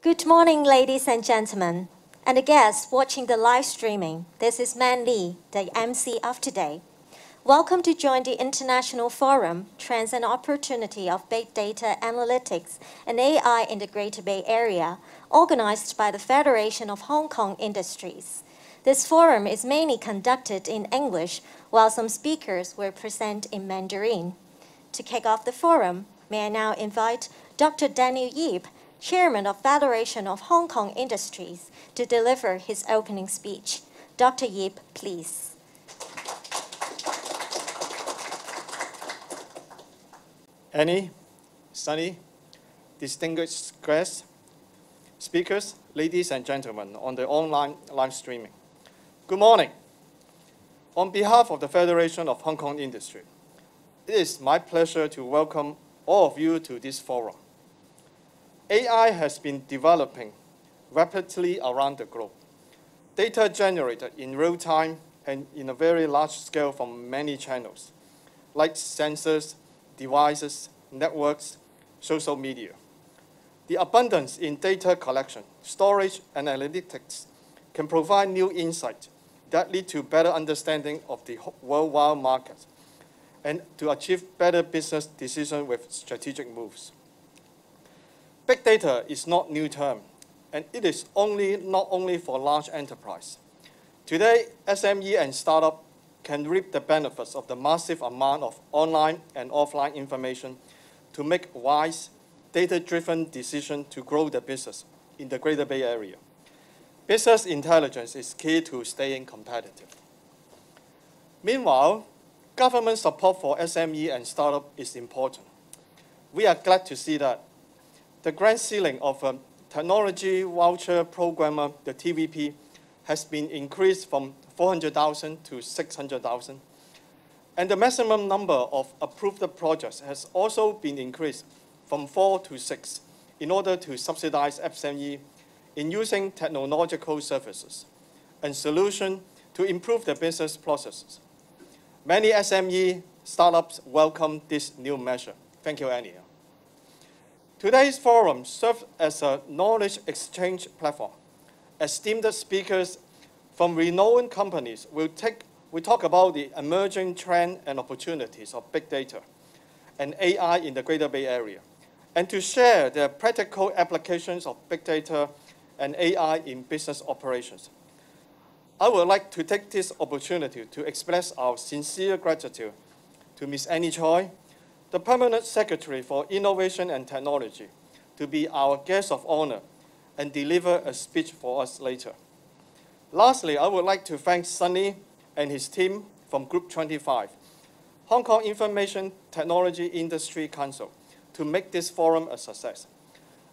Good morning, ladies and gentlemen, and the guests watching the live streaming. This is Man Lee, the MC of today. Welcome to join the International Forum, Trends and Opportunity of Big Data Analytics and AI in the Greater Bay Area, organized by the Federation of Hong Kong Industries. This forum is mainly conducted in English, while some speakers will present in Mandarin. To kick off the forum, may I now invite Dr. Daniel Yip, Chairman of Federation of Hong Kong Industries, to deliver his opening speech. Dr. Yip, please. Annie, Sunny, distinguished guests, speakers, ladies and gentlemen on the online live streaming. Good morning. On behalf of the Federation of Hong Kong Industry, it is my pleasure to welcome all of you to this forum. AI has been developing rapidly around the globe. Data generated in real time and in a very large scale from many channels, like sensors, devices, networks, social media. The abundance in data collection, storage, and analytics can provide new insight that lead to better understanding of the worldwide market and to achieve better business decisions with strategic moves. Big data is not a new term, and it is not only for large enterprise. Today, SME and startup can reap the benefits of the massive amount of online and offline information to make wise, data-driven decisions to grow the business in the Greater Bay Area. Business intelligence is key to staying competitive. Meanwhile, government support for SME and startup is important. We are glad to see that the grant ceiling of a technology voucher programmer, the TVP, has been increased from 400,000 to 600,000. And the maximum number of approved projects has also been increased from 4 to 6 in order to subsidize SME in using technological services and solutions to improve their business processes. Many SME startups welcome this new measure. Thank you, Annie. Today's forum serves as a knowledge exchange platform. Esteemed speakers from renowned companies will talk about the emerging trend and opportunities of big data and AI in the Greater Bay Area, and to share the practical applications of big data and AI in business operations. I would like to take this opportunity to express our sincere gratitude to Ms. Annie Choi, the Permanent Secretary for Innovation and Technology, to be our guest of honor and deliver a speech for us later. Lastly, I would like to thank Sunny and his team from Group 25, Hong Kong Information Technology Industry Council, to make this forum a success.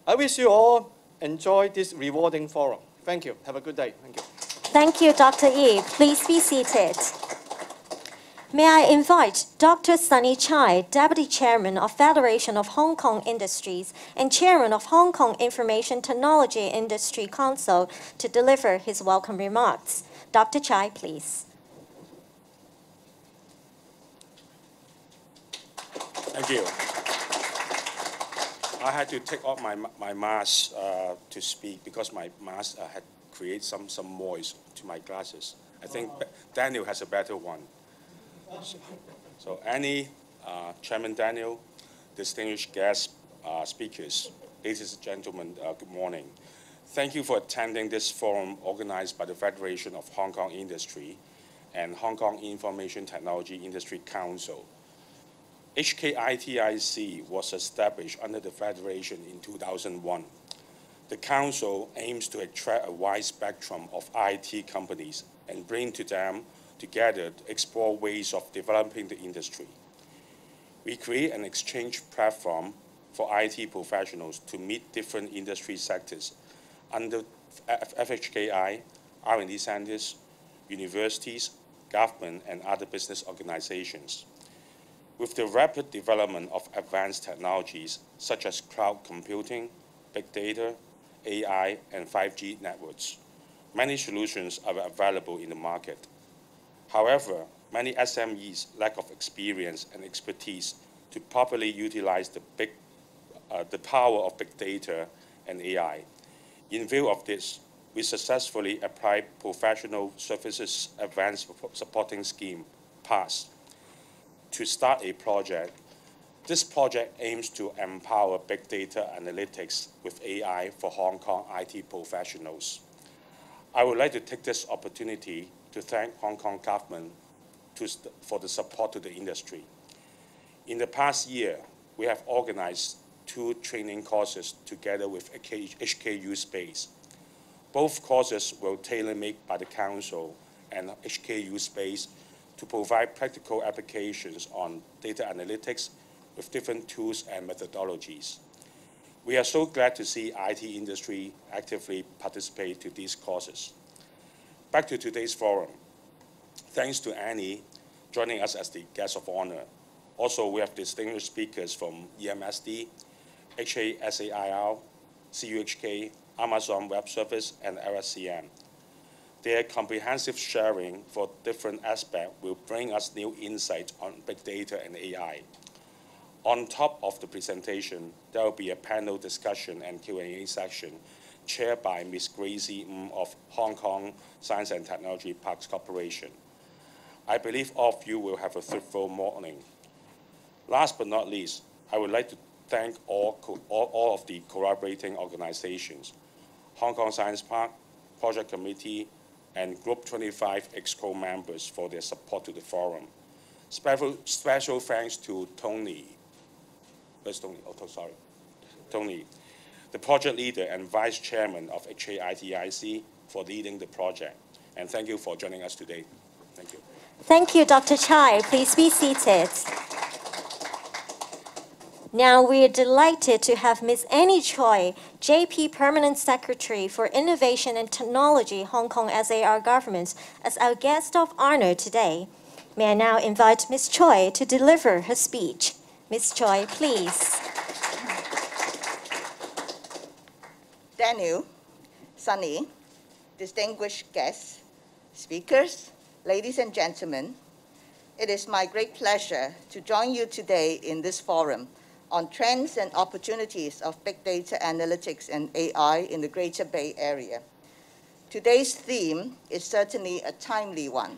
I wish you all enjoy this rewarding forum. Thank you. Have a good day. Thank you. Thank you, Dr. Yip. Please be seated. May I invite Dr. Sunny Chai, Deputy Chairman of Federation of Hong Kong Industries and Chairman of Hong Kong Information Technology Industry Council, to deliver his welcome remarks. Dr. Chai, please. Thank you. I had to take off my mask to speak because my mask had created some moist to my glasses. I think Daniel has a better one. So Annie, Chairman Daniel, distinguished guest speakers, ladies and gentlemen, good morning. Thank you for attending this forum organized by the Federation of Hong Kong Industry and Hong Kong Information Technology Industry Council. HKITIC was established under the Federation in 2001. The Council aims to attract a wide spectrum of IT companies and bring to them together to explore ways of developing the industry. We create an exchange platform for IT professionals to meet different industry sectors under FHKI, R&D centers, universities, government, and other business organizations. With the rapid development of advanced technologies such as cloud computing, big data, AI, and 5G networks, many solutions are available in the market. However, many SMEs lack of experience and expertise to properly utilize the power of big data and AI. In view of this, we successfully applied Professional Services Advanced Supporting Scheme, PASS, to start a project. This project aims to empower big data analytics with AI for Hong Kong IT professionals. I would like to take this opportunity to thank Hong Kong government for the support to the industry. In the past year, we have organized 2 training courses together with HKU Space. Both courses were tailor-made by the Council and HKU Space to provide practical applications on data analytics with different tools and methodologies. We are so glad to see IT industry actively participate to these courses. Back to today's forum. Thanks to Annie joining us as the guest of honor. Also, we have distinguished speakers from EMSD, HASAIR, CUHK, Amazon Web Service, and LSCM. Their comprehensive sharing for different aspects will bring us new insights on big data and AI. On top of the presentation, there will be a panel discussion and Q&A section chaired by Ms. Gracie of Hong Kong Science and Technology Parks Corporation. I believe all of you will have a fruitful morning. Last but not least, I would like to thank all of the collaborating organizations, Hong Kong Science Park, Project Committee, and Group 25 EXCO members for their support to the forum. Special thanks to Tony. Where's Tony? Oh, sorry. Tony, the project leader and vice chairman of HAITIC, for leading the project. And thank you for joining us today. Thank you. Thank you, Dr. Chai. Please be seated. Now we are delighted to have Ms. Annie Choi, JP Permanent Secretary for Innovation and Technology, Hong Kong SAR Government, as our guest of honor today. May I now invite Ms. Choi to deliver her speech. Ms. Choi, please. Daniel, Sunny, distinguished guests, speakers, ladies and gentlemen, it is my great pleasure to join you today in this forum on trends and opportunities of big data analytics and AI in the Greater Bay Area. Today's theme is certainly a timely one.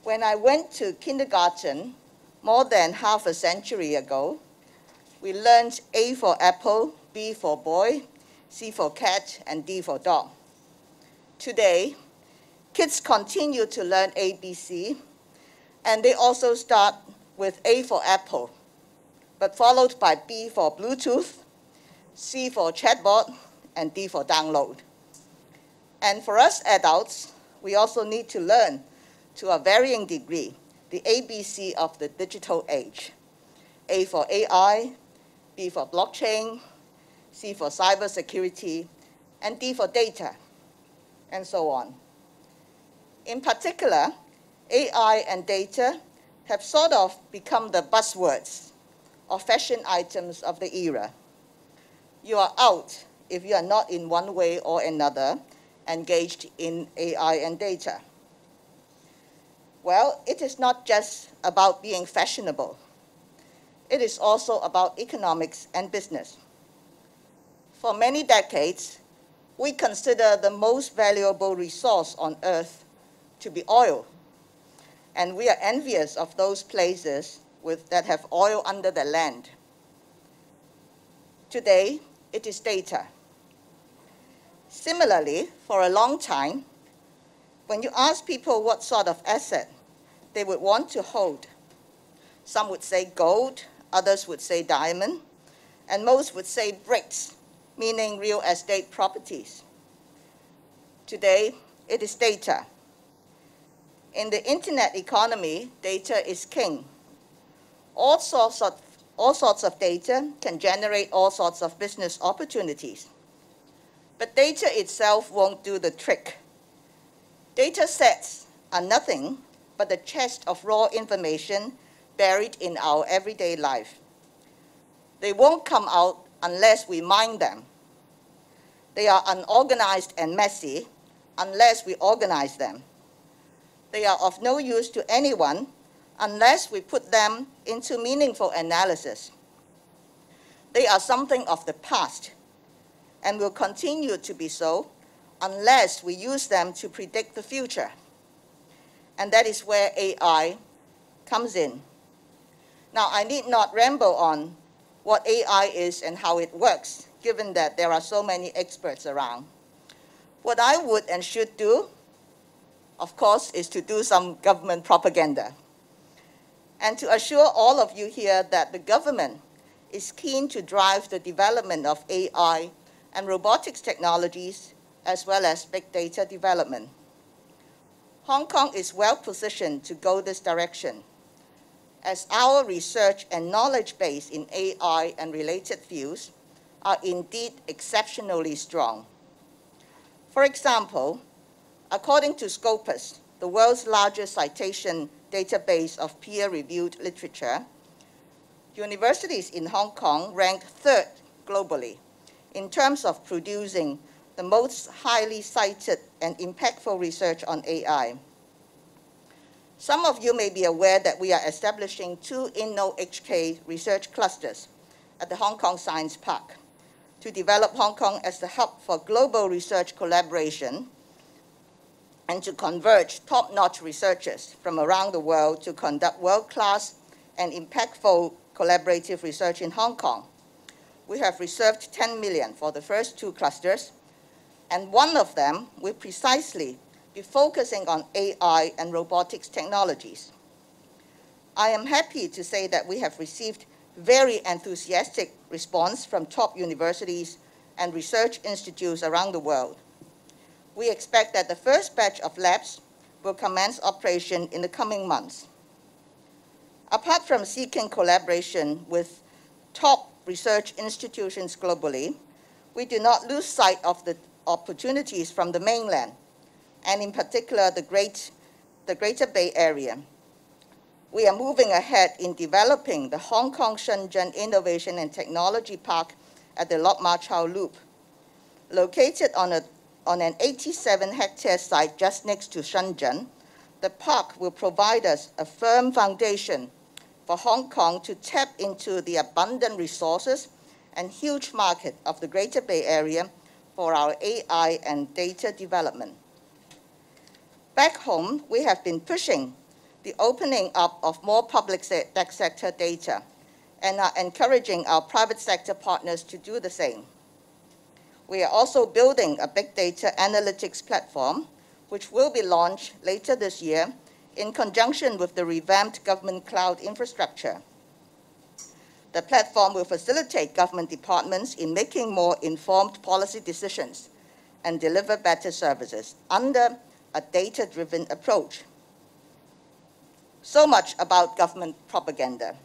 When I went to kindergarten more than half a century ago, we learned A for apple, B for boy, C for cat, and D for dog. Today, kids continue to learn ABC, and they also start with A for apple, but followed by B for Bluetooth, C for chatbot, and D for download. And for us adults, we also need to learn, to a varying degree, the ABC of the digital age. A for AI, B for blockchain, C for cybersecurity, and D for data, and so on. In particular, AI and data have sort of become the buzzwords or fashion items of the era. You are out if you are not in one way or another engaged in AI and data. Well, it is not just about being fashionable. It is also about economics and business. For many decades, we consider the most valuable resource on earth to be oil. And we are envious of those places that have oil under the land. Today, it is data. Similarly, for a long time, when you ask people what sort of asset they would want to hold, some would say gold, others would say diamond, and most would say bricks, meaning real estate properties. Today, it is data. In the internet economy, data is king. All sorts of data can generate all sorts of business opportunities. But data itself won't do the trick. Data sets are nothing but a chest of raw information buried in our everyday life. They won't come out unless we mine them. They are unorganized and messy unless we organize them. They are of no use to anyone unless we put them into meaningful analysis. They are something of the past, and will continue to be so unless we use them to predict the future. And that is where AI comes in. Now, I need not ramble on what AI is and how it works, given that there are so many experts around. What I would and should do, of course, is to do some government propaganda, and to assure all of you here that the government is keen to drive the development of AI and robotics technologies, as well as big data development. Hong Kong is well positioned to go this direction, as our research and knowledge base in AI and related fields are indeed exceptionally strong. For example, according to Scopus, the world's largest citation database of peer-reviewed literature, universities in Hong Kong rank third globally in terms of producing the most highly cited and impactful research on AI. Some of you may be aware that we are establishing 2 InnoHK research clusters at the Hong Kong Science Park to develop Hong Kong as the hub for global research collaboration and to converge top-notch researchers from around the world to conduct world-class and impactful collaborative research in Hong Kong. We have reserved 10 million for the first 2 clusters, and one of them will precisely be focusing on AI and robotics technologies. I am happy to say that we have received very enthusiastic response from top universities and research institutes around the world. We expect that the first batch of labs will commence operation in the coming months. Apart from seeking collaboration with top research institutions globally, we do not lose sight of the opportunities from the mainland, and in particular the Greater Bay Area. We are moving ahead in developing the Hong Kong-Shenzhen Innovation and Technology Park at the Lok Ma Chau Loop. Located on an 87-hectare site just next to Shenzhen, the park will provide us a firm foundation for Hong Kong to tap into the abundant resources and huge market of the Greater Bay Area for our AI and data development. Back home, we have been pushing the opening up of more public sector data and are encouraging our private sector partners to do the same. We are also building a big data analytics platform, which will be launched later this year in conjunction with the revamped government cloud infrastructure. The platform will facilitate government departments in making more informed policy decisions and deliver better services under a data-driven approach. So much about government propaganda.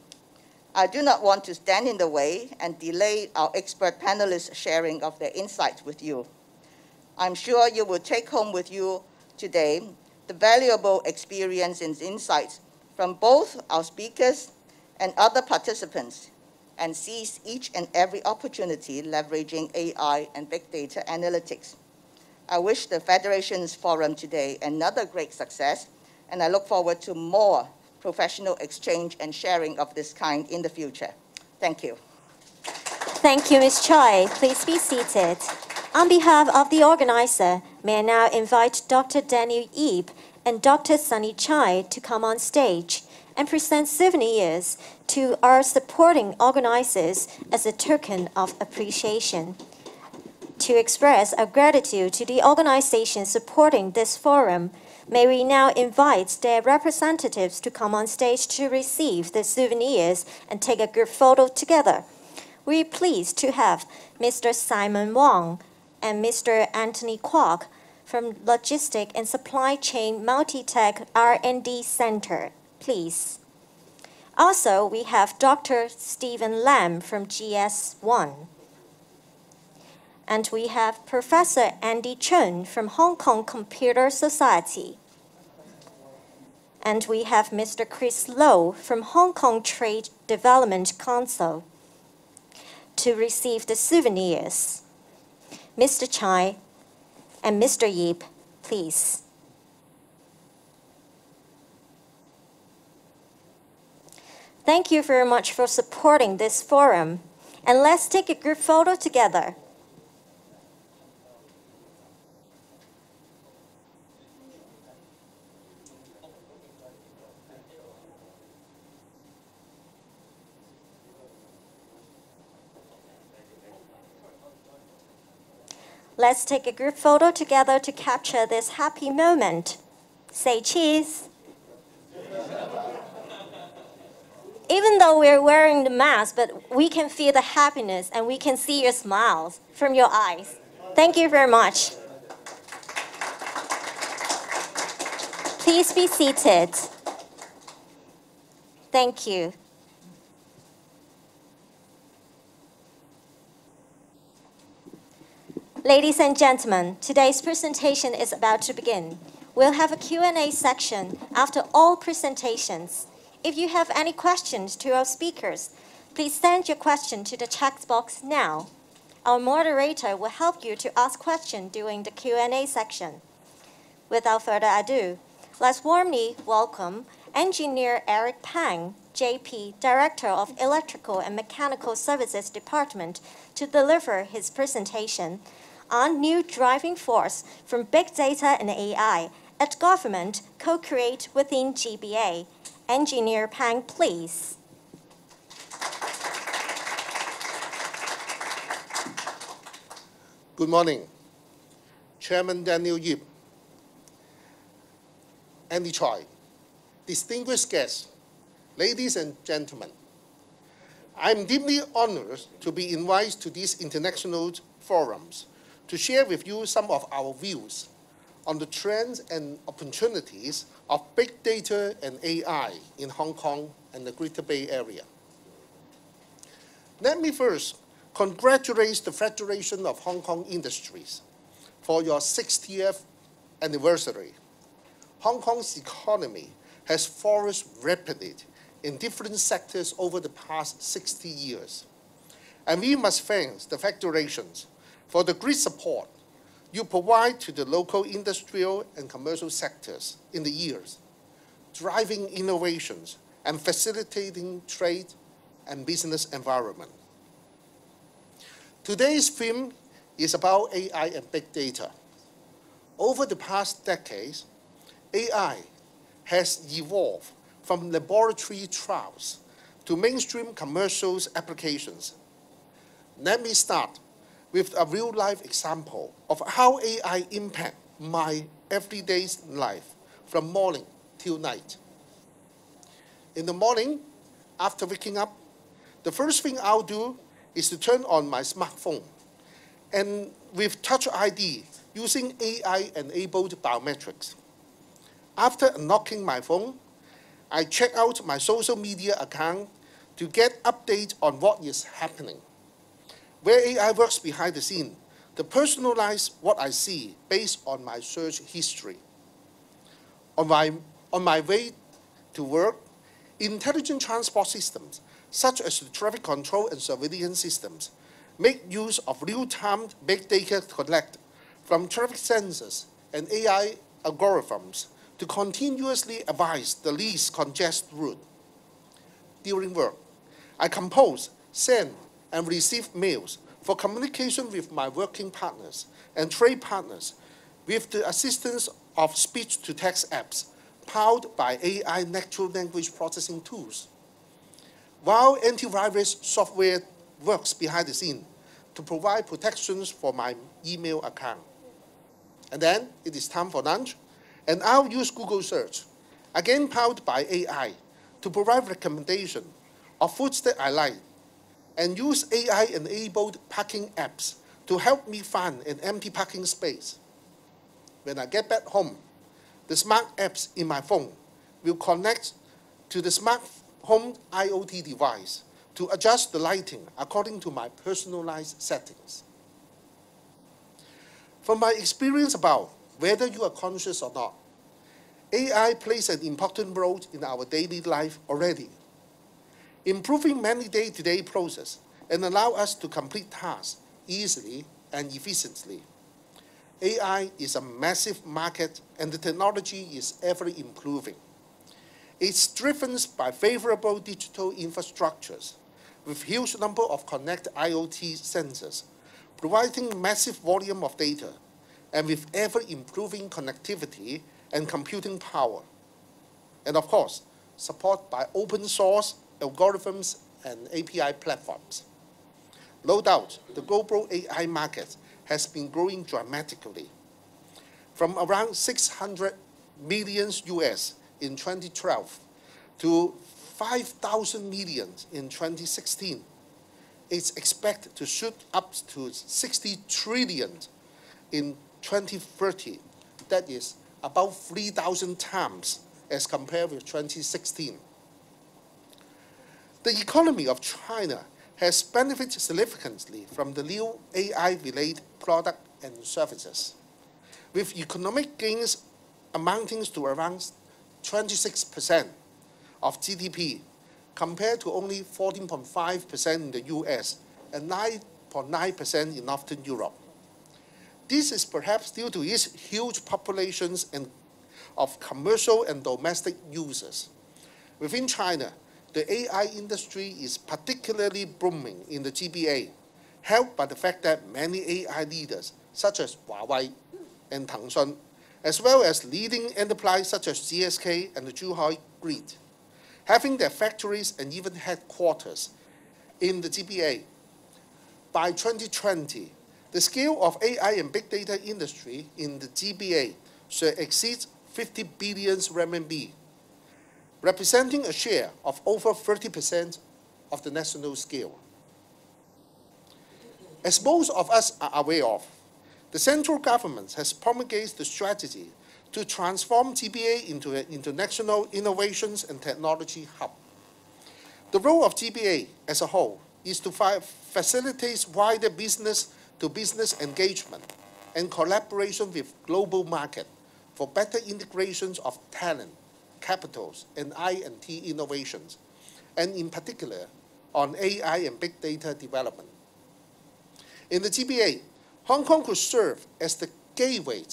I do not want to stand in the way and delay our expert panelists' sharing of their insights with you. I'm sure you will take home with you today the valuable experience and insights from both our speakers and other participants, and seize each and every opportunity leveraging AI and big data analytics. I wish the Federation's forum today another great success, and I look forward to more professional exchange and sharing of this kind in the future. Thank you. Thank you, Ms. Choi. Please be seated. On behalf of the organizer, may I now invite Dr. Daniel Yip and Dr. Sunny Chai to come on stage and present souvenirs to our supporting organizers as a token of appreciation. To express our gratitude to the organization supporting this forum, may we now invite their representatives to come on stage to receive the souvenirs and take a group photo together. We're pleased to have Mr. Simon Wong and Mr. Anthony Kwok from Logistic and Supply Chain Multi-Tech R&D Center, please. Also, we have Dr. Stephen Lam from GS1. And we have Professor Andy Chun from Hong Kong Computer Society. And we have Mr. Chris Low from Hong Kong Trade Development Council to receive the souvenirs. Mr. Chai and Mr. Yip, please. Thank you very much for supporting this forum. And let's take a group photo together. Let's take a group photo together to capture this happy moment. Say cheese. Even though we're wearing the mask, but we can feel the happiness and we can see your smiles from your eyes. Thank you very much. Please be seated. Thank you. Ladies and gentlemen, today's presentation is about to begin. We'll have a Q&A section after all presentations. If you have any questions to our speakers, please send your question to the chat box now. Our moderator will help you to ask questions during the Q&A section. Without further ado, let's warmly welcome Engineer Eric Pang, JP, Director of Electrical and Mechanical Services Department, to deliver his presentation on new driving force from big data and AI at government co-create within GBA. Engineer Pang, please. Good morning, Chairman Daniel Yip, Andy Choi, distinguished guests, ladies and gentlemen. I'm deeply honored to be invited to these international forums to share with you some of our views on the trends and opportunities of big data and AI in Hong Kong and the Greater Bay Area. Let me first congratulate the Federation of Hong Kong Industries for your 60th anniversary. Hong Kong's economy has flourished rapidly in different sectors over the past 60 years. And we must thank the federations for the great support you provide to the local industrial and commercial sectors in the years, driving innovations and facilitating trade and business environment. Today's theme is about AI and big data. Over the past decades, AI has evolved from laboratory trials to mainstream commercial applications. Let me start with a real-life example of how AI impacts my everyday life from morning till night. In the morning, after waking up, the first thing I'll do is to turn on my smartphone, and with Touch ID using AI-enabled biometrics. After unlocking my phone, I check out my social media account to get updates on what is happening. Where AI works behind the scene to personalize what I see based on my search history. On my way to work, intelligent transport systems, such as the traffic control and surveillance systems, make use of real-time big data collected from traffic sensors and AI algorithms to continuously advise the least congested route. During work, I compose, send, and receive mails for communication with my working partners and trade partners with the assistance of speech-to-text apps powered by AI natural language processing tools. While antivirus software works behind the scene to provide protections for my email account. And then it is time for lunch, and I'll use Google search, again powered by AI, to provide recommendations of foods that I like, and use AI-enabled parking apps to help me find an empty parking space. When I get back home, the smart apps in my phone will connect to the smart home IoT device to adjust the lighting according to my personalized settings. From my experience about whether you are conscious or not, AI plays an important role in our daily life already, improving many day-to-day processes and allow us to complete tasks easily and efficiently. AI is a massive market and the technology is ever improving. It's driven by favorable digital infrastructures with huge number of connected IoT sensors, providing massive volume of data, and with ever-improving connectivity and computing power. And of course, support by open source algorithms and API platforms. No doubt, the global AI market has been growing dramatically, from around 600 million US in 2012 to 5,000 million in 2016. It's expected to shoot up to 60 trillion in 2030. That is about 3,000 times as compared with 2016. The economy of China has benefited significantly from the new AI-related products and services, with economic gains amounting to around 26% of GDP, compared to only 14.5% in the US and 9.9% in Northern Europe. This is perhaps due to its huge populations of commercial and domestic users. Within China, the AI industry is particularly booming in the GBA, helped by the fact that many AI leaders, such as Huawei and Tencent, as well as leading enterprises such as GSK and the Zhuhai Grid, having their factories and even headquarters in the GBA. By 2020, the scale of AI and big data industry in the GBA should exceed 50 billion RMB, representing a share of over 30% of the national scale. As most of us are aware of, the central government has promulgated the strategy to transform GBA into an international innovations and technology hub. The role of GBA as a whole is to facilitate wider business-to-business engagement and collaboration with global market for better integrations of talent, capitals, and I&T innovations, and in particular on AI and big data development. In the GBA, Hong Kong could serve as the gateway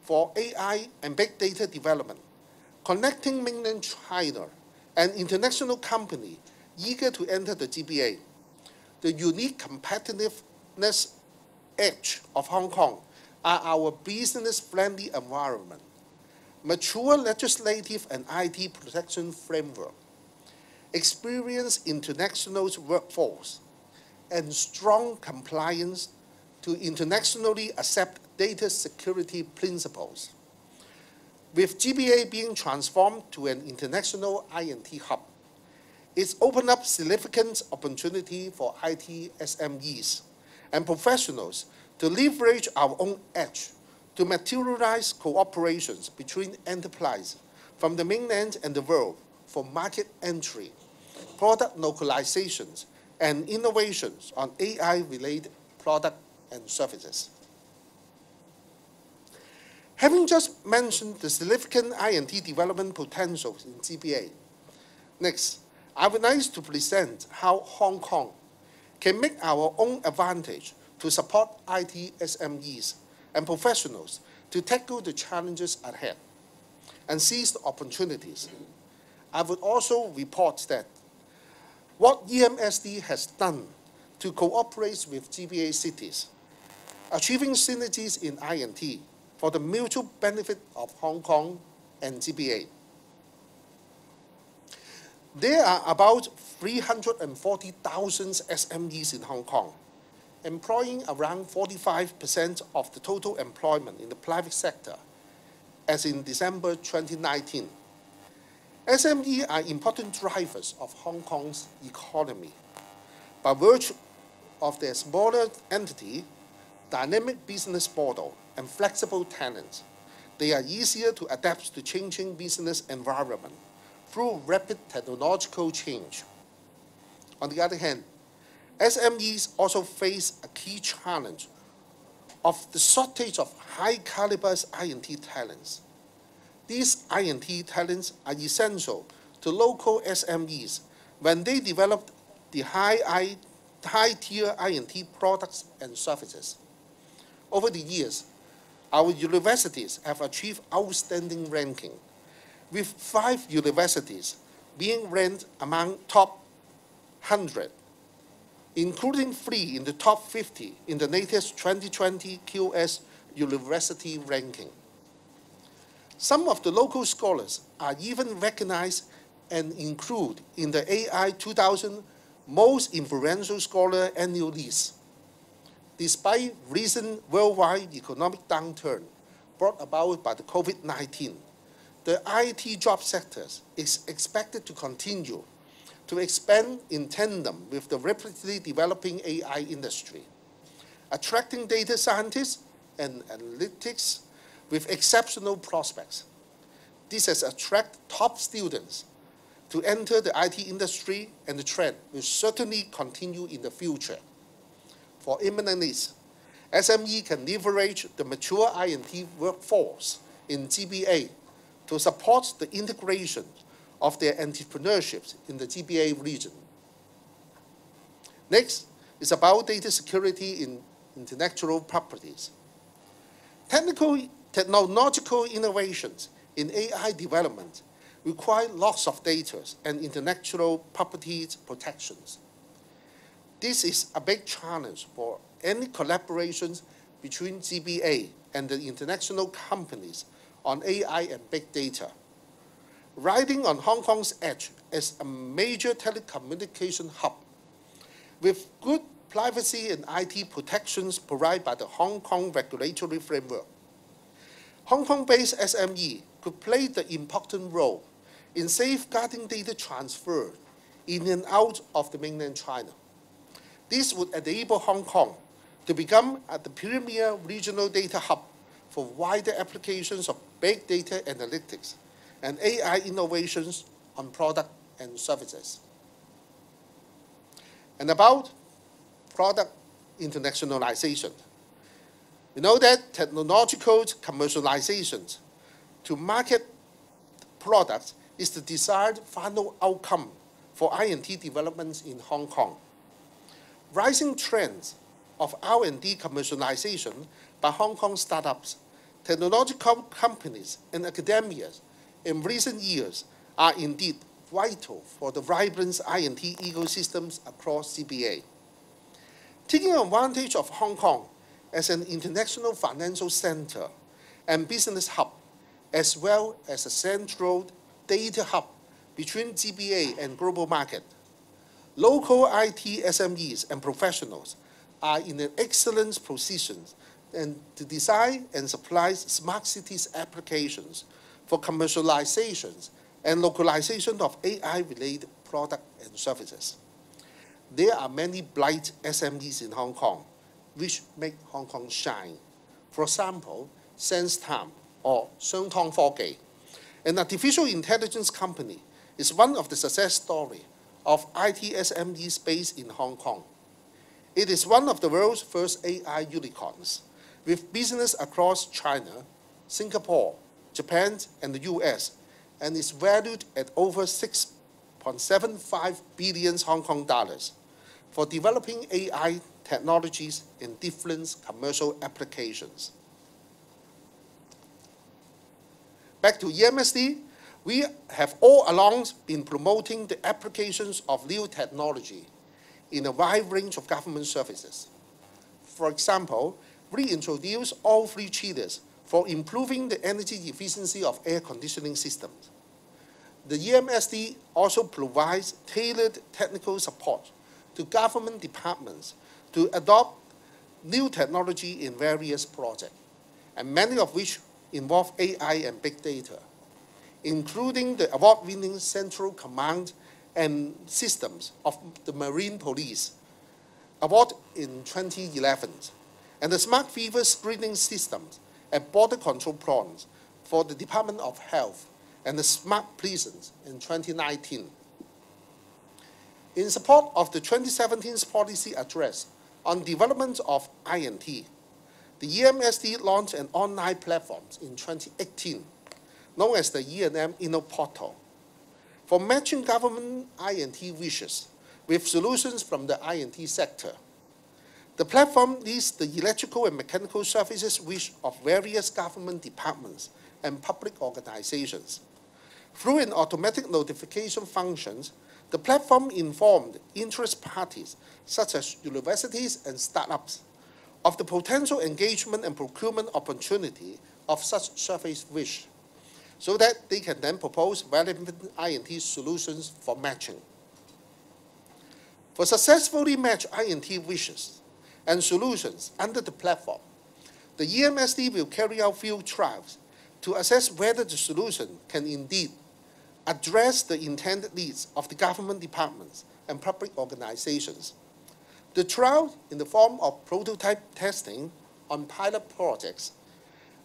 for AI and big data development, connecting mainland China and international companies eager to enter the GBA. The unique competitiveness edge of Hong Kong are our business-friendly environment, mature legislative and IT protection framework, experienced international workforce, and strong compliance to internationally accepted data security principles. With GBA being transformed to an international I&T hub, it's opened up significant opportunity for IT SMEs and professionals to leverage our own edge to materialize cooperations between enterprises from the mainland and the world for market entry, product localizations, and innovations on AI-related products and services. Having just mentioned the significant I&T development potentials in GBA, next, I would like to present how Hong Kong can make our own advantage to support IT SMEs and professionals to tackle the challenges ahead and seize the opportunities. I would also report that what EMSD has done to cooperate with GBA cities, achieving synergies in I&T for the mutual benefit of Hong Kong and GBA. There are about 340,000 SMEs in Hong Kong, employing around 45% of the total employment in the private sector, as in December 2019. SMEs are important drivers of Hong Kong's economy. By virtue of their smaller entity, dynamic business model, and flexible talent, they are easier to adapt to changing business environment through rapid technological change. On the other hand, SMEs also face a key challenge of the shortage of high-caliber I&T talents. These I&T talents are essential to local SMEs when they develop the high-tier I&T products and services. Over the years, our universities have achieved outstanding ranking, with 5 universities being ranked among top 100, including 3 in the top 50 in the latest 2020 QS University ranking. Some of the local scholars are even recognized and included in the AI 2000 Most Influential Scholar annual list. despite recent worldwide economic downturn brought about by the COVID-19, the IT job sectors is expected to continue to expand in tandem with the rapidly developing AI industry, attracting data scientists and analytics with exceptional prospects. This has attracted top students to enter the IT industry, and the trend will certainly continue in the future. For imminent needs, SME can leverage the mature I&T workforce in GBA to support the integration of their entrepreneurships in the GBA region. Next is about data security in intellectual properties. Technological innovations in AI development require lots of data and intellectual property protections. This is a big challenge for any collaborations between GBA and the international companies on AI and big data. Riding on Hong Kong's edge as a major telecommunication hub, with good privacy and IT protections provided by the Hong Kong regulatory framework, Hong Kong-based SME could play the important role in safeguarding data transfer in and out of the mainland China. This would enable Hong Kong to become the premier regional data hub for wider applications of big data analytics and AI innovations on product and services. And about product internationalization. We know that technological commercialization to market products is the desired final outcome for I&T developments in Hong Kong. Rising trends of R&D commercialization by Hong Kong startups, technological companies, and academia in recent years are indeed vital for the vibrant I&T ecosystems across GBA. Taking advantage of Hong Kong as an international financial center and business hub, as well as a central data hub between GBA and global market, local IT SMEs and professionals are in an excellent position to design and supply smart cities applications for commercializations and localization of AI-related products and services. There are many bright SMEs in Hong Kong which make Hong Kong shine. For example, SenseTime or 商湯科技, an artificial intelligence company, is one of the success stories of IT SMEs based in Hong Kong. It is one of the world's first AI unicorns, with business across China, Singapore, Japan, and the US, and is valued at over 6.75 billion Hong Kong dollars for developing AI technologies in different commercial applications. Back to EMSD, we have all along been promoting the applications of new technology in a wide range of government services. For example, we introduced all three chillers for improving the energy efficiency of air conditioning systems. The EMSD also provides tailored technical support to government departments to adopt new technology in various projects, and many of which involve AI and big data, including the award-winning Central Command and Systems of the Marine Police award in 2011, and the Smart Fever Screening Systems at Border Control Points for the Department of Health and the Smart Prisons in 2019. In support of the 2017 policy address on development of I&T, the EMSD launched an online platform in 2018, known as the E&M Inno Portal, for matching government I&T wishes with solutions from the I&T sector. The platform lists the electrical and mechanical services wish of various government departments and public organizations. Through an automatic notification function, the platform informed interest parties, such as universities and startups, of the potential engagement and procurement opportunity of such service wish, so that they can then propose relevant I&T solutions for matching. For successfully match I&T wishes, and solutions under the platform, the EMSD will carry out field trials to assess whether the solution can indeed address the intended needs of the government departments and public organizations. The trial, in the form of prototype testing on pilot projects,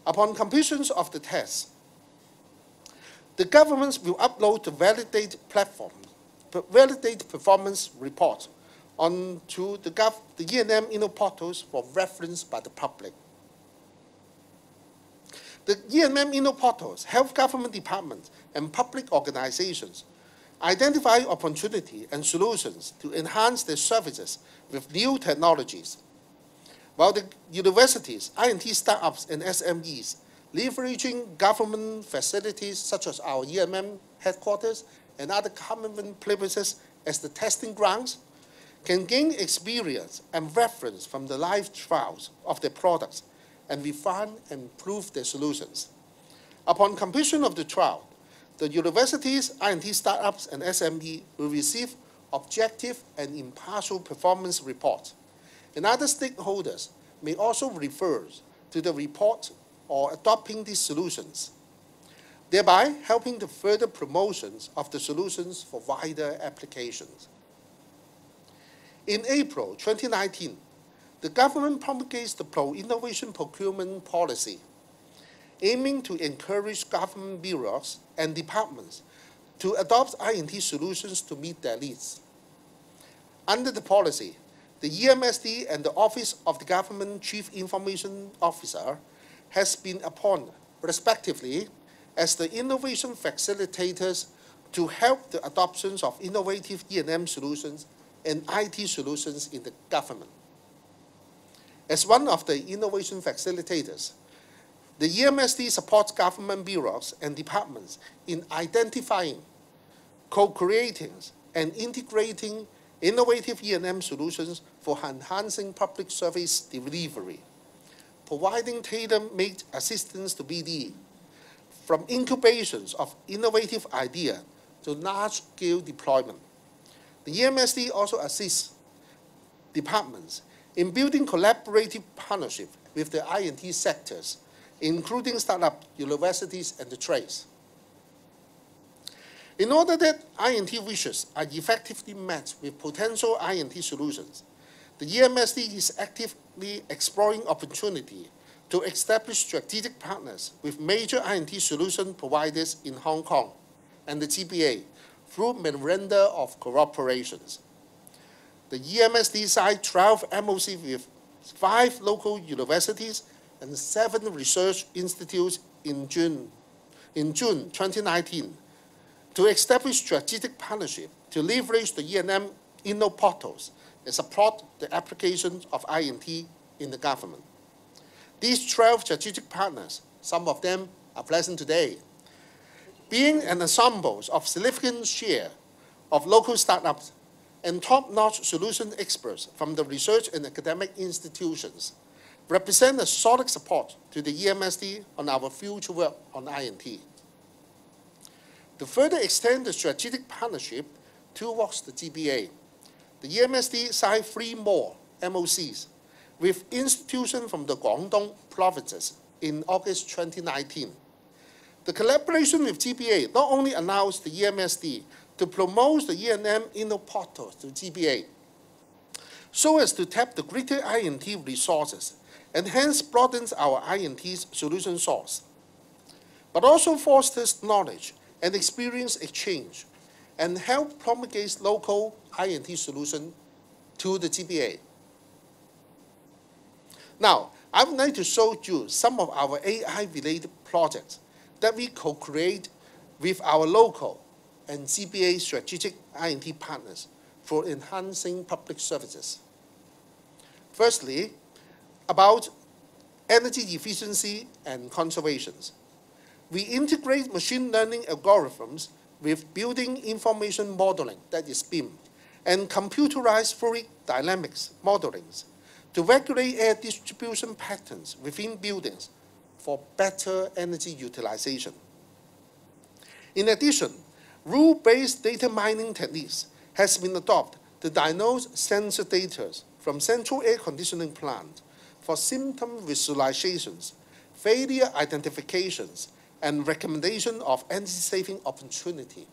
upon completion of the tests, the governments will upload the validated performance report onto the E&M portals for reference by the public. The E&M portals help government departments and public organizations identify opportunity and solutions to enhance their services with new technologies, while the universities, I&T startups, and SMEs, leveraging government facilities such as our E&M headquarters and other government premises as the testing grounds, can gain experience and reference from the live trials of their products and refine and improve their solutions. Upon completion of the trial, the universities, I&T startups, and SME will receive objective and impartial performance reports, and other stakeholders may also refer to the report or adopting these solutions, thereby helping the further promotions of the solutions for wider applications. In April 2019, the government promulgates the Pro-Innovation Procurement Policy, aiming to encourage government bureaus and departments to adopt I&T solutions to meet their needs. Under the policy, the EMSD and the Office of the Government Chief Information Officer has been appointed, respectively, as the innovation facilitators to help the adoption of innovative E&M solutions and IT solutions in the government. As one of the innovation facilitators, the EMSD supports government bureaus and departments in identifying, co-creating, and integrating innovative E&M solutions for enhancing public service delivery, providing tailor-made assistance to BD, from incubations of innovative idea to large-scale deployment. The EMSD also assists departments in building collaborative partnership with the I&T sectors, including startup universities and the trades. In order that I&T wishes are effectively met with potential I&T solutions, the EMSD is actively exploring opportunity to establish strategic partners with major I&T solution providers in Hong Kong and the GBA through memoranda of cooperations. The EMSD signed 12 MOC with 5 local universities and 7 research institutes in June 2019 to establish strategic partnership to leverage the E&M portals and support the application of I&T in the government. These 12 strategic partners, some of them are present today, being an ensemble of significant share of local startups and top-notch solution experts from the research and academic institutions, represent a solid support to the EMSD on our future work on I&T. To further extend the strategic partnership towards the GBA, the EMSD signed 3 more MOCs with institutions from the Guangdong provinces in August 2019. The collaboration with GBA not only allows the EMSD to promote the E&M portals to GBA, so as to tap the greater I&T resources and hence broadens our I&T's solution source, but also fosters knowledge and experience exchange and help promulgate local I&T solutions to the GBA. Now, I would like to show you some of our AI-related projects that we co-create with our local and GBA strategic I&T partners for enhancing public services. Firstly, about energy efficiency and conservation. We integrate machine learning algorithms with building information modeling, that is BIM, and computerized fluid dynamics modeling to regulate air distribution patterns within buildings for better energy utilization. In addition, rule-based data mining techniques has been adopted to diagnose sensor data from central air conditioning plant for symptom visualizations, failure identifications, and recommendation of energy-saving opportunity.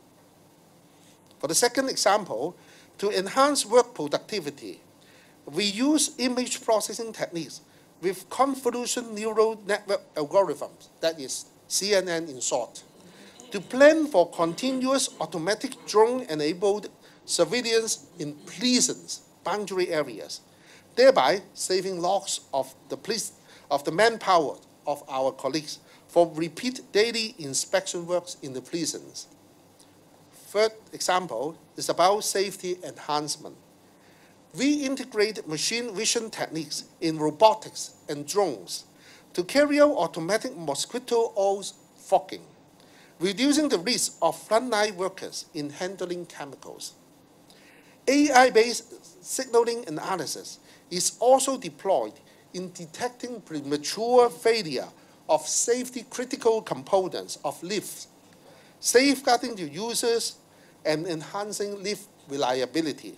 For the second example, to enhance work productivity, we use image processing techniques with convolution neural network algorithms, that is CNN in short, to plan for continuous automatic drone-enabled surveillance in pleasant boundary areas, thereby saving lots of the manpower of our colleagues for repeat daily inspection works in the prisons. Third example is about safety enhancement. We integrate machine vision techniques in robotics and drones to carry out automatic mosquito oil fogging, reducing the risk of frontline workers in handling chemicals. AI-based signaling analysis is also deployed in detecting premature failure of safety-critical components of lifts, safeguarding the users and enhancing lift reliability.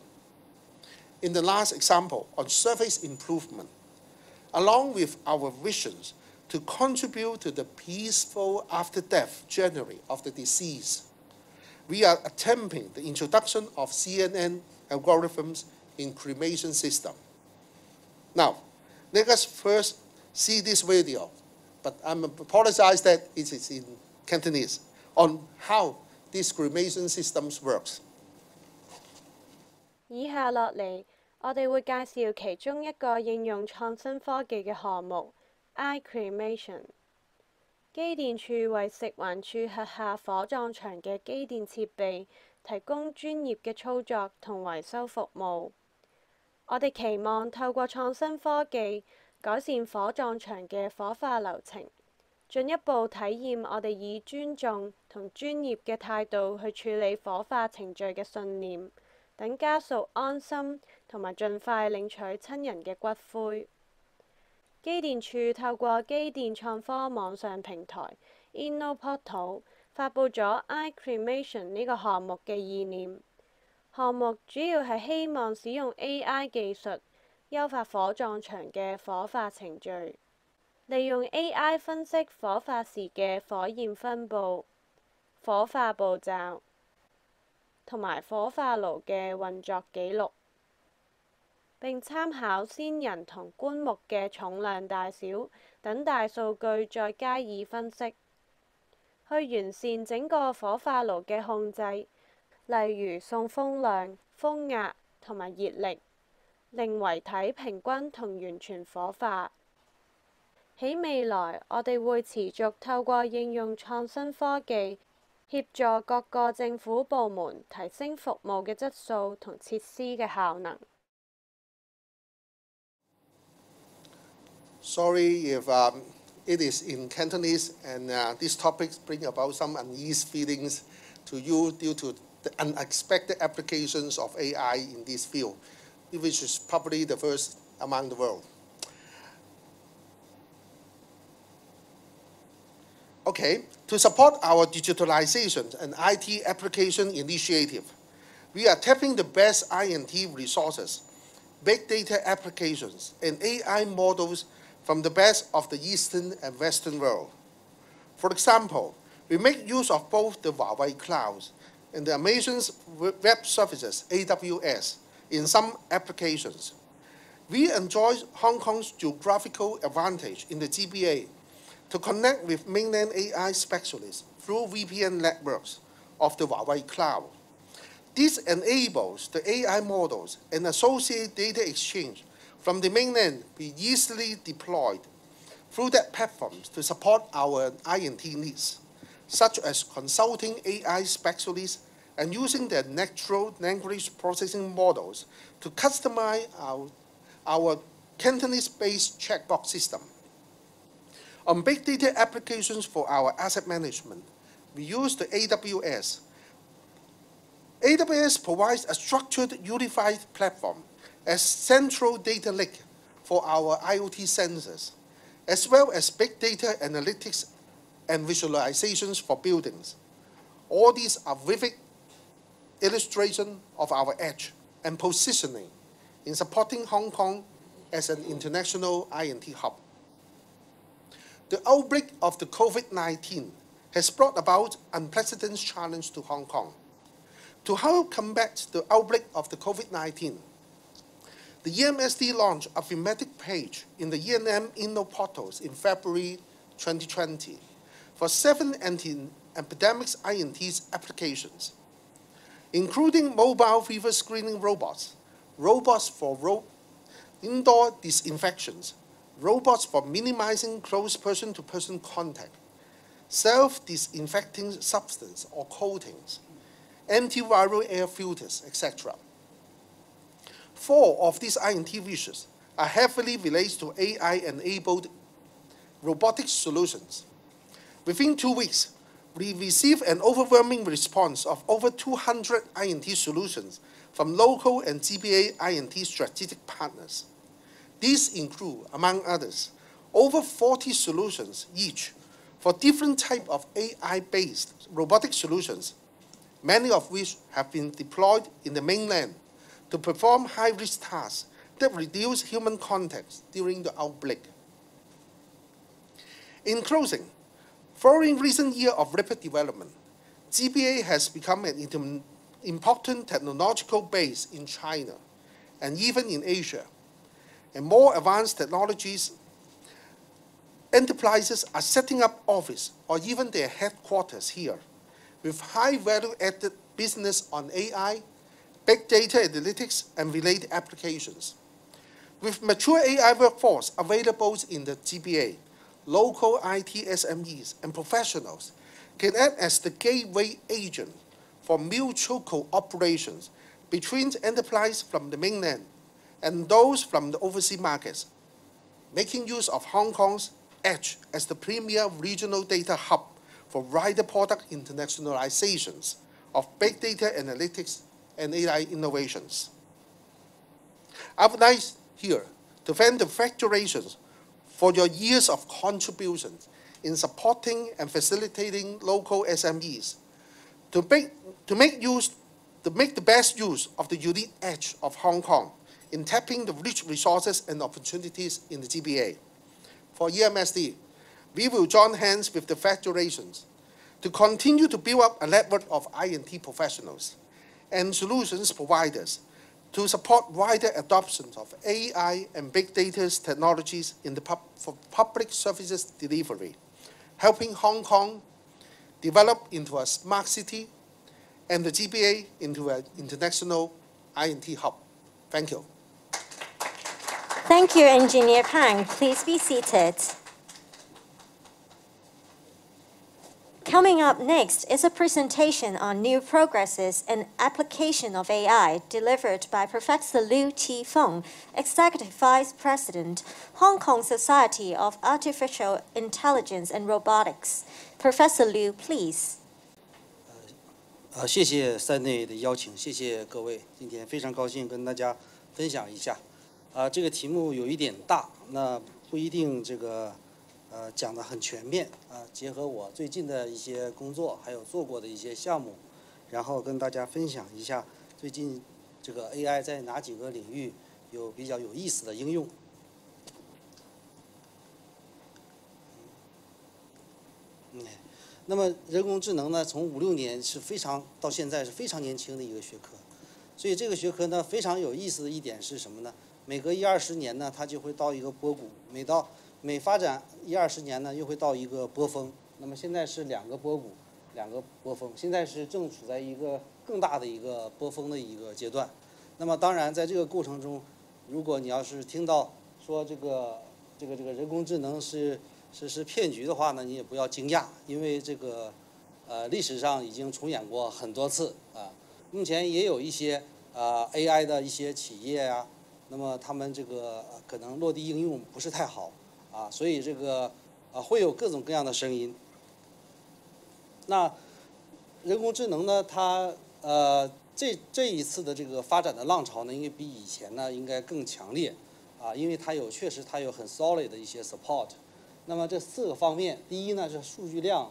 In the last example, on service improvement, along with our visions to contribute to the peaceful after-death journey of the deceased, we are attempting the introduction of CNN algorithms in cremation system. Now, let us first see this video, but I apologize that it is in Cantonese, on how these cremation systems works. 以下落嚟，我哋會介紹其中一個應用創新科技嘅項目 iCremation。機電處為食環署轄下火葬場嘅機電設備提供專業嘅操作同維修服務。我哋期望透過創新科技改善火葬場嘅火化流程，進一步體驗我哋以尊重同專業嘅態度去處理火化程序嘅信念，等家屬安心同埋盡快領取親人嘅骨灰。機電處透過機電創科網上平台 InnoPortal 發布咗 iCremation 呢個項目嘅意念。項目主要係希望使用 AI 技術優化火葬場嘅火化程序，利用 AI 分析火化時嘅火焰分佈、火化步驟同埋火化爐嘅運作記錄，並參考先人同棺木嘅重量大小等大數據，再加以分析，去完善整個火化爐嘅控制，例如送風量、風壓同埋熱力，令遺體平均同完全火化。喺未來，我哋會持續透過應用創新科技，協助各個政府部門提升服務嘅質素同設施嘅效能。Sorry if it is in Cantonese and these topics bring about some unease feelings to you due to the unexpected applications of AI in this field, which is probably the first among the world. Okay, to support our digitalization and IT application initiative, we are tapping the best I&T resources, big data applications, and AI models from the best of the Eastern and Western world. For example, we make use of both the Huawei clouds and the Amazon Web Services, AWS, in some applications. We enjoy Hong Kong's geographical advantage in the GBA to connect with mainland AI specialists through VPN networks of the Huawei cloud. This enables the AI models and associated data exchange from the mainland be easily deployed through that platforms to support our I&T needs, such as consulting AI specialists and using their natural language processing models to customize our Cantonese-based chatbot system. On big data applications for our asset management, we use the AWS. AWS provides a structured, unified platform as central data lake for our IoT sensors, as well as big data analytics and visualizations for buildings. All these are vivid illustration of our edge and positioning in supporting Hong Kong as an international I&T hub. The outbreak of the COVID-19 has brought about unprecedented challenge to Hong Kong. To help combat the outbreak of the COVID-19, the EMSD launched a thematic page in the ENM Inno portals in February 2020 for 7 anti-epidemic I&T applications, including mobile fever screening robots, robots for indoor disinfections, robots for minimizing close person-to-person contact, self-disinfecting substance or coatings, antiviral air filters, etc. 4 of these I&T wishes are heavily related to AI-enabled robotic solutions. Within 2 weeks, we received an overwhelming response of over 200 I&T solutions from local and GBA I&T strategic partners. These include, among others, over 40 solutions each for different types of AI-based robotic solutions, many of which have been deployed in the mainland to perform high-risk tasks that reduce human contact during the outbreak. In closing, following recent years of rapid development, GBA has become an important technological base in China and even in Asia. And more advanced technologies, enterprises are setting up office or even their headquarters here with high value-added business on AI, big data analytics, and related applications. With mature AI workforce available in the GBA, local IT SMEs and professionals can act as the gateway agent for mutual cooperations between enterprises from the mainland and those from the overseas markets, making use of Hong Kong's edge as the premier regional data hub for wider product internationalizations of big data analytics and AI innovations. I would like here to thank the Federations for your years of contributions in supporting and facilitating local SMEs to make the best use of the unique edge of Hong Kong in tapping the rich resources and opportunities in the GBA. For EMSD, we will join hands with the federations to continue to build up a network of I&T professionals and solutions providers to support wider adoption of AI and big data technologies in for public services delivery, helping Hong Kong develop into a smart city and the GBA into an international I&T hub. Thank you. Thank you, Engineer Pang. Please be seated. Coming up next is a presentation on new progresses and application of AI delivered by Professor Liu Qifeng, Executive Vice President, Hong Kong Society of Artificial Intelligence and Robotics. Professor Liu, please. 谢谢三内的邀请，谢谢各位，今天非常高兴跟大家分享一下。这个题目有一点大，那不一定讲得很全面结合我最近的一些工作，还有做过的一些项目，然后跟大家分享一下最近这个 AI 在哪几个领域有比较有意思的应用。那么人工智能呢，从56年到现在是非常年轻的一个学科，所以这个学科呢非常有意思的一点是什么呢？每隔10-20年呢，它就会到一个波谷，每发展10-20年呢，又会到一个波峰。那么现在是2个波谷，2个波峰，现在是正处在一个更大的一个波峰的一个阶段。那么当然在这个过程中，如果你要是听到说这个人工智能是骗局的话呢，你也不要惊讶，因为历史上已经重演过很多次啊。目前也有一些AI 的一些企业呀，那么他们可能落地应用不是太好啊，所以会有各种各样的声音。那人工智能呢，它这一次的发展的浪潮呢，应该比以前呢应该更强烈啊，因为确实它有很 solid 的一些 support。那么这4个方面，第一呢是数据量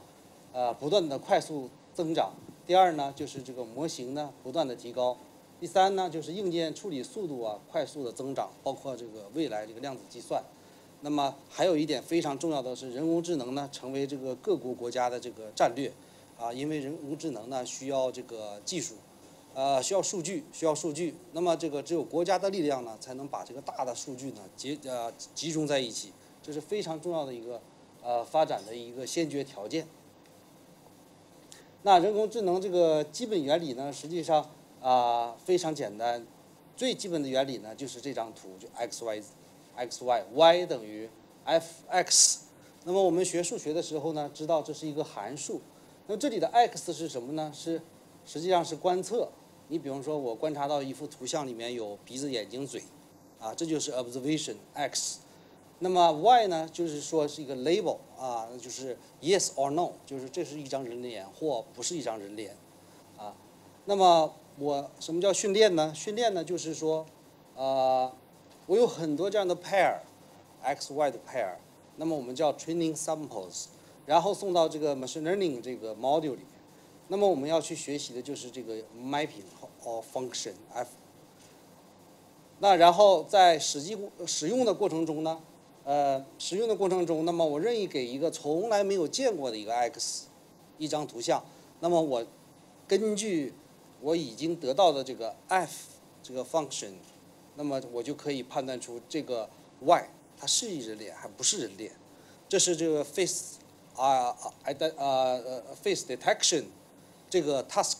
不断的快速增长，第二呢就是模型呢不断的提高，第三呢，就是硬件处理速度快速的增长，包括这个未来这个量子计算。那么还有一点非常重要的是，人工智能呢成为这个各国家的这个战略因为人工智能呢需要这个技术，需要数据。那么这个只有国家的力量呢，才能把这个大的数据呢集中在一起，这是非常重要的一个发展的一个先决条件。那人工智能这个基本原理呢，实际上非常简单，最基本的原理呢就是这张图，就 y 等于 f(x)。那么我们学数学的时候呢，知道这是一个函数。那么这里的 x 是什么呢？实际上是观测。你比方说，我观察到一幅图像里面有鼻子、眼睛、嘴，这就是 observation x。那么 y 呢，就是说是一个 label 就是 yes or no， 就是这是一张人脸或不是一张人脸那么什么叫训练呢？训练呢，就是说我有很多这样的 pair，x、y 的 pair， 那么我们叫 training samples， 然后送到这个 machine learning 这个 module 里面。那么我们要去学习的就是这个 mapping or function f。那然后在使用的过程中呢，那么我任意给一个从来没有见过的一个 x 一张图像，那么我根据我已经得到的这个 f 这个 function， 那么我就可以判断出这个 y 它是一人脸还不是人脸。这是这个 face detection 这个 task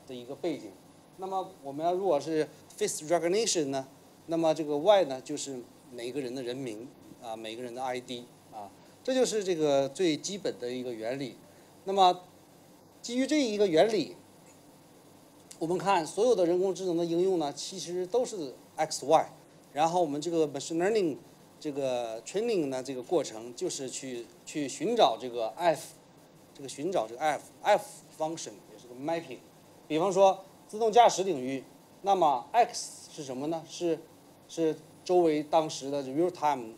的一个背景。那么我们如果是 face recognition 呢，那么这个 y 呢就是每个人的人名每个人的 ID 这就是这个最基本的一个原理。那么基于这一个原理，我们看所有的人工智能的应用呢，其实都是 x、y， 然后我们这个 machine learning 这个 training 呢，这个过程就是去寻找这个 f， 寻找这个 f function 也是个 mapping。比方说自动驾驶领域，那么 x 是什么呢？是周围当时的 real time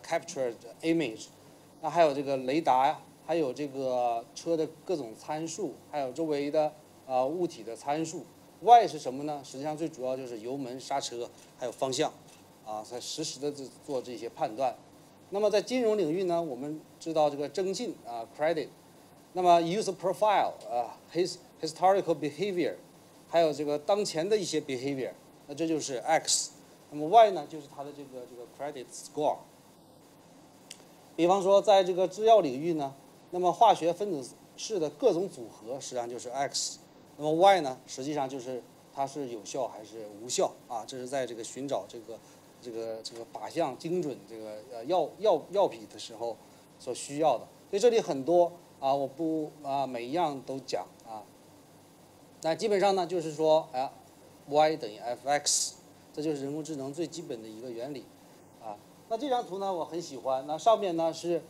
captured image， 那还有这个雷达，还有这个车的各种参数，还有周围的物体的参数。y 是什么呢？实际上最主要就是油门、刹车还有方向才实时的做这些判断。那么在金融领域呢，我们知道这个征信credit， 那么 user profile historical behavior， 还有这个当前的一些 behavior， 那这就是 x。那么 y 呢，就是它的这个 credit score。比方说在这个制药领域呢，那么化学分子式的各种组合实际上就是 x。那么 y 呢，实际上就是它是有效还是无效这是在这个寻找这个靶向精准这个药品的时候所需要的。所以这里很多我不每一样都讲那基本上呢就是说y 等于 fx， 这就是人工智能最基本的一个原理那这张图呢我很喜欢，那上面呢是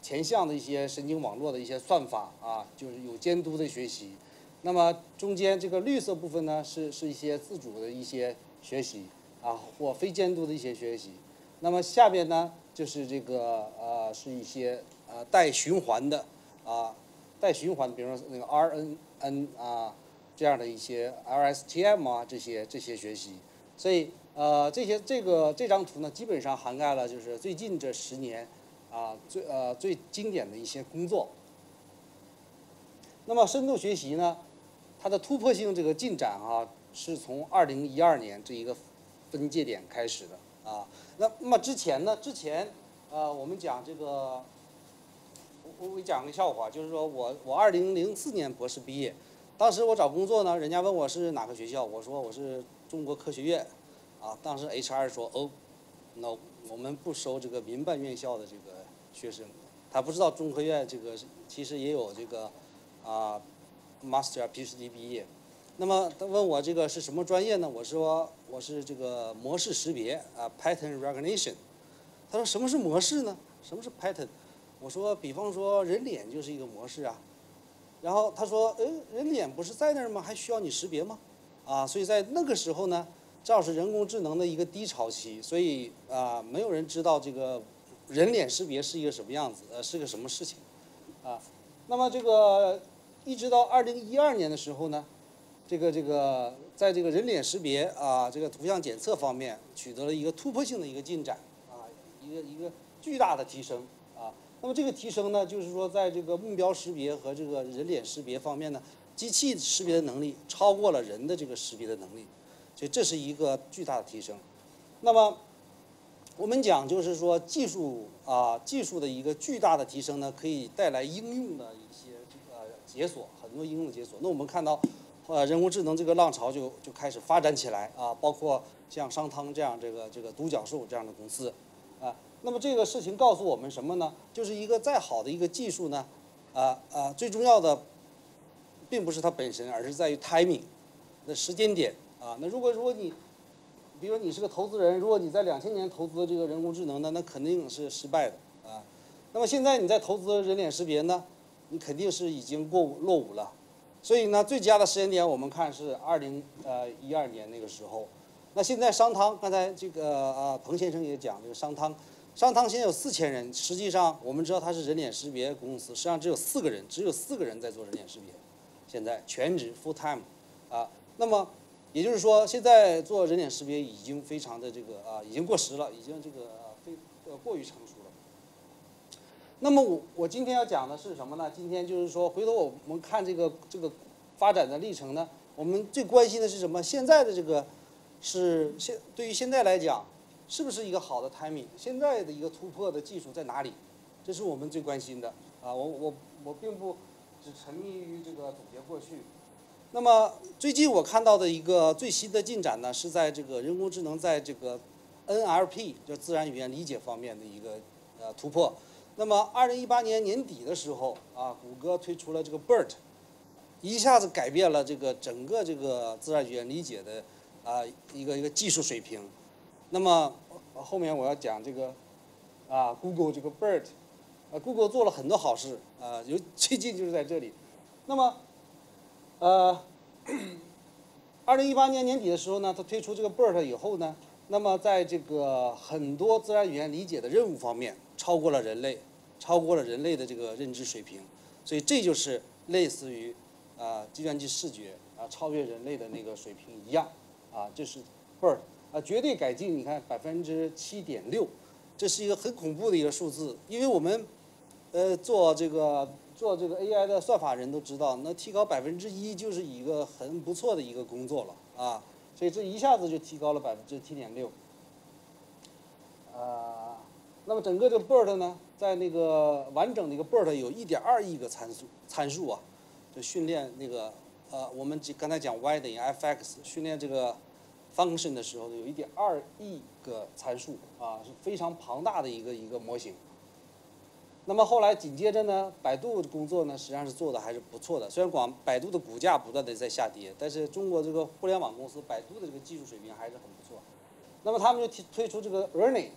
前向的一些神经网络的一些算法就是有监督的学习。那么中间这个绿色部分呢是一些自主的一些学习或非监督的一些学习。那么下面呢就是这个是一些带循环的比如说那个 RNN 这样的一些 LSTM 这些学习。所以这张图呢基本上涵盖了就是最近这10年最经典的一些工作。那么深度学习呢，它的突破性这个进展是从2012年这一个分界点开始的那么之前我们讲这个，我讲个笑话，就是说我2004年博士毕业，当时我找工作呢，人家问我是哪个学校，我说我是中国科学院当时 HR 说no， 我们不收这个民办院校的这个学生。他不知道中科院这个其实也有这个Master PhD 毕业。那么他问我这个是什么专业呢？我说我是这个模式识别pattern recognition。他说什么是模式呢？什么是 pattern？ 我说比方说人脸就是一个模式然后他说人脸不是在那儿吗？还需要你识别吗？所以在那个时候呢，正好是人工智能的一个低潮期，所以没有人知道这个人脸识别是一个什么样子，是个什么事情那么这个一直到2012年的时候呢，在这个人脸识别啊，这个图像检测方面取得了一个突破性的一个进展啊，一个巨大的提升啊。那么这个提升呢，就是说在这个目标识别和这个人脸识别方面呢，机器识别的能力超过了人的这个识别的能力，所以这是一个巨大的提升。那么我们讲就是说技术的一个巨大的提升呢，可以带来应用的一些解锁，很多应用的解锁。那我们看到，人工智能这个浪潮就开始发展起来啊，包括像商汤这样这个独角兽这样的公司啊。那么这个事情告诉我们什么呢？就是一个再好的一个技术呢，最重要的并不是它本身，而是在于 timing 的时间点啊。那如果你比如你是个投资人，如果你在2000年投资这个人工智能呢，那肯定是失败的啊。那么现在你在投资人脸识别呢，你肯定是已经落伍了。所以呢，最佳的时间点我们看是2012年那个时候。那现在商汤，刚才这个彭先生也讲，这个商汤现在有4000人，实际上我们知道它是人脸识别公司，实际上只有4个人在做人脸识别，现在全职 full time 啊。那么也就是说，现在做人脸识别已经非常的已经过时了，已经过于成熟了。那么我今天要讲的是什么呢？今天就是说，回头我们看这个发展的历程呢，我们最关心的是什么？现在的对于现在来讲，是不是一个好的 timing？ 现在的一个突破的技术在哪里？这是我们最关心的啊。我并不只沉迷于这个总结过去。那么最近我看到的一个最新的进展呢，是在这个人工智能在这个 NLP 就自然语言理解方面的一个突破。那么2018年年底的时候啊，谷歌推出了这个 BERT， 一下子改变了这个整个这个自然语言理解的一个技术水平。那么后面我要讲这个Google 这个 BERT，Google 做了很多好事最近就是在这里。那么2018年年底的时候呢，它推出这个 BERT 以后呢，那么在这个很多自然语言理解的任务方面，超过了人类的这个认知水平，所以这就是类似于计算机视觉超越人类的那个水平一样这是 BERT 绝对改进，你看7.6%，这是一个很恐怖的一个数字，因为我们做这个 AI 的算法人都知道，那提高1%就是一个很不错的一个工作了所以这一下子就提高了7.6%。那么整个这个 BERT 呢，在那个完整的一个 BERT 有1.2亿个参数就训练那个我们刚才讲 y 等于 f(x) 训练这个 function 的时候有1.2亿个参数是非常庞大的一个模型。那么后来紧接着呢，百度的工作呢实际上是做的还是不错的，虽然百度的股价不断的在下跌，但是中国这个互联网公司百度的这个技术水平还是很不错。那么他们就推出这个 Ernie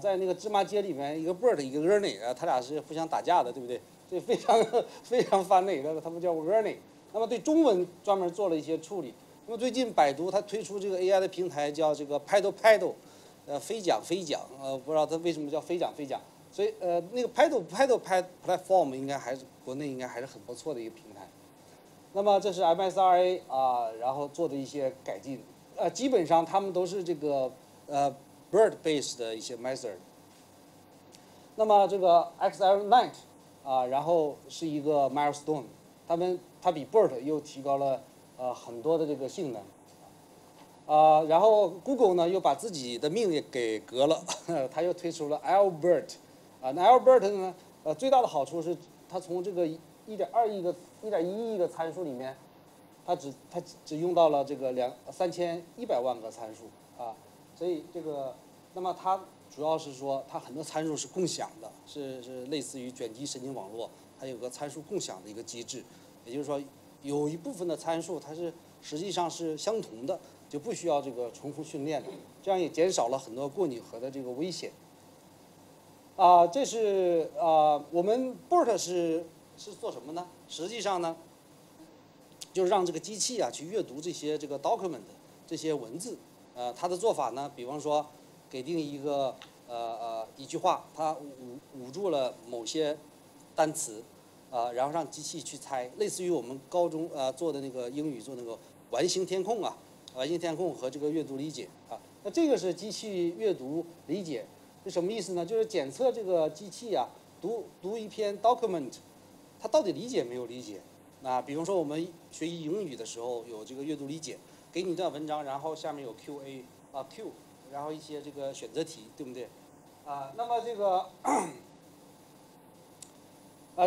在那个芝麻街里面一个 BERT 一个 Ernie 他俩是互相打架的，对不对？这非常翻类的，他们叫 Ernie。那么对中文专门做了一些处理。那么最近百度它推出这个 AI 的平台叫这个 Paddle， 飞讲，不知道它为什么叫飞讲。所以那个 Paddle Platform 应该还是国内应该还是很不错的一个平台。那么这是 MSRA 然后做的一些改进，基本上他们都是这个BERT based 的一些 method。那么这个 XL9 然后是一个 milestone， 它比 BERT 又提高了很多的这个性能。然后 Google 呢又把自己的命也给革了，它又推出了 Albert。那 Albert 呢，最大的好处是它从这个1.1亿个参数里面，它只用到了这个3100万个参数所以这个，那么它主要是说它很多参数是共享的，是类似于卷积神经网络，它有个参数共享的一个机制，也就是说有一部分的参数它是实际上是相同的，就不需要这个重复训练的，这样也减少了很多过拟合的这个危险。这是我们 BERT 是做什么呢？实际上呢，就是让这个机器去阅读这些这个 document 这些文字。它的做法呢，比方说给定一个一句话，它捂住了某些单词，然后让机器去猜，类似于我们高中做的那个英语做那个完形填空啊，完形填空和这个阅读理解啊。那这个是机器阅读理解是什么意思呢？就是检测这个机器啊读一篇 document， 它到底理解没有理解？那比如说我们学习英语的时候有这个阅读理解，给你一段文章，然后下面有 Q&A 啊 Q， 然后一些这个选择题，对不对？那么这个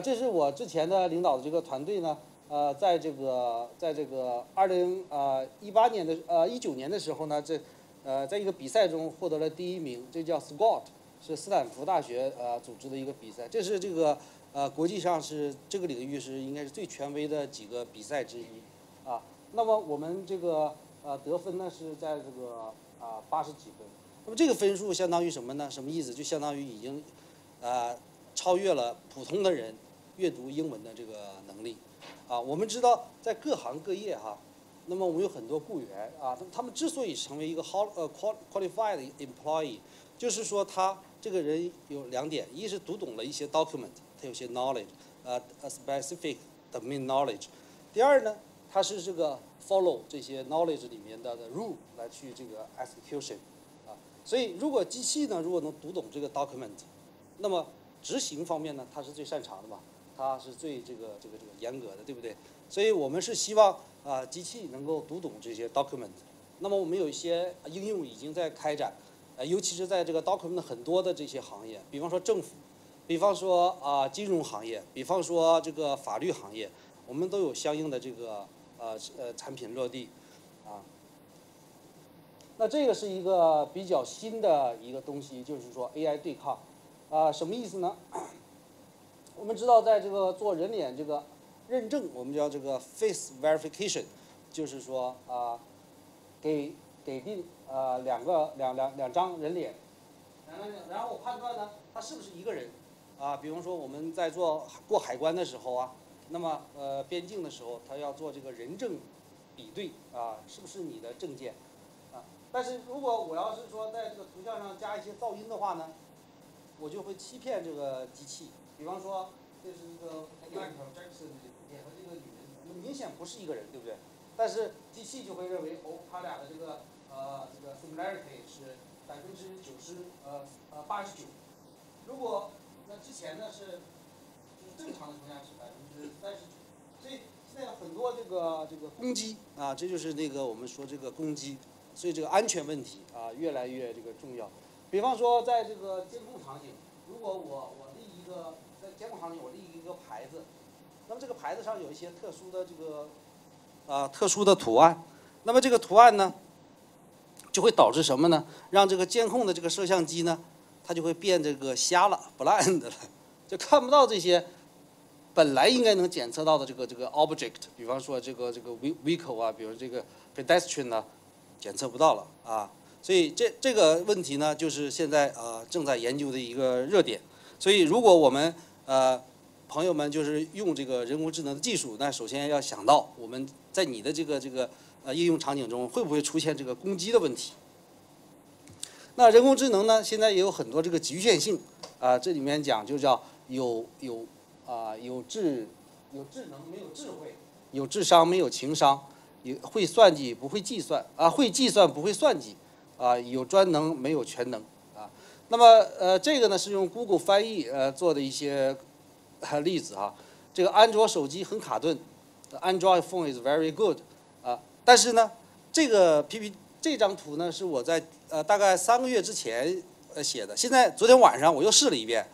这是我之前的领导的这个团队呢，在这个2018年的19年的时候呢，在一个比赛中获得了第1名，这叫 SCOT， 是斯坦福大学组织的一个比赛，这是这个国际上是这个领域是应该是最权威的几个比赛之一啊。那么我们这个得分呢是在这个80几分，那么这个分数相当于什么呢？什么意思？就相当于已经超越了普通的人阅读英文的这个能力啊。我们知道在各行各业哈，那么我们有很多雇员啊，他们之所以成为一个qualified employee， 就是说他这个人有2点，一是读懂了一些 document， 他有些 knowledge， specific domain knowledge。第二呢，他是这个 follow 这些 knowledge 里面的 rule 来去这个 execution 啊。所以如果机器呢，如果能读懂这个 document， 那么执行方面呢，它是最擅长的嘛，它是最这个严格的，对不对？所以我们是希望机器能够读懂这些 document。那么我们有一些应用已经在开展，尤其是在这个 document 很多的这些行业，比方说政府，比方说金融行业，比方说这个法律行业，我们都有相应的这个产品落地啊。那这个是一个比较新的一个东西，就是说 AI 对抗什么意思呢？我们知道在这个做人脸这个认证，我们叫这个 face verification， 就是说给定两张人脸，然后我判断呢他是不是一个人比方说我们在过海关的时候那么边境的时候他要做这个人证比对是不是你的证件但是如果我要是说在这个图像上加一些噪音的话呢，我就会欺骗这个机器。比方说这是一个 Michael Jackson 脸和这个女人明显不是一个人，对不对？但是机器就会认为他俩的这个similarity 是89%，如果那之前呢是正常的情况下是39%，所以现在有很多这个攻击这就是那个我们说这个攻击，所以这个安全问题越来越这个重要。比方说在这个监控场景，如果我立一个在监控场景我立一个牌子，那么这个牌子上有一些特殊的这个特殊的图案，那么这个图案呢就会导致什么呢？让这个监控的这个摄像机呢，它就会变这个瞎了 blind 了，就看不到这些本来应该能检测到的这个 object， 比方说这个 vehicle比如这个 pedestrian 检测不到了所以这个问题呢，就是现在正在研究的一个热点。所以如果我们朋友们就是用这个人工智能的技术，那首先要想到我们在你的这个应用场景中会不会出现这个攻击的问题。那人工智能呢，现在也有很多这个局限性这里面讲就叫有智能没有智慧，有智商没有情商，会算计不会计算会计算不会算计有专能没有全能那么这个呢是用 Google 翻译做的一些例子这个安卓手机很卡顿 ，Android phone is very good 但是呢这个 这张图呢是我在大概3个月之前写的，现在昨天晚上我又试了一遍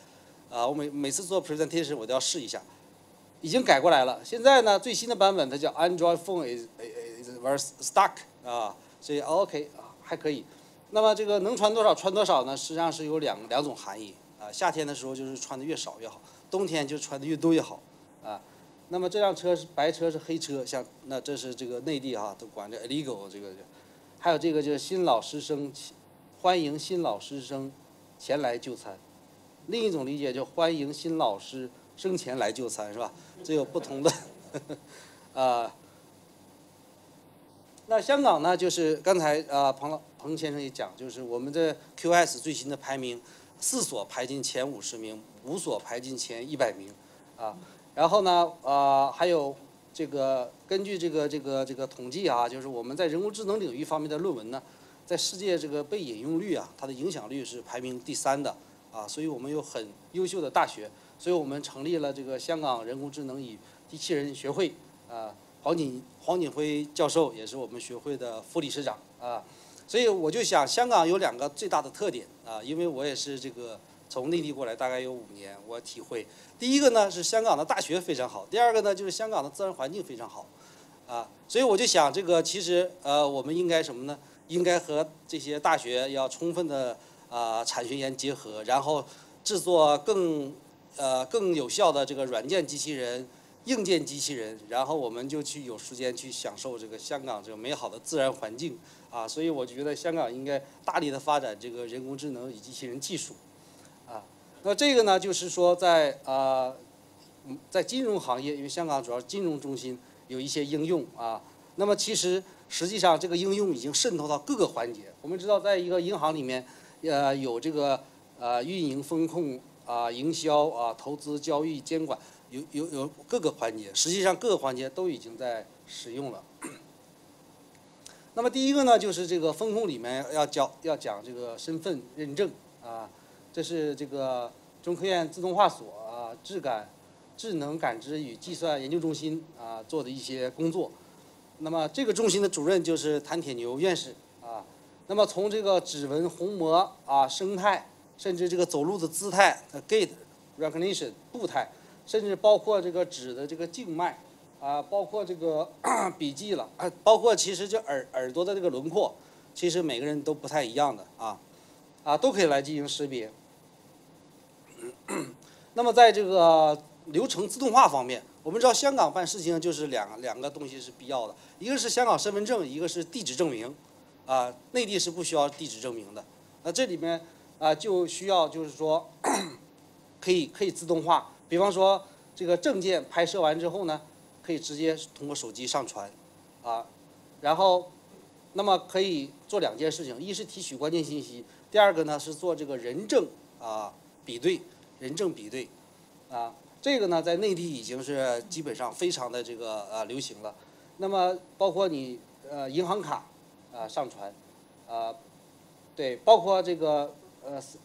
我每次做 presentation 我都要试一下，已经改过来了。现在呢最新的版本它叫 Android phone is very stuck 所以 OK 还可以。那么这个能传多少传多少呢？实际上是有两种含义夏天的时候就是穿的越少越好，冬天就穿的越多越好那么这辆车是白车是黑车，像那这是这个内地都管这 illegal 这个，还有这个就是新老师生，欢迎新老师生前来就餐。另一种理解就欢迎新老师生前来就餐，是吧？这有不同的那香港呢，就是刚才彭先生也讲，就是我们的 QS 最新的排名，4所排进前50名，5所排进前100名然后呢还有这个根据这个统计啊，就是我们在人工智能领域方面的论文呢，在世界这个被引用率啊，它的影响率是排名第3的啊，所以我们有很优秀的大学，所以我们成立了这个香港人工智能与机器人学会啊，黄锦辉教授也是我们学会的副理事长啊，所以我就想香港有2个最大的特点啊，因为我也是这个从内地过来大概有5年，我体会，第一个呢是香港的大学非常好，第2个呢就是香港的自然环境非常好啊，所以我就想这个其实我们应该什么呢？应该和这些大学要充分的产学研结合，然后制作更有效的这个软件机器人、硬件机器人，然后我们就去有时间去享受这个香港这个美好的自然环境啊，所以我觉得香港应该大力的发展这个人工智能与机器人技术啊。那这个呢，就是说在金融行业，因为香港主要是金融中心，有一些应用啊。那么实际上这个应用已经渗透到各个环节。我们知道，在一个银行里面，有这个运营、风控营销投资、交易、监管，有各个环节。实际上各个环节都已经在使用了。那么第一个呢，就是这个风控里面要讲这个身份认证啊，这是这个中科院自动化所智能感知与计算研究中心做的一些工作。那么这个中心的主任就是谭铁牛院士啊。那么从这个指纹虹膜生态，甚至这个走路的姿态gait recognition 步态，甚至包括这个指的这个静脉包括这个笔记了包括其实这耳朵的这个轮廓，其实每个人都不太一样的都可以来进行识别。那么在这个流程自动化方面，我们知道香港办事情就是两个东西是必要的，一个是香港身份证，一个是地址证明内地是不需要地址证明的。那这里面就需要就是说可以自动化，比方说这个证件拍摄完之后呢，可以直接通过手机上传然后那么可以做2件事情，一是提取关键信息，第2个呢是做这个人证比对，人证比对这个呢在内地已经是基本上非常的这个流行了。那么包括你银行卡上传对，包括这个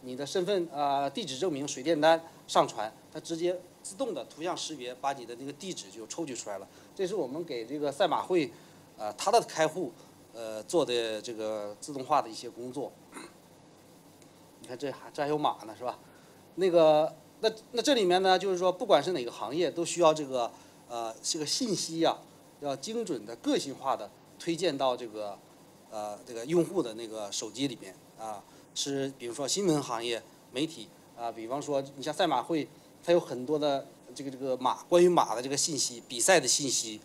你的身份地址证明、水电单上传，它直接自动的图像识别把你的那个地址就抽取出来了。这是我们给这个赛马会它的开户做的这个自动化的一些工作。你看这还有马呢，是吧？那这里面呢，就是说不管是哪个行业，都需要这个信息要精准的、个性化的推荐到这个用户的那个手机里面是比如说新闻行业、媒体比方说你像赛马会，它有很多的这个关于马的这个信息、比赛的信息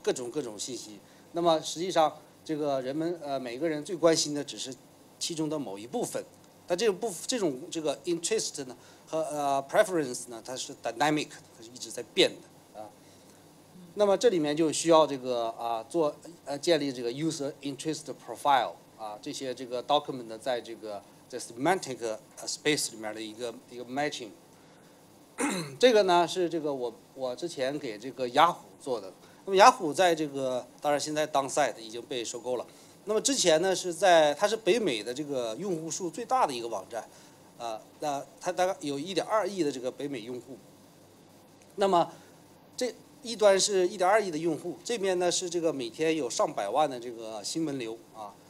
各种信息。那么实际上这个人们每个人最关心的只是其中的某一部分，但这种这个 interest 呢和preference 呢，它是 dynamic， 它是一直在变的那么这里面就需要这个建立这个 user interest profile 这些这个 document 呢在semantic space 里面的一个 matching。这个呢是这个我之前给这个雅虎做的。那么雅虎在这个当然现在downside已经被收购了。那么之前呢它是北美的这个用户数最大的一个网站那它大概有1.2亿的这个北美用户。那么这一端是1.2亿的用户，这边呢是这个每天有上百万的这个新闻流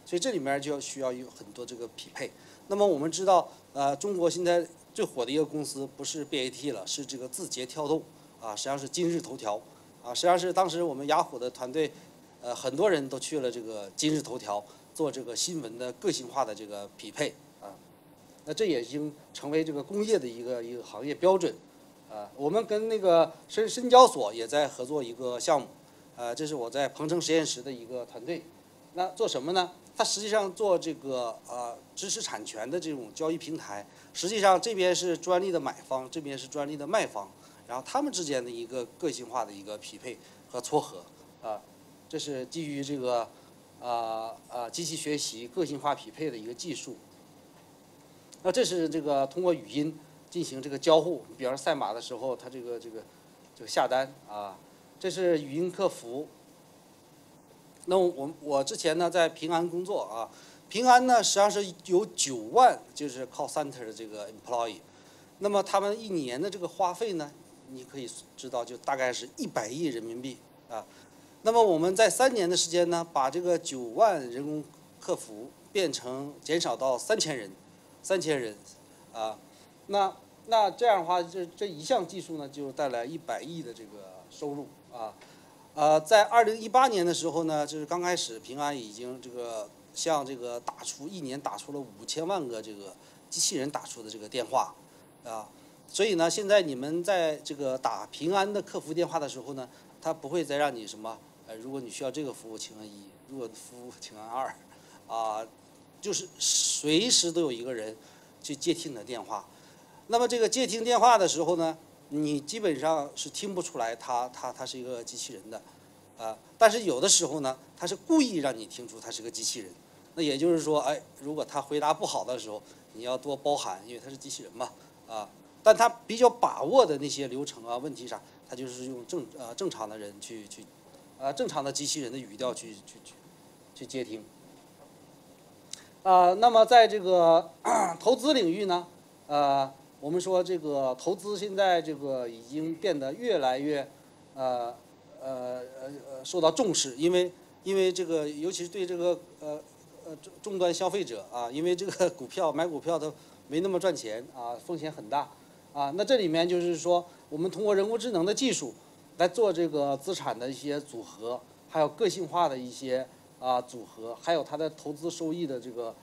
所以这里面就需要有很多这个匹配。那么我们知道中国现在最火的一个公司不是 BAT 了，是这个字节跳动实际上是今日头条实际上是当时我们雅虎的团队很多人都去了这个今日头条做这个新闻的个性化的这个匹配那这也已经成为这个工业的一个行业标准我们跟那个深交所也在合作一个项目这是我在鹏城实验室的一个团队。那做什么呢？它实际上做这个知识产权的这种交易平台，实际上这边是专利的买方，这边是专利的卖方，然后他们之间的一个个性化的一个匹配和撮合这是基于这个机器学习个性化匹配的一个技术。那这是这个通过语音进行这个交互，比方说赛马的时候，它这个下单这是语音客服。那我之前呢在平安工作啊，平安呢实际上是有9万就是 call center 的这个 employee， 那么他们一年的这个花费呢，你可以知道就大概是100亿人民币啊。那么我们在3年的时间呢，把这个9万人工客服减少到3000人啊。那这样的话，这一项技术呢，就带来100亿的这个收入啊。在2018年的时候呢，就是刚开始平安已经向一年打出了5000万个这个机器人打出的这个电话啊。所以呢，现在你们在这个打平安的客服电话的时候呢，它不会再让你什么如果你需要这个服务，请按1；如果服务请按2，啊，就是随时都有一个人去接听你的电话。那么这个接听电话的时候呢，你基本上是听不出来它是一个机器人的，但是有的时候呢，它是故意让你听出它是个机器人。那也就是说，如果他回答不好的时候，你要多包涵，因为它是机器人嘛，啊。但他比较把握的那些流程啊、问题上，他就是用正常的人正常的机器人的语调去接听。那么在这个投资领域呢，我们说这个投资现在这个已经变得越来越受到重视，因为这个尤其是对这个终端消费者啊，因为这个买股票都没那么赚钱啊，风险很大啊。那这里面就是说，我们通过人工智能的技术来做这个资产的一些组合，还有个性化的一些组合，还有它的投资收益的这个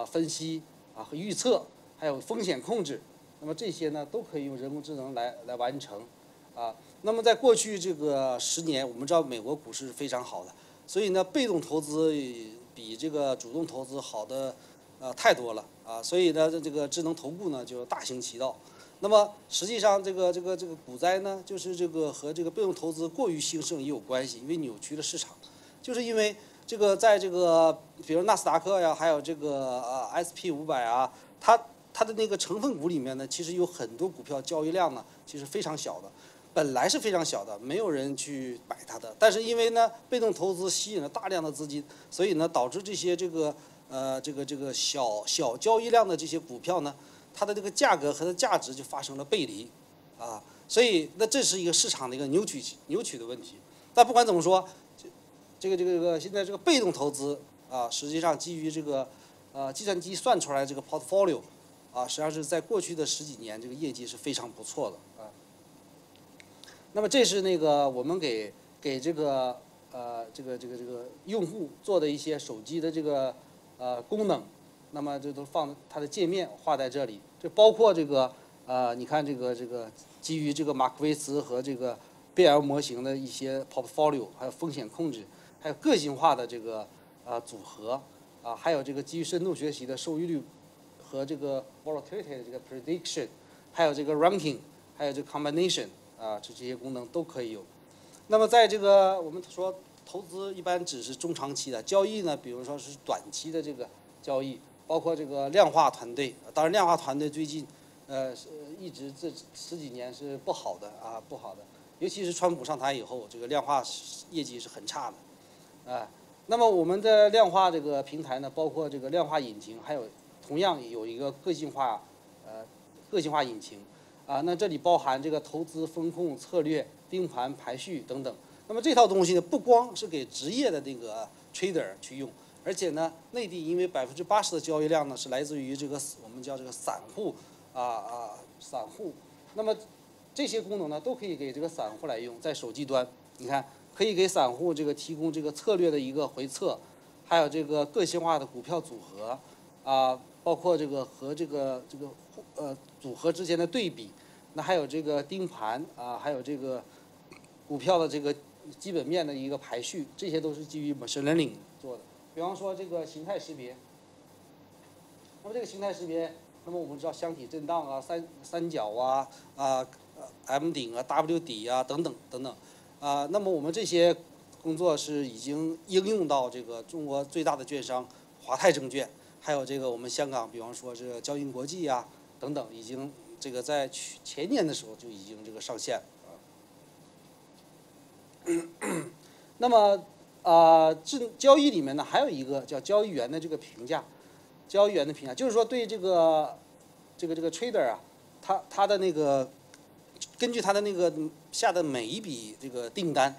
分析和预测，还有风险控制。那么这些呢，都可以用人工智能来完成啊。那么在过去这个10年，我们知道美国股市是非常好的，所以呢，被动投资比这个主动投资好的太多了啊。所以呢，这个智能投顾呢就大行其道。那么实际上这个股灾呢，就是这个和这个被动投资过于兴盛也有关系，因为扭曲了市场，就是因为这个在这个比如纳斯达克呀，还有这个SP500啊，它的那个成分股里面呢，其实有很多股票交易量呢，其实非常小的，本来是非常小的，没有人去买它的。但是因为呢，被动投资吸引了大量的资金，所以呢，导致这些小交易量的这些股票呢，它的这个价格和它的价值就发生了背离，啊，所以那这是一个市场的一个扭曲的问题。但不管怎么说，这个现在这个被动投资啊，实际上基于这个计算机算出来这个 portfolio。实际上是在过去的10几年，这个业绩是非常不错的啊。那么这是那个我们给这个用户做的一些手机的这个功能，那么这都放它的界面画在这里，这包括这个你看这个基于这个马克维茨和这个贝尔模型的一些 portfolio， 还有风险控制，还有个性化的这个组合还有这个基于深度学习的收益率。和这个 volatility 的这个 prediction， 还有这个 ranking， 还有这个 combination 这些功能都可以有。那么在这个我们说投资一般只是中长期的交易呢，比如说是短期的这个交易，包括这个量化团队。当然，量化团队最近一直这10几年是不好的，尤其是川普上台以后，这个量化业绩是很差的那么我们的量化这个平台呢，包括这个量化引擎，还有同样有一个个性化引擎那这里包含这个投资风控策略、盯盘排序等等。那么这套东西呢，不光是给职业的那个 trader 去用，而且呢，内地因为80%的交易量呢是来自于这个我们叫这个散户散户，那么这些功能呢都可以给这个散户来用，在手机端，你看可以给散户这个提供这个策略的一个回测，还有这个个性化的股票组合包括这个和这个组合之间的对比，那还有这个盯盘还有这个股票的这个基本面的一个排序，这些都是基于 machine learning 做的。比方说这个形态识别，那么这个形态识别，那么我们知道箱体震荡三角M 顶W 底等等那么我们这些工作是已经应用到这个中国最大的券商华泰证券。还有这个我们香港，比方说这个交银国际等等，已经这个在前年的时候就已经这个上线了那么交易里面呢，还有一个叫交易员的这个评价，交易员的评价就是说对这个 trader 啊，他的那个根据他的那个下的每一笔这个订单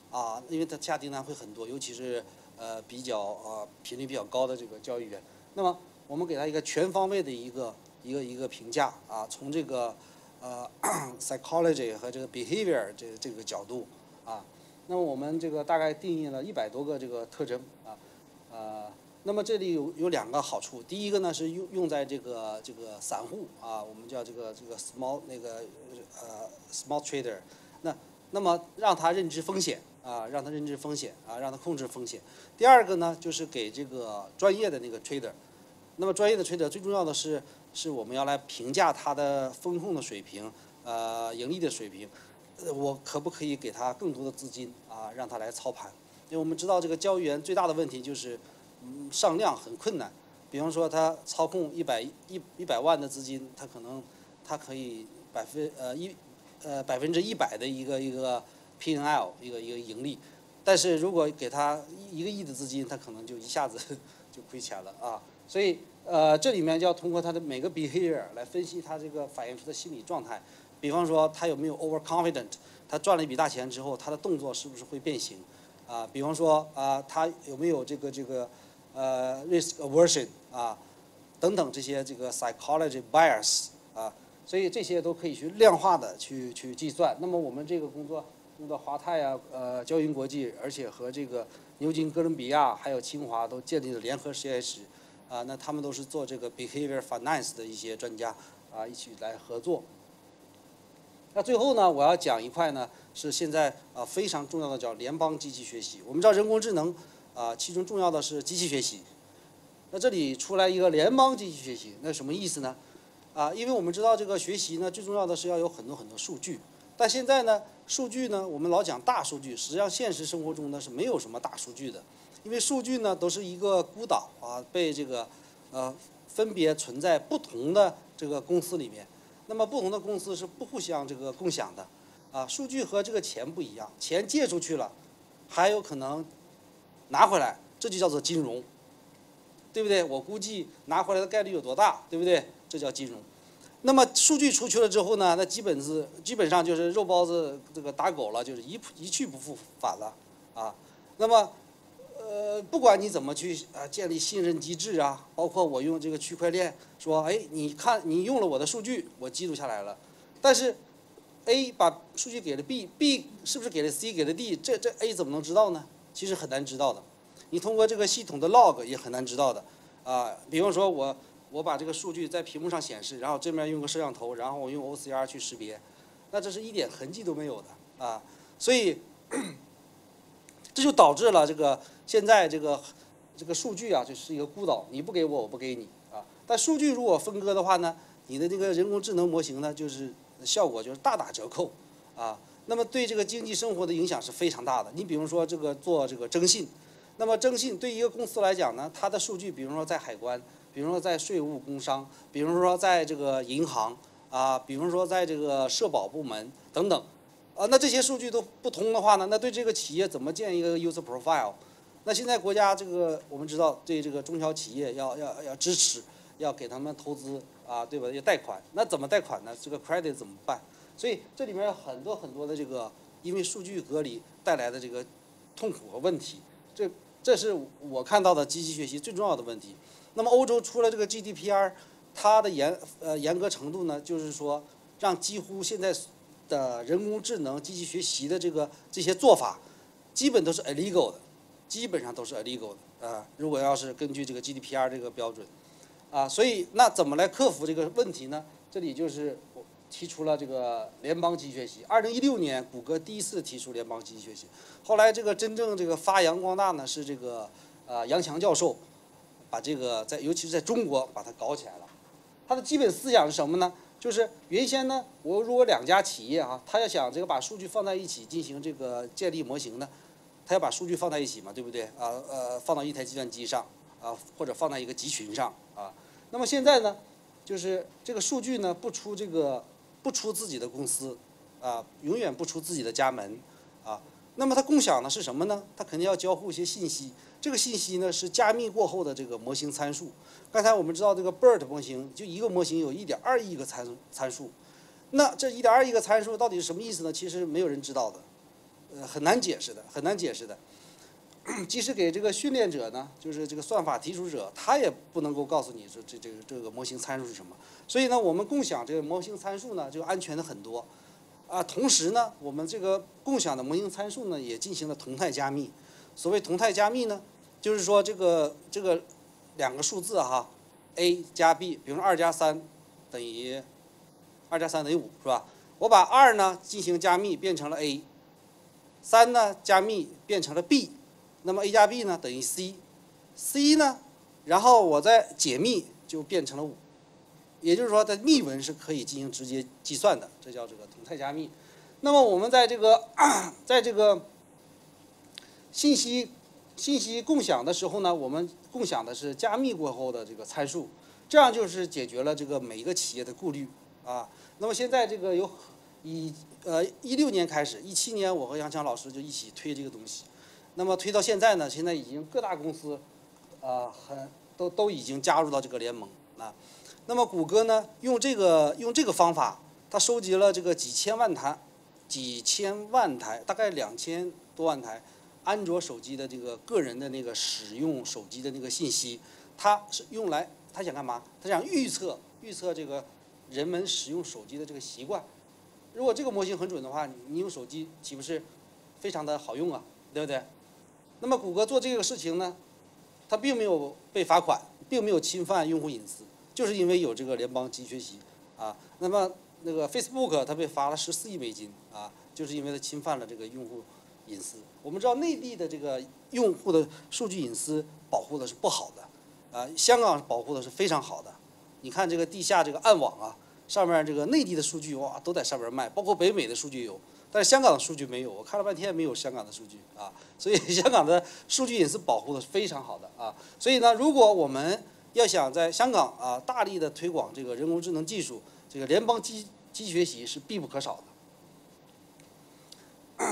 啊，因为他下订单会很多，尤其是比较频率比较高的这个交易员，那么我们给他一个全方位的一个评价啊，从这个psychology 和这个 behavior 这个角度啊。那么我们这个大概定义了100多个这个特征啊，那么这里有2个好处，第一个呢是用在这个散户啊，我们叫这个 small small trader， 那么让他认知风险啊，让他控制风险。第二个呢就是给这个专业的那个 trader， 那么专业的 trader 最重要的是我们要来评价他的风控的水平，盈利的水平。我可不可以给他更多的资金啊，让他来操盘？因为我们知道这个交易员最大的问题就是，上量很困难。比方说他操控100万的资金，他可以100%的一个 P&L 一个盈利，但是如果给他1个亿的资金，他可能就一下子就亏钱了啊。所以这里面就要通过他的每个 behavior 来分析他这个反映出的心理状态。比方说他有没有 overconfident， 他赚了一笔大钱之后，他的动作是不是会变形？啊，比方说他有没有这个risk aversion 啊，等等这些这个 psychology bias 啊，所以这些都可以去量化的去计算。那么我们这个工作用到华泰啊，交银国际，而且和这个牛津、哥伦比亚还有清华都建立了联合实验室啊，那他们都是做这个 behavior finance 的一些专家啊，一起来合作。那最后呢，我要讲一块呢，是现在非常重要的，叫联邦机器学习。我们知道人工智能其中重要的是机器学习。那这里出来一个联邦机器学习，那什么意思呢？因为我们知道这个学习呢，最重要的是要有很多数据。但现在呢，数据呢，我们老讲大数据，实际上现实生活中呢是没有什么大数据的，因为数据呢都是一个孤岛啊，被这个分别存在不同的这个公司里面。那么不同的公司是不互相这个共享的，数据和这个钱不一样，钱借出去了，还有可能拿回来，这就叫做金融，对不对？我估计拿回来的概率有多大，对不对？这叫金融。那么数据出去了之后呢，那基本上就是肉包子这个打狗了，就是一去不复返了啊。那么不管你怎么去建立信任机制啊，包括我用这个区块链说，哎，你看你用了我的数据，我记录下来了，但是 A 把数据给了 B 是不是给了 C 给了 D， 这 A 怎么能知道呢？其实很难知道的，你通过这个系统的 log 也很难知道的比方说我把这个数据在屏幕上显示，然后这边用个摄像头，然后我用 OCR 去识别，那这是一点痕迹都没有的所以这就导致了这个现在这个数据就是一个孤岛，你不给我，我不给你但数据如果分割的话呢，你的这个人工智能模型呢，就是效果就是大打折扣那么对这个经济生活的影响是非常大的。你比如说这个做这个征信，那么征信对一个公司来讲呢，它的数据，比如说在海关，比如说在税务工商，比如说在这个银行比如说在这个社保部门等等那这些数据都不通的话呢，那对这个企业怎么建一个 user profile？ 那现在国家这个我们知道对这个中小企业要支持，要给他们投资对吧？要贷款，那怎么贷款呢？这个 credit 怎么办？所以这里面有很多的这个因为数据隔离带来的这个痛苦和问题，这是我看到的机器学习最重要的问题。那么欧洲出了这个 GDPR， 它的严格程度呢，就是说让几乎现在的人工智能机器学习的这些做法，基本都是 illegal 的，基本上都是 illegal 的如果要是根据这个 GDPR 这个标准所以那怎么来克服这个问题呢？这里就是我提出了这个联邦机器学习。2016年谷歌第一次提出联邦机器学习，后来这个真正这个发扬光大呢是这个杨强教授把这个尤其是在中国把它搞起来了。他的基本思想是什么呢？就是原先呢，我如果2家企业他要想这个把数据放在一起进行这个建立模型呢，他要把数据放在一起嘛，对不对放到一台计算机上或者放在一个集群上那么现在呢，就是这个数据呢不出自己的公司永远不出自己的家门那么它共享的是什么呢？它肯定要交互一些信息，这个信息呢是加密过后的这个模型参数。刚才我们知道这个 BERT 模型，就一个模型有1.2亿个参数，那这1.2亿个参数到底是什么意思呢？其实没有人知道的，很难解释的，很难解释的。即使给这个训练者呢，就是这个算法提出者，他也不能够告诉你说这个模型参数是什么。所以呢，我们共享这个模型参数呢，就安全的很多。同时呢，我们这个共享的模型参数呢，也进行了同态加密。所谓同态加密呢，就是说这个两个数字哈 ，a 加 b， 比如说2加3等于2加3等于5，是吧？我把2呢进行加密变成了 a，3呢加密变成了 b。那么 a 加 b 呢等于 c 呢，然后我再解密就变成了5，也就是说在密文是可以进行直接计算的，这叫这个同态加密。那么我们在这个信息共享的时候呢，我们共享的是加密过后的这个参数，这样就是解决了这个每一个企业的顾虑啊。那么现在这个16年开始，17年我和杨强老师就一起推这个东西。那么推到现在呢，现在已经各大公司，都已经加入到这个联盟啊。那么谷歌呢，用这个方法，它收集了这个几千万台，大概2000多万台安卓手机的这个个人的那个使用手机的那个信息，它是用来他想干嘛？他想预测这个人们使用手机的这个习惯。如果这个模型很准的话，你用手机岂不是非常的好用啊？对不对？那么谷歌做这个事情呢，它并没有被罚款，并没有侵犯用户隐私，就是因为有这个联邦机学习啊。那么那个 Facebook 它被罚了14亿美金啊，就是因为它侵犯了这个用户隐私。我们知道内地的这个用户的数据隐私保护的是不好的，香港保护的是非常好的。你看这个地下这个暗网啊，上面这个内地的数据哇都在上面卖，包括北美的数据有。但是香港的数据没有，我看了半天没有香港的数据啊，所以香港的数据隐私保护的是非常好的啊。所以呢，如果我们要想在香港大力的推广这个人工智能技术，这个联邦机学习是必不可少的。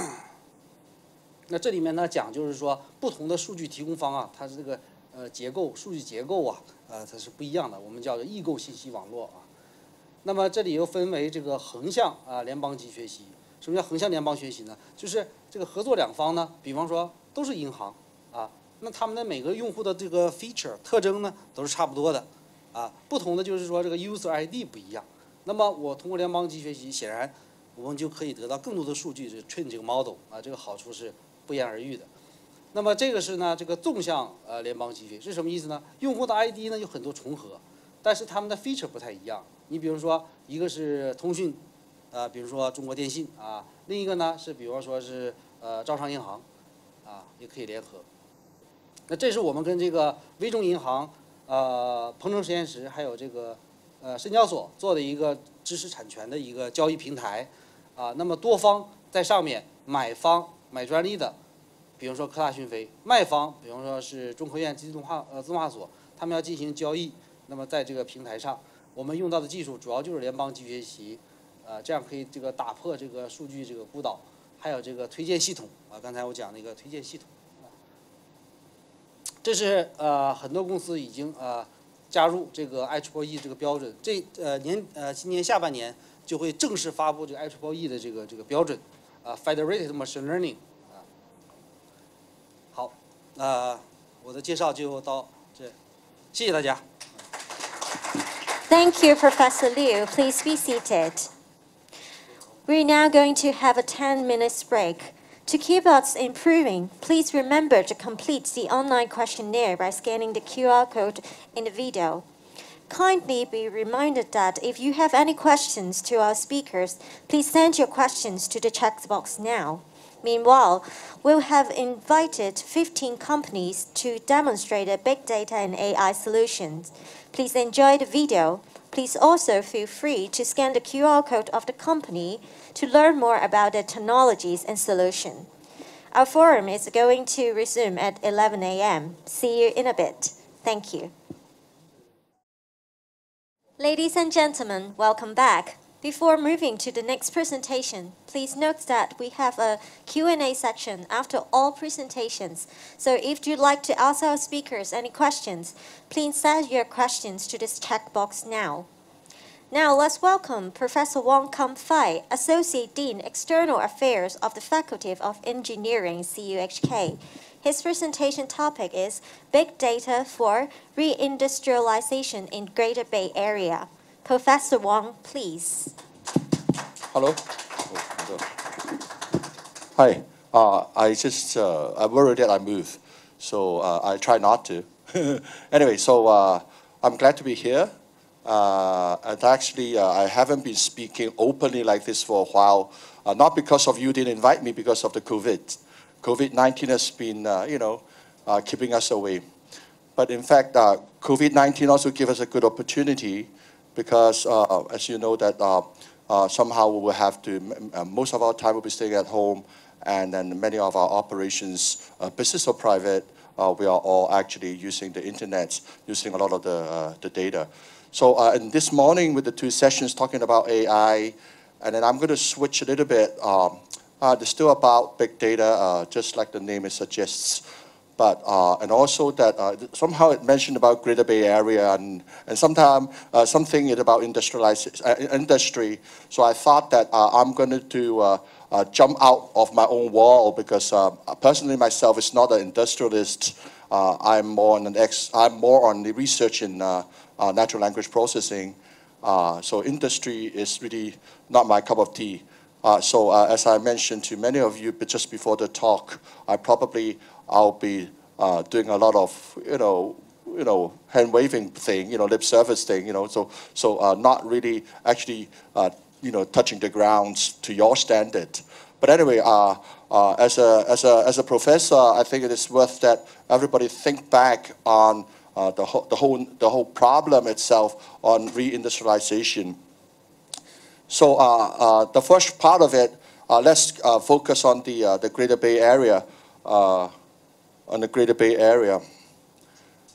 那这里面呢讲就是说，不同的数据提供方它是这个数据结构它是不一样的，我们叫做异构信息网络啊。那么这里又分为这个横向联邦机学习。什么叫横向联邦学习呢？就是这个合作两方呢，比方说都是银行那他们的每个用户的这个 feature 特征呢都是差不多的不同的就是说这个 user ID 不一样。那么我通过联邦机学习，显然我们就可以得到更多的数据，这 train 这个 model 这个好处是不言而喻的。那么这个是呢这个纵向联邦机学习是什么意思呢？用户的 ID 呢有很多重合，但是他们的 feature 不太一样。你比如说一个是通讯。比如说中国电信另一个呢是比如说是招商银行也可以联合。那这是我们跟这个微众银行、鹏程实验室还有这个深交所做的一个知识产权的一个交易平台那么多方在上面，买方买专利的，比如说科大讯飞；卖方比方说是中科院自动化所，他们要进行交易。那么在这个平台上，我们用到的技术主要就是联邦机学习。这样可以这个打破这个数据这个孤岛，还有这个推荐系统刚才我讲那个推荐系统这是很多公司已经加入这个 IEEE 这个标准，今年下半年就会正式发布这个 IEEE 的这个标准Federated Machine Learning 好，我的介绍就到这，谢谢大家。Thank you, Professor Liu. Please be seated. We're now going to have a 10-minute break. To keep us improving, please remember to complete the online questionnaire by scanning the QR code in the video. Kindly be reminded that if you have any questions to our speakers, please send your questions to the chat box now. Meanwhile, we'll have invited 15 companies to demonstrate their big data and AI solutions. Please enjoy the video. Please also feel free to scan the QR code of the company to learn more about their technologies and solutions. Our forum is going to resume at 11 a.m. See you in a bit. Thank you. Ladies and gentlemen, welcome back. Before moving to the next presentation, please note that we have a Q&A section after all presentations. So if you'd like to ask our speakers any questions, please send your questions to this chat box now. Now let's welcome Professor Wong Kam Fai, Associate Dean, External Affairs of the Faculty of Engineering, CUHK. His presentation topic is Big Data for Reindustrialization in Greater Bay Area. Professor Wong, please. Hello. Hi. I'm worried that I move, so I try not to. Anyway, so I'm glad to be here. And actually, I haven't been speaking openly like this for a while, not because of you didn't invite me, because of the COVID. COVID-19 has been, keeping us away. But in fact, COVID-19 also gave us a good opportunity because, as you know, that somehow we will have to, most of our time will be staying at home, and then many of our operations, business or private, we are all actually using the internet, using a lot of the data. So and this morning with the two sessions talking about AI, and then I'm going to switch a little bit. It's still about big data, just like the name suggests. But, and also that somehow it mentioned about Greater Bay Area and sometimes something about industry. So I thought that I'm going to jump out of my own wall because personally myself is not an industrialist. I'm more on the research in natural language processing. So industry is really not my cup of tea. So as I mentioned to many of you, but just before the talk, I'll be doing a lot of, hand waving thing, lip service thing, so not really actually, touching the ground to your standard. But anyway, as a professor, I think it is worth that everybody think back on the whole problem itself on reindustrialization. So the first part of it, let's focus on the Greater Bay Area. On the Greater Bay Area.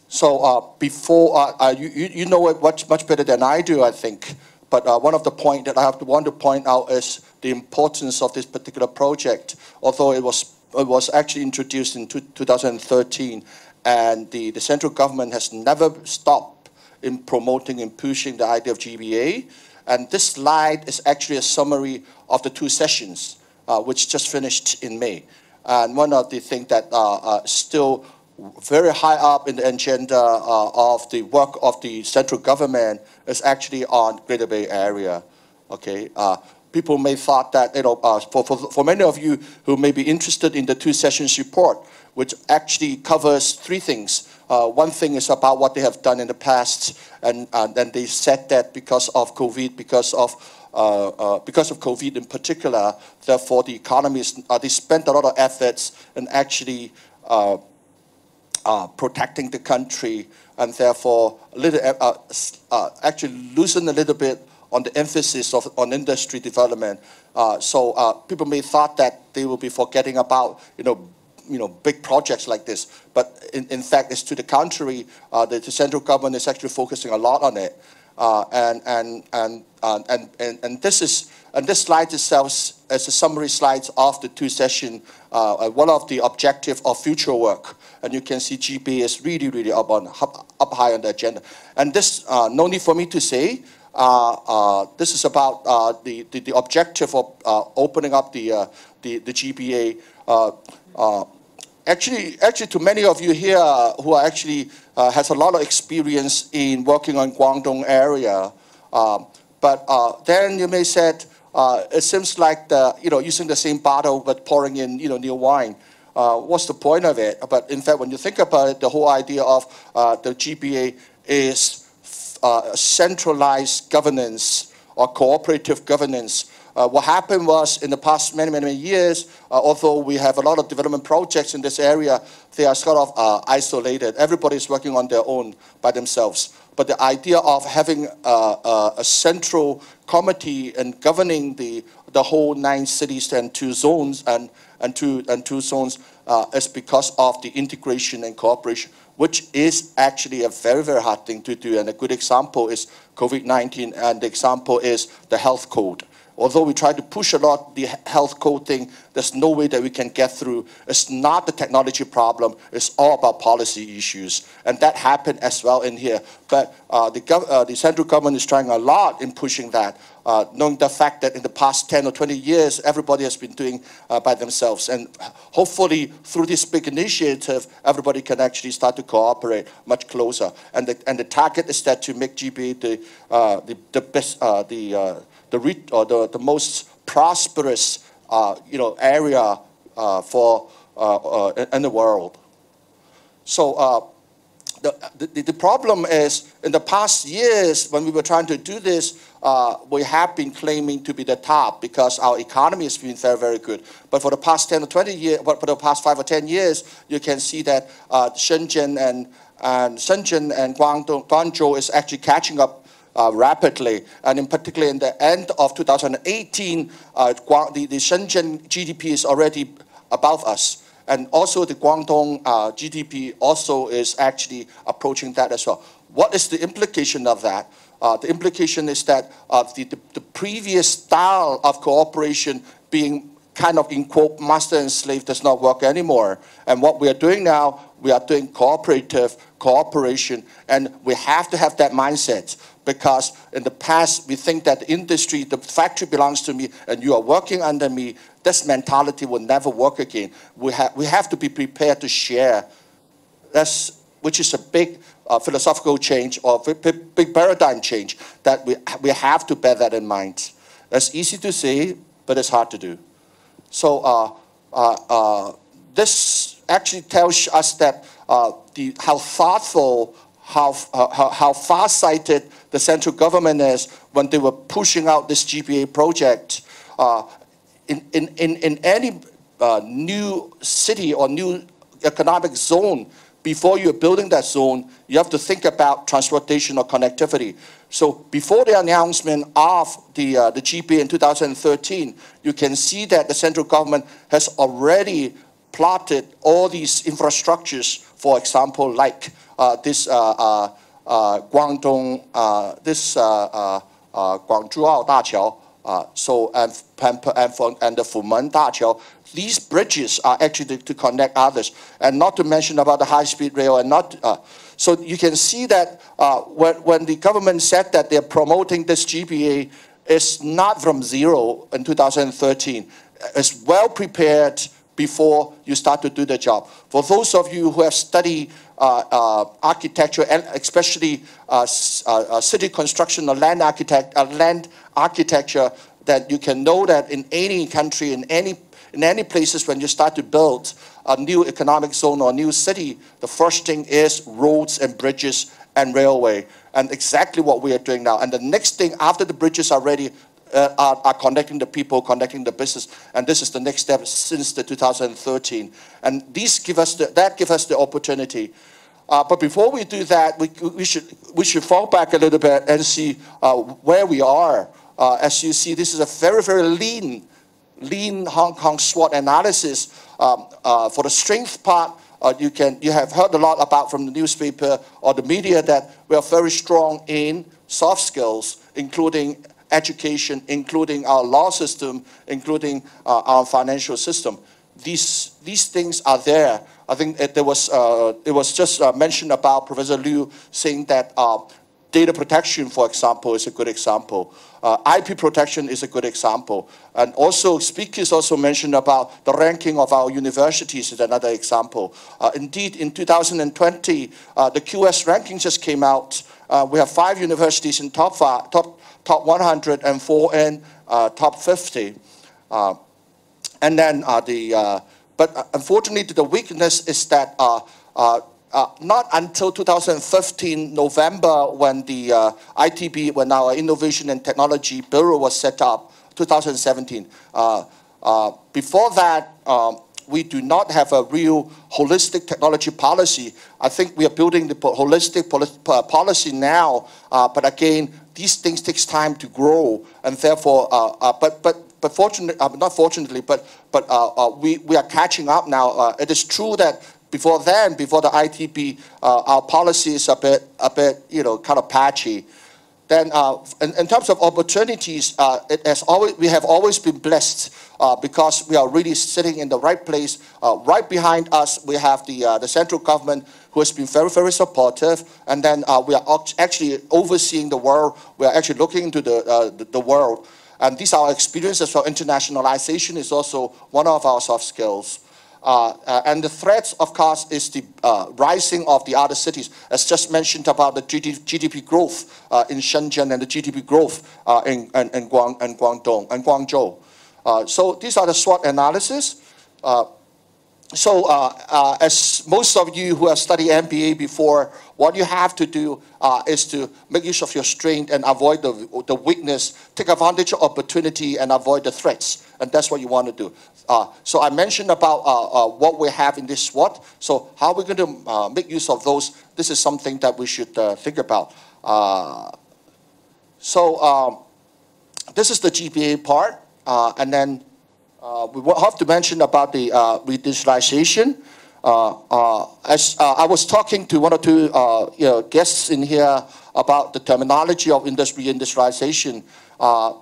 So before, you know it much better than I do, I think. But one of the points that I want to point out is the importance of this particular project. Although it was actually introduced in 2013, and the central government has never stopped in promoting and pushing the idea of GBA. And this slide is actually a summary of the two sessions, which just finished in May. And one of the things that still very high up in the agenda of the work of the central government is actually on Greater Bay Area. Okay, people may thought that for many of you who may be interested in the two sessions report, which actually covers three things. One thing is about what they have done in the past, and then they said that because of COVID, because of COVID in particular, therefore the economies, they spent a lot of efforts in actually protecting the country, and therefore actually loosen a little bit on the emphasis on industry development. So people may thought that they will be forgetting about big projects like this, but in fact it's to the contrary. The central government is actually focusing a lot on it. And this slide itself is a summary slide of the two sessions. One of the objectives of future work, and you can see GBA is really up high on the agenda. And this, no need for me to say, this is about the objective of opening up the GBA. Actually, to many of you here who are actually has a lot of experience in working on Guangdong area, but then you may said it seems like using the same bottle but pouring in new wine. What's the point of it? But in fact, when you think about it, the whole idea of the GBA is centralized governance or cooperative governance. What happened was in the past many years, although we have a lot of development projects in this area, they are sort of isolated. Everybody's working on their own by themselves. But the idea of having a central committee and governing the whole 9 cities and 2 zones and two zones is because of the integration and cooperation which is actually a very, very hard thing to do. And a good example is COVID-19, and the example is the health code. Although we try to push a lot the health code thing, there's no way that we can get through. It's not the technology problem. It's all about policy issues. And that happened as well in here. But the central government is trying a lot in pushing that, knowing the fact that in the past 10 or 20 years, everybody has been doing by themselves. And hopefully, through this big initiative, everybody can actually start to cooperate much closer. And the target is that to make GBA the best, the most prosperous, area in the world. So the problem is, in the past years, when we were trying to do this, we have been claiming to be the top because our economy has been very, very good. But for the past 10 or 20 years, for the past 5 or 10 years, you can see that Shenzhen and Guangzhou is actually catching up rapidly, and in particular in the end of 2018, the Shenzhen GDP is already above us, and also the Guangdong GDP also is actually approaching that as well. What is the implication of that? The implication is that the previous style of cooperation being kind of, in quote, master and slave does not work anymore. And what we are doing now, we are doing cooperative cooperation, and we have to have that mindset. Because in the past, we think that the industry, the factory belongs to me, and you are working under me. This mentality will never work again. We have to be prepared to share. Which is a big philosophical change, or big paradigm change, that we have to bear that in mind. That's easy to say, but it's hard to do. So this actually tells us that how thoughtful, how far-sighted the central government is when they were pushing out this GBA project. In any new city or new economic zone, before you're building that zone, you have to think about transportation or connectivity. So before the announcement of the GBA in 2013, you can see that the central government has already plotted all these infrastructures, for example, like this Guangdong, Guangzhou Daqiao, and the Fumen Daqiao. These bridges are actually to connect others, and not to mention about the high-speed rail. And so you can see that when the government said that they're promoting this GBA, it's not from zero in 2013. It's well prepared before you start to do the job. For those of you who have studied architecture, and especially city construction or land architecture, that you can know that in any country, in any places, when you start to build a new economic zone or a new city, the first thing is roads and bridges and railway, and exactly what we are doing now. And the next thing after the bridges are ready are connecting the people, connecting the business, and this is the next step since the 2013. And these give us the opportunity. But before we do that, we should fall back a little bit and see where we are. As you see, this is a very, very lean Hong Kong SWOT analysis. For the strength part, you have heard a lot about from the newspaper or the media that we are very strong in soft skills, including education, including our law system, including our financial system. These things are there. I think it was just mentioned about Professor Liu saying that data protection, for example, is a good example. IP protection is a good example. And also, speakers also mentioned about the ranking of our universities is another example. Indeed, in 2020, the QS ranking just came out. We have 5 universities in top 100 and 4 in top 50. And then but unfortunately, the weakness is that not until 2015 November, when the ITB, when our Innovation and Technology Bureau was set up, 2017. Before that, we do not have a real holistic technology policy. I think we are building the holistic policy now, but again, these things takes time to grow, and therefore, but fortunately, not fortunately, but we are catching up now. It is true that before then, before the ITP, our policy is a bit, kind of patchy. Then, in terms of opportunities, we have always been blessed because we are really sitting in the right place. Right behind us, we have the central government who has been very, very supportive. And then we are actually overseeing the world. We are actually looking into the world. And these are our experiences for internationalization is also one of our soft skills. And the threats, of course, is the rising of the other cities. As just mentioned about the GDP growth in Shenzhen and the GDP growth in Guangdong and Guangzhou. So these are the SWOT analysis. As most of you who have studied MBA before, what you have to do is to make use of your strength and avoid the weakness, take advantage of opportunity and avoid the threats. And that's what you want to do. So I mentioned about what we have in this SWOT. So how are we going to make use of those? This is something that we should think about. This is the GPA part. And then we will have to mention about the redigitalization. As I was talking to one or two guests in here about the terminology of industrialization,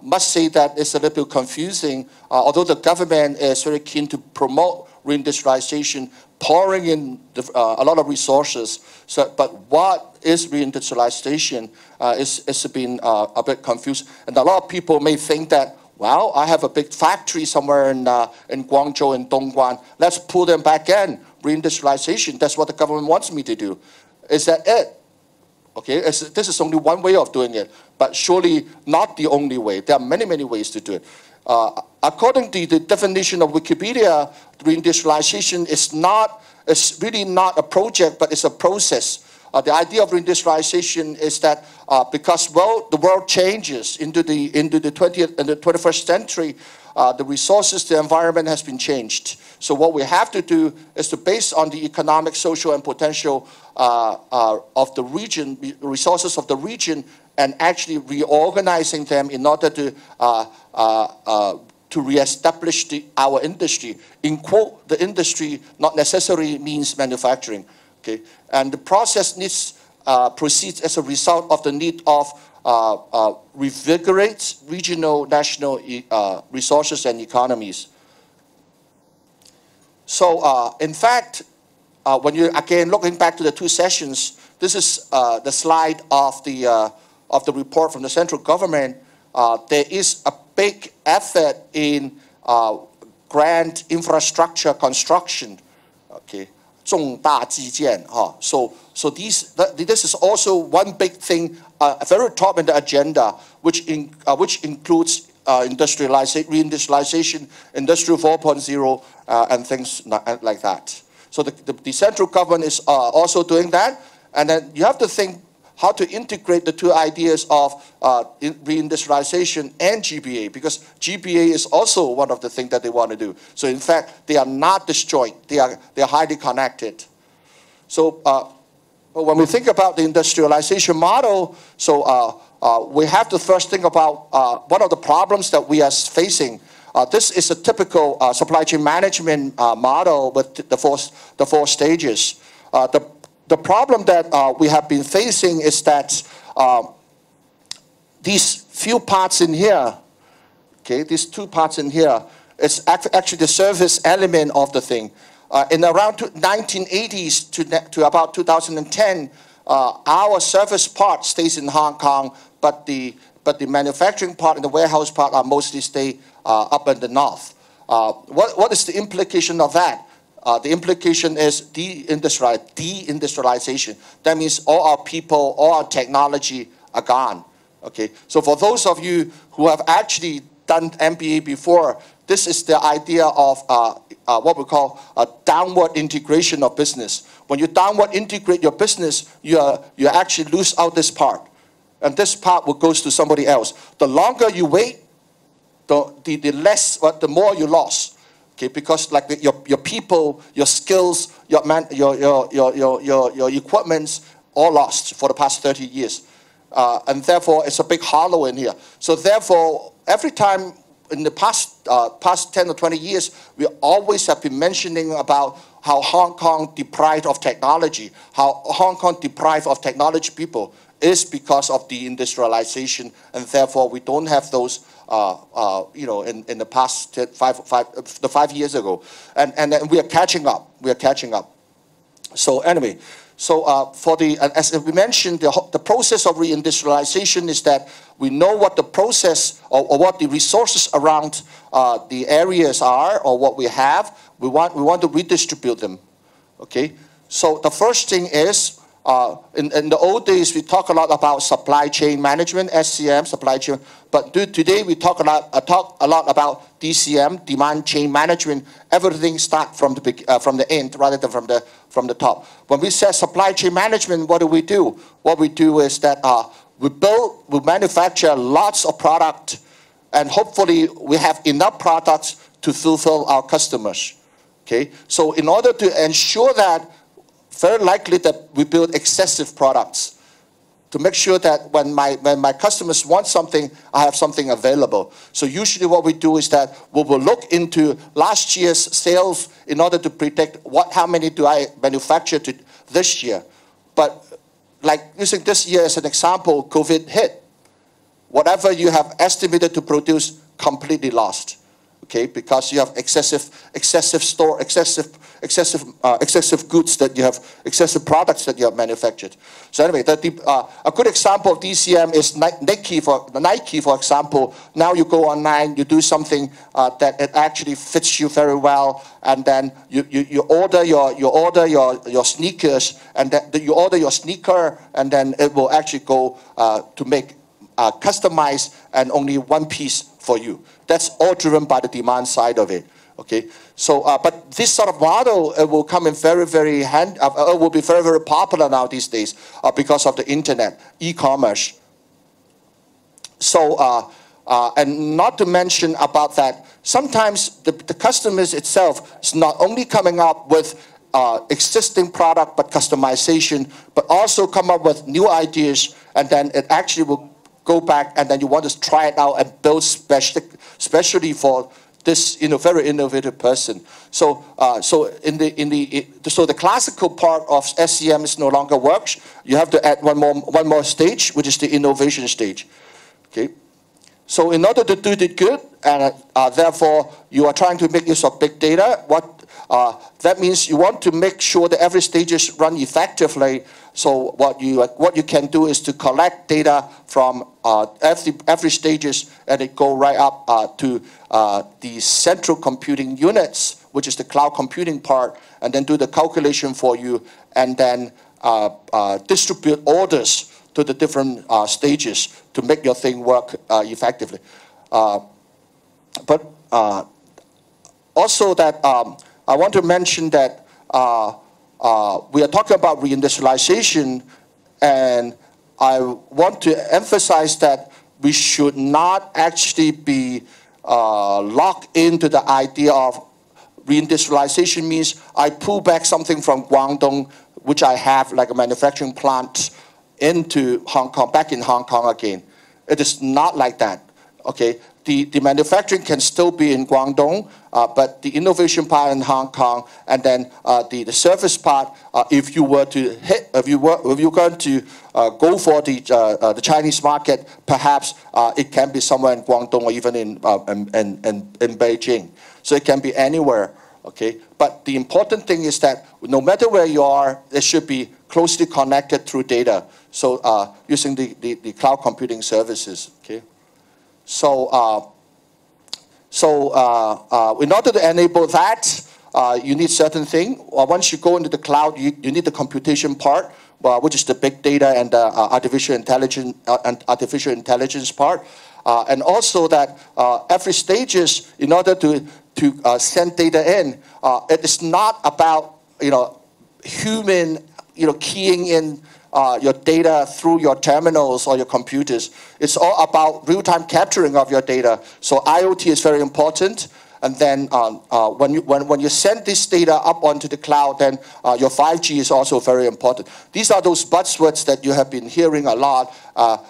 must say that it's a little bit confusing. Although the government is very keen to promote reindustrialization, pouring in a lot of resources. But what is reindustrialization is being a bit confused. And a lot of people may think that, well, I have a big factory somewhere in Guangzhou and Dongguan. Let's pull them back in. Reindustrialization, that's what the government wants me to do. Is that it? Okay, this is only one way of doing it, but surely not the only way. There are many, many ways to do it. According to the definition of Wikipedia, reindustrialization is really not a project, but it's a process. The idea of reindustrialization is that because, well, the world changes into the 20th and the 21st century, the resources, the environment has been changed. So what we have to do is to base on the economic, social, and potential of the region, resources of the region, and actually reorganizing them in order to reestablish our industry. In quote, the industry not necessarily means manufacturing. Okay? And the process proceeds as a result of the need of revigorate regional, national resources and economies. So, in fact, when you again looking back to the two sessions, this is the slide of the report from the central government. There is a big effort in grand infrastructure construction. Okay. 重大基建, So this is also one big thing, very top in the agenda, which includes reindustrialization, Industrial 4.0, and things like that. So the central government is also doing that, and then you have to think how to integrate the two ideas of reindustrialization and GBA, because GBA is also one of the things that they want to do. So in fact, they are not disjoint. They are highly connected. So when we think about the industrialization model, so we have to first think about one of the problems that we are facing. This is a typical supply chain management model with the four stages. The problem that we have been facing is that these few parts in here, okay, these two parts in here, is actually the service element of the thing. In around 1980s to about 2010, our service part stays in Hong Kong, but the manufacturing part and the warehouse part are mostly stay up in the north. What is the implication of that? The implication is deindustrialization. That means all our people, all our technology are gone. Okay. So for those of you who have actually done MBA before, this is the idea of what we call a downward integration of business. When you downward integrate your business, you actually lose out this part, and this part will goes to somebody else. The longer you wait, the more you lost. Okay, because like your people, your skills, your equipments, all lost for the past 30 years. And therefore, it's a big hollow in here. So therefore, every time in the past 10 or 20 years, we always have been mentioning about how Hong Kong deprived of technology, how Hong Kong deprived of technology people is because of deindustrialization, and therefore we don't have those, in the past 5 years ago, and we are catching up. We are catching up. So anyway, as we mentioned, the process of reindustrialization is that we know what the process or what the resources around the areas are or what we have. We want to redistribute them. Okay. So the first thing is in the old days we talk a lot about supply chain management, SCM, supply chain. But today we talk a lot about DCM, demand chain management. Everything starts from the end rather than from the top. When we say supply chain management, what do? What we do is that we manufacture lots of product, and hopefully we have enough products to fulfill our customers. Okay, so in order to ensure that, very likely that we build excessive products to make sure that when my customers want something, I have something available. So usually what we do is that we will look into last year's sales in order to predict how many do I manufacture this year. But like using this year as an example, COVID hit. Whatever you have estimated to produce, completely lost. Okay, because you have excessive goods that you have, excessive products that you have manufactured. So anyway, a good example of DCM is Nike, for example. Now you go online, you do something that it actually fits you very well, and then you order your sneakers, and then you order your sneaker, and then it will actually go to make customized and only one piece for you. That's all driven by the demand side of it. Okay, so but this sort of model will come in will be very, very popular now these days because of the internet, e-commerce. So and not to mention about that, sometimes the customers itself is not only coming up with existing product but customization, but also come up with new ideas, and then it actually will go back, and then you want to try it out and build especially for this very innovative person. So so the classical part of SCM is no longer works. You have to add one more stage, which is the innovation stage. Okay. So in order to do it good, and therefore you are trying to make use of big data, that means you want to make sure that every stages run effectively. So what you can do is to collect data from every stages, and it go right up to the central computing units, which is the cloud computing part, and then do the calculation for you, and then distribute orders to the different stages to make your thing work effectively. But also that I want to mention that we are talking about reindustrialization, and I want to emphasize that we should not actually be locked into the idea of reindustrialization means I pull back something from Guangdong, which I have like a manufacturing plant, into Hong Kong, back in Hong Kong again. It is not like that. Okay, the manufacturing can still be in Guangdong, but the innovation part in Hong Kong, and then the service part, if you were to going to go for the Chinese market, perhaps it can be somewhere in Guangdong or even in Beijing. So it can be anywhere. Okay, but the important thing is that no matter where you are, it should be closely connected through data. So using the cloud computing services. Okay. So, in order to enable that, you need certain things. Once you go into the cloud, you need the computation part, which is the big data and the artificial intelligence part, and also that every stages, in order to send data in, it is not about human keying in your data through your terminals or your computers. It's all about real-time capturing of your data. So IoT is very important. And then when you send this data up onto the cloud, then your 5G is also very important. These are those buzzwords that you have been hearing a lot,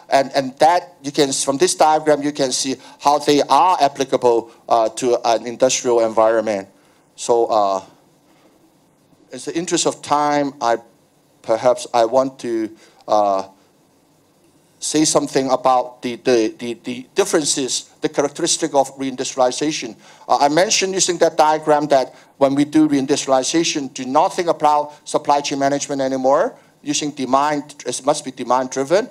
and that you can, from this diagram, you can see how they are applicable to an industrial environment. So in the interest of time, perhaps I want to say something about the differences, the characteristic of reindustrialization. I mentioned using that diagram that when we do reindustrialization, do not think about supply chain management anymore. Using demand, it must be demand driven.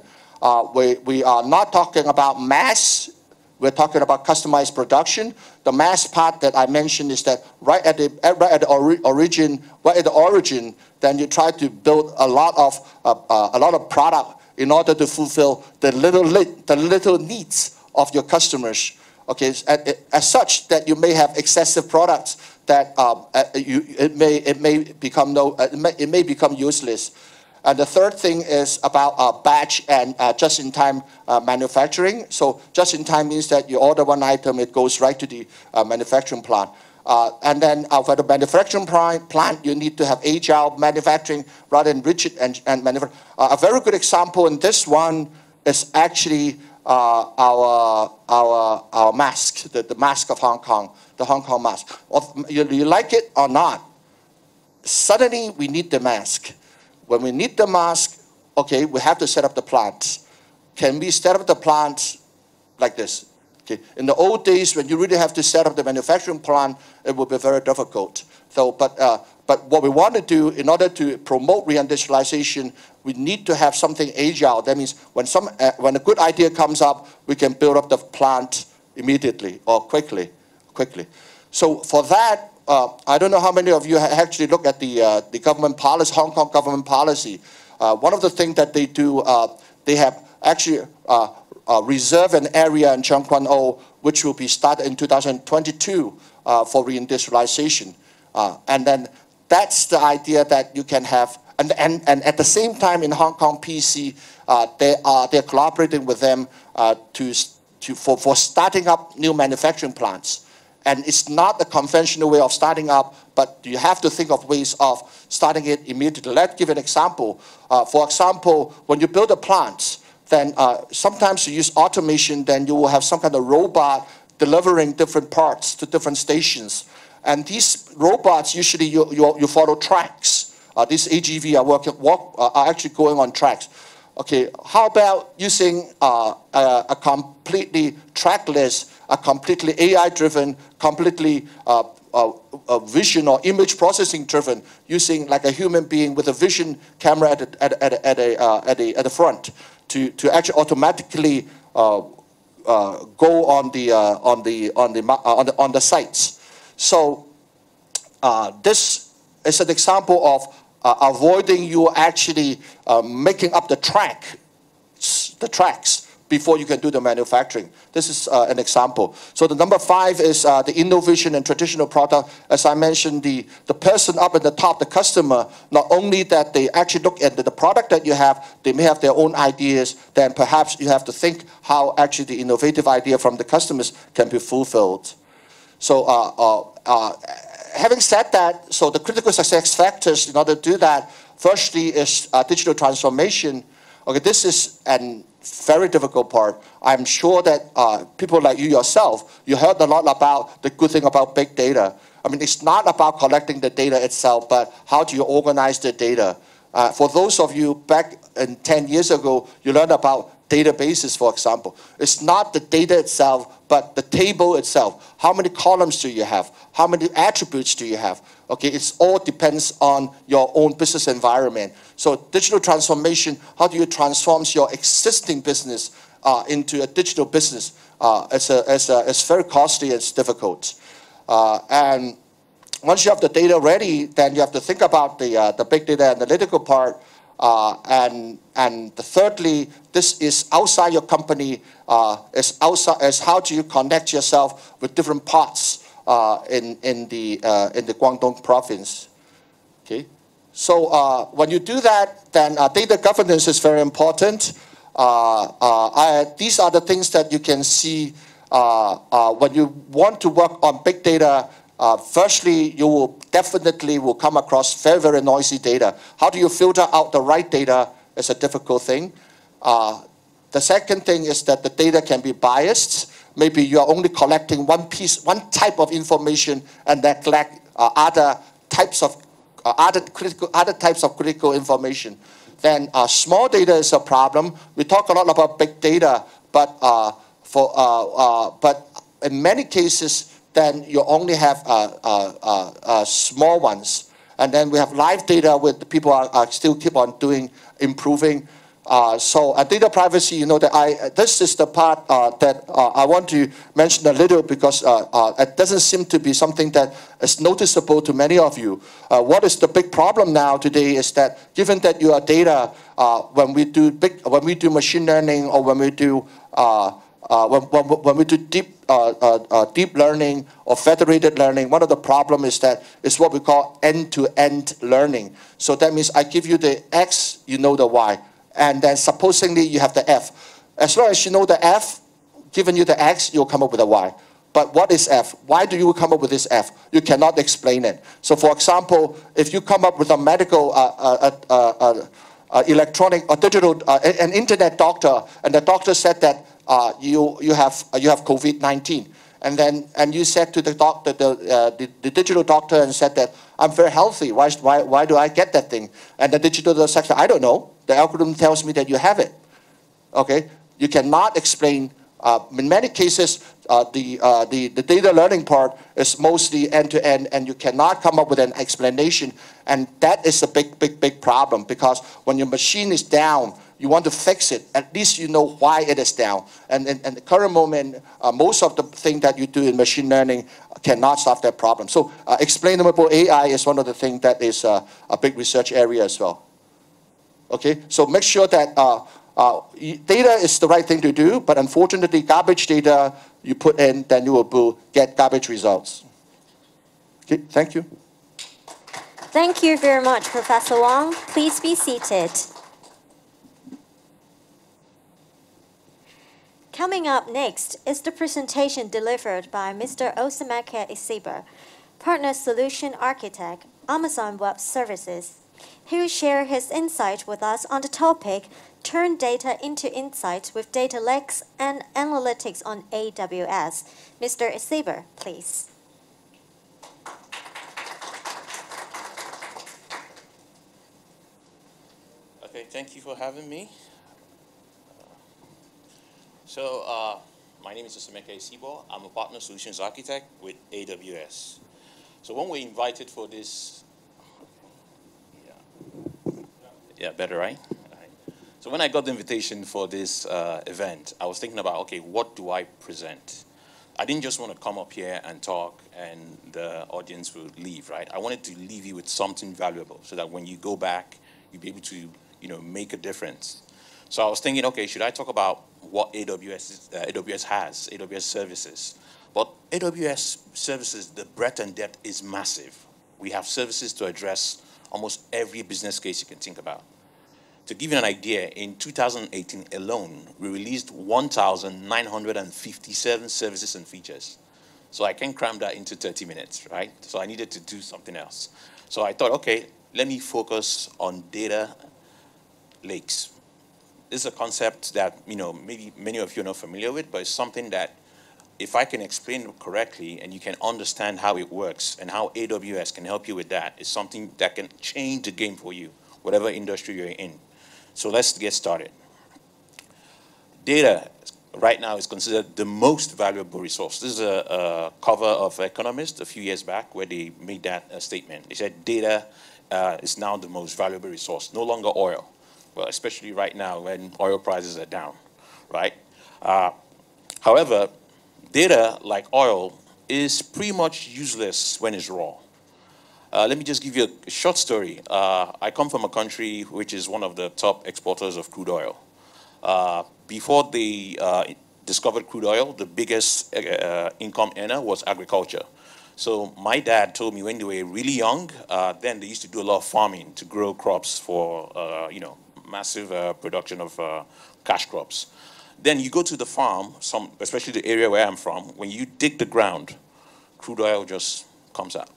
We are not talking about mass. We're talking about customized production. The mass part that I mentioned is that right at the origin, then you try to build a lot of product in order to fulfill the little needs of your customers. Okay, as such that you may have excessive products that it may become useless. And the third thing is about batch and just-in-time manufacturing. So just-in-time means that you order one item, it goes right to the manufacturing plant. And then for the manufacturing plant, you need to have agile manufacturing rather than rigid and manufacturing. A very good example in this one is actually our mask, the mask of Hong Kong, the Hong Kong mask. You like it or not, suddenly we need the mask. When we need the mask, okay, we have to set up the plants. Can we set up the plants like this? Okay. In the old days, when you really have to set up the manufacturing plant, it would be very difficult. So, but what we want to do in order to promote reindustrialization, we need to have something agile. That means when a good idea comes up, we can build up the plant immediately or quickly. So for that, I don't know how many of you actually look at the government policy, Hong Kong government policy. One of the things that they do, they have actually reserve an area in Tseung Kwan O, which will be started in 2022 for reindustrialization. And then that's the idea that you can have, and at the same time in Hong Kong PC, they're collaborating with them for starting up new manufacturing plants. And it's not the conventional way of starting up, but you have to think of ways of starting it immediately. Let's give an example. For example, when you build a plant, then sometimes you use automation, then you will have some kind of robot delivering different parts to different stations. And these robots, usually you follow tracks. These AGV are actually going on tracks. Okay, how about using a completely trackless, a completely AI-driven, completely vision or image processing driven, using like a human being with a vision camera at the front to actually automatically go on the sites. So this is an example of avoiding you actually making up the tracks before you can do the manufacturing. This is an example. So the number 5 is the innovation and traditional product. As I mentioned, the person up at the top, the customer, not only that they actually look at the product that you have, they may have their own ideas, then perhaps you have to think how actually the innovative idea from the customers can be fulfilled. So having said that, so the critical success factors in order to do that, firstly is digital transformation. Okay, this is a very difficult part. I'm sure that people like you yourself, you heard a lot about the good thing about big data. I mean, it's not about collecting the data itself, but how do you organize the data? For those of you back in 10 years ago, you learned about databases, for example. It's not the data itself, but the table itself. How many columns do you have? How many attributes do you have? Okay, it all depends on your own business environment. So digital transformation, how do you transform your existing business into a digital business? It's very costly, it's difficult. And once you have the data ready, then you have to think about the big data analytical part. And thirdly, this is outside your company, is how do you connect yourself with different parts in the Guangdong province. Okay, so when you do that, then data governance is very important. These are the things that you can see when you want to work on big data, firstly, you will definitely come across very, very noisy data. How do you filter out the right data is a difficult thing. The second thing is that the data can be biased. Maybe you are only collecting one type of information and neglect other types of critical information. Then small data is a problem. We talk a lot about big data, but in many cases, then you only have small ones. And then we have live data where the people are still keep on improving. So data privacy, you know, this is the part that I want to mention a little because it doesn't seem to be something that is noticeable to many of you. What is the big problem now today is that given that your data, when we do machine learning or when we do deep learning or federated learning, one of the problems is what we call end-to-end learning. So that means I give you the X, you know the Y. And then supposingly you have the F. As long as you know the F, given you the X, you'll come up with a Y. But what is F? Why do you come up with this F? You cannot explain it. So for example, if you come up with a medical, electronic or digital, an internet doctor, and the doctor said that you have COVID-19, and you said to the doctor, the digital doctor, and said that I'm very healthy. Why do I get that thing? And the digital doctor said, I don't know. The algorithm tells me that you have it. Okay, you cannot explain. In many cases, the data learning part is mostly end-to-end, and you cannot come up with an explanation. And that is a big problem, because when your machine is down, you want to fix it. At least you know why it is down. And in the current moment, most of the things that you do in machine learning cannot solve that problem. So explainable AI is one of the things that is a big research area as well. Okay, so make sure that data is the right thing to do, but unfortunately, garbage data you put in, then you will get garbage results. Okay, thank you. Thank you very much, Professor Wang. Please be seated. Coming up next is the presentation delivered by Mr. Osameke Isiba, Partner Solution Architect, Amazon Web Services. He will share his insight with us on the topic, Turn Data into Insights with Data Lakes and Analytics on AWS. Mr. Isiba, please. Okay, thank you for having me. My name is Osameke Isiba. I'm a Partner Solutions Architect with AWS. So when we invited for this, yeah, better, right? So when I got the invitation for this event, I was thinking about, okay, what do I present? I didn't just want to come up here and talk and the audience will leave, right? I wanted to leave you with something valuable so that when you go back, you'll be able to, make a difference. So I was thinking, okay, should I talk about what AWS has, AWS services? But AWS services, the breadth and depth is massive. We have services to address almost every business case you can think about. To give you an idea, in 2018 alone, we released 1,957 services and features. So I can cram that into 30 minutes, right? So I needed to do something else. So I thought, okay, let me focus on data lakes. This is a concept that, maybe many of you are not familiar with, but it's something that if I can explain it correctly and you can understand how it works and how AWS can help you with that, it's something that can change the game for you, whatever industry you're in. So let's get started. Data right now is considered the most valuable resource. This is a cover of Economist a few years back where they made that statement. They said data is now the most valuable resource, no longer oil. Well, especially right now when oil prices are down, right? However, data, like oil, is pretty much useless when it's raw. Let me just give you a short story. I come from a country which is one of the top exporters of crude oil. Before they discovered crude oil, the biggest income earner was agriculture. So my dad told me when they were really young, then they used to do a lot of farming to grow crops for, massive production of cash crops. Then you go to the farm, especially the area where I'm from, when you dig the ground, crude oil just comes out.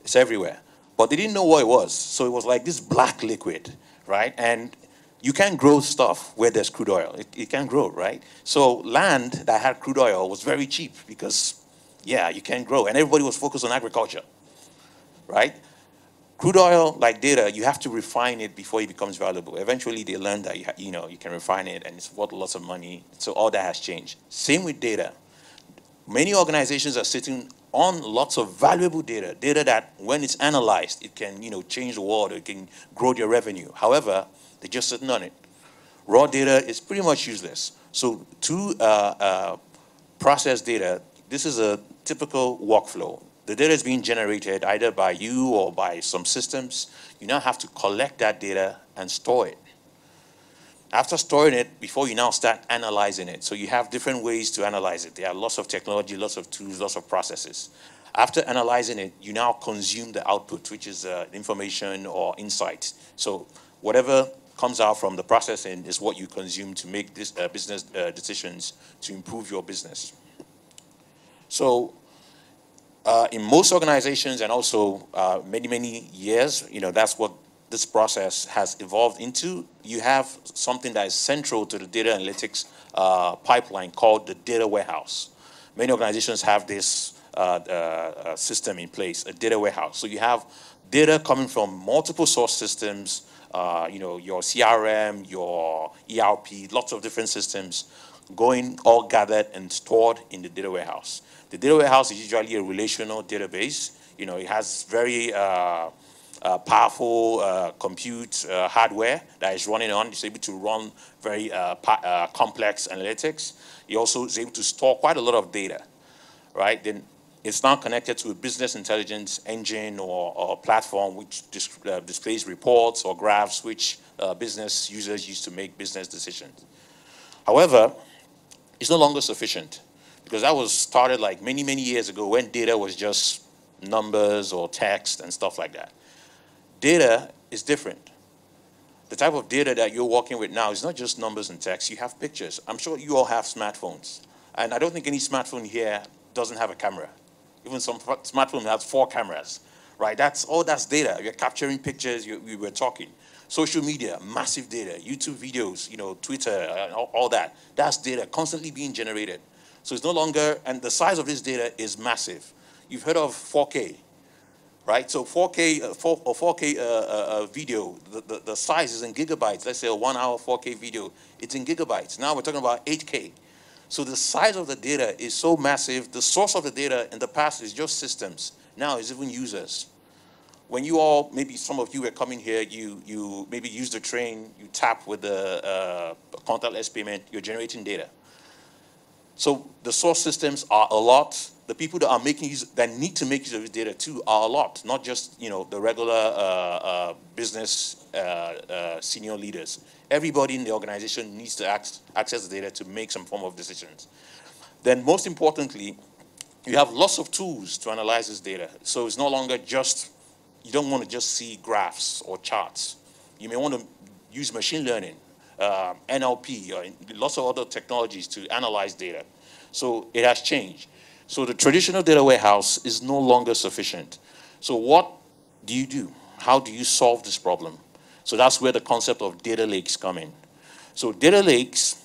It's everywhere. But they didn't know what it was. So it was like this black liquid, right? And you can't grow stuff where there's crude oil. It can't grow, right? So land that had crude oil was very cheap because, yeah, you can't grow. And everybody was focused on agriculture, right? Crude oil, like data, you have to refine it before it becomes valuable. Eventually, they learned that you can refine it, and it's worth lots of money. So all that has changed. Same with data. Many organizations are sitting on lots of valuable data, data that when it's analyzed, it can change the world, it can grow their revenue. However, they're just sitting on it. Raw data is pretty much useless. So to process data, this is a typical workflow. The data is being generated either by you or by some systems. You now have to collect that data and store it. After storing it, before you now start analyzing it. So you have different ways to analyze it. There are lots of technology, lots of tools, lots of processes. After analyzing it, you now consume the output, which is information or insight. So whatever comes out from the processing is what you consume to make this business decisions to improve your business. So in most organizations and also many, many years, that's what this process has evolved into. You have something that is central to the data analytics pipeline called the data warehouse. Many organizations have this system in place, a data warehouse. So you have data coming from multiple source systems, your CRM, your ERP, lots of different systems going all gathered and stored in the data warehouse. The data warehouse is usually a relational database. It has very powerful compute hardware that is running on. It's able to run very complex analytics. It also is able to store quite a lot of data, right? Then it's now connected to a business intelligence engine or platform which displays reports or graphs which business users use to make business decisions. However, it's no longer sufficient because that was started like many, many years ago when data was just numbers or text and stuff like that. Data is different. The type of data that you're working with now is not just numbers and text. You have pictures. I'm sure you all have smartphones. And I don't think any smartphone here doesn't have a camera. Even some smartphone has 4 cameras, right? That's data. You're capturing pictures. We were talking. Social media, massive data. YouTube videos, Twitter, all that. That's data constantly being generated. So it's no longer, and the size of this data is massive. You've heard of 4K, right? So 4K video, the size is in gigabytes. Let's say a 1 hour 4K video, it's in gigabytes. Now we're talking about 8K. So the size of the data is so massive. The source of the data in the past is just systems. Now it's even users. When you all, maybe some of you were coming here, you maybe use the train, you tap with the contactless payment, you're generating data. So the source systems are a lot. The people that are making use, that need to make use of this data too, are a lot. Not just the regular business senior leaders. Everybody in the organization needs to access the data to make some form of decisions. Then most importantly, you have lots of tools to analyze this data. So it's no longer just, you don't want to just see graphs or charts. You may want to use machine learning, NLP, or lots of other technologies to analyze data. So it has changed. So the traditional data warehouse is no longer sufficient. So what do you do? How do you solve this problem? So that's where the concept of data lakes come in. So data lakes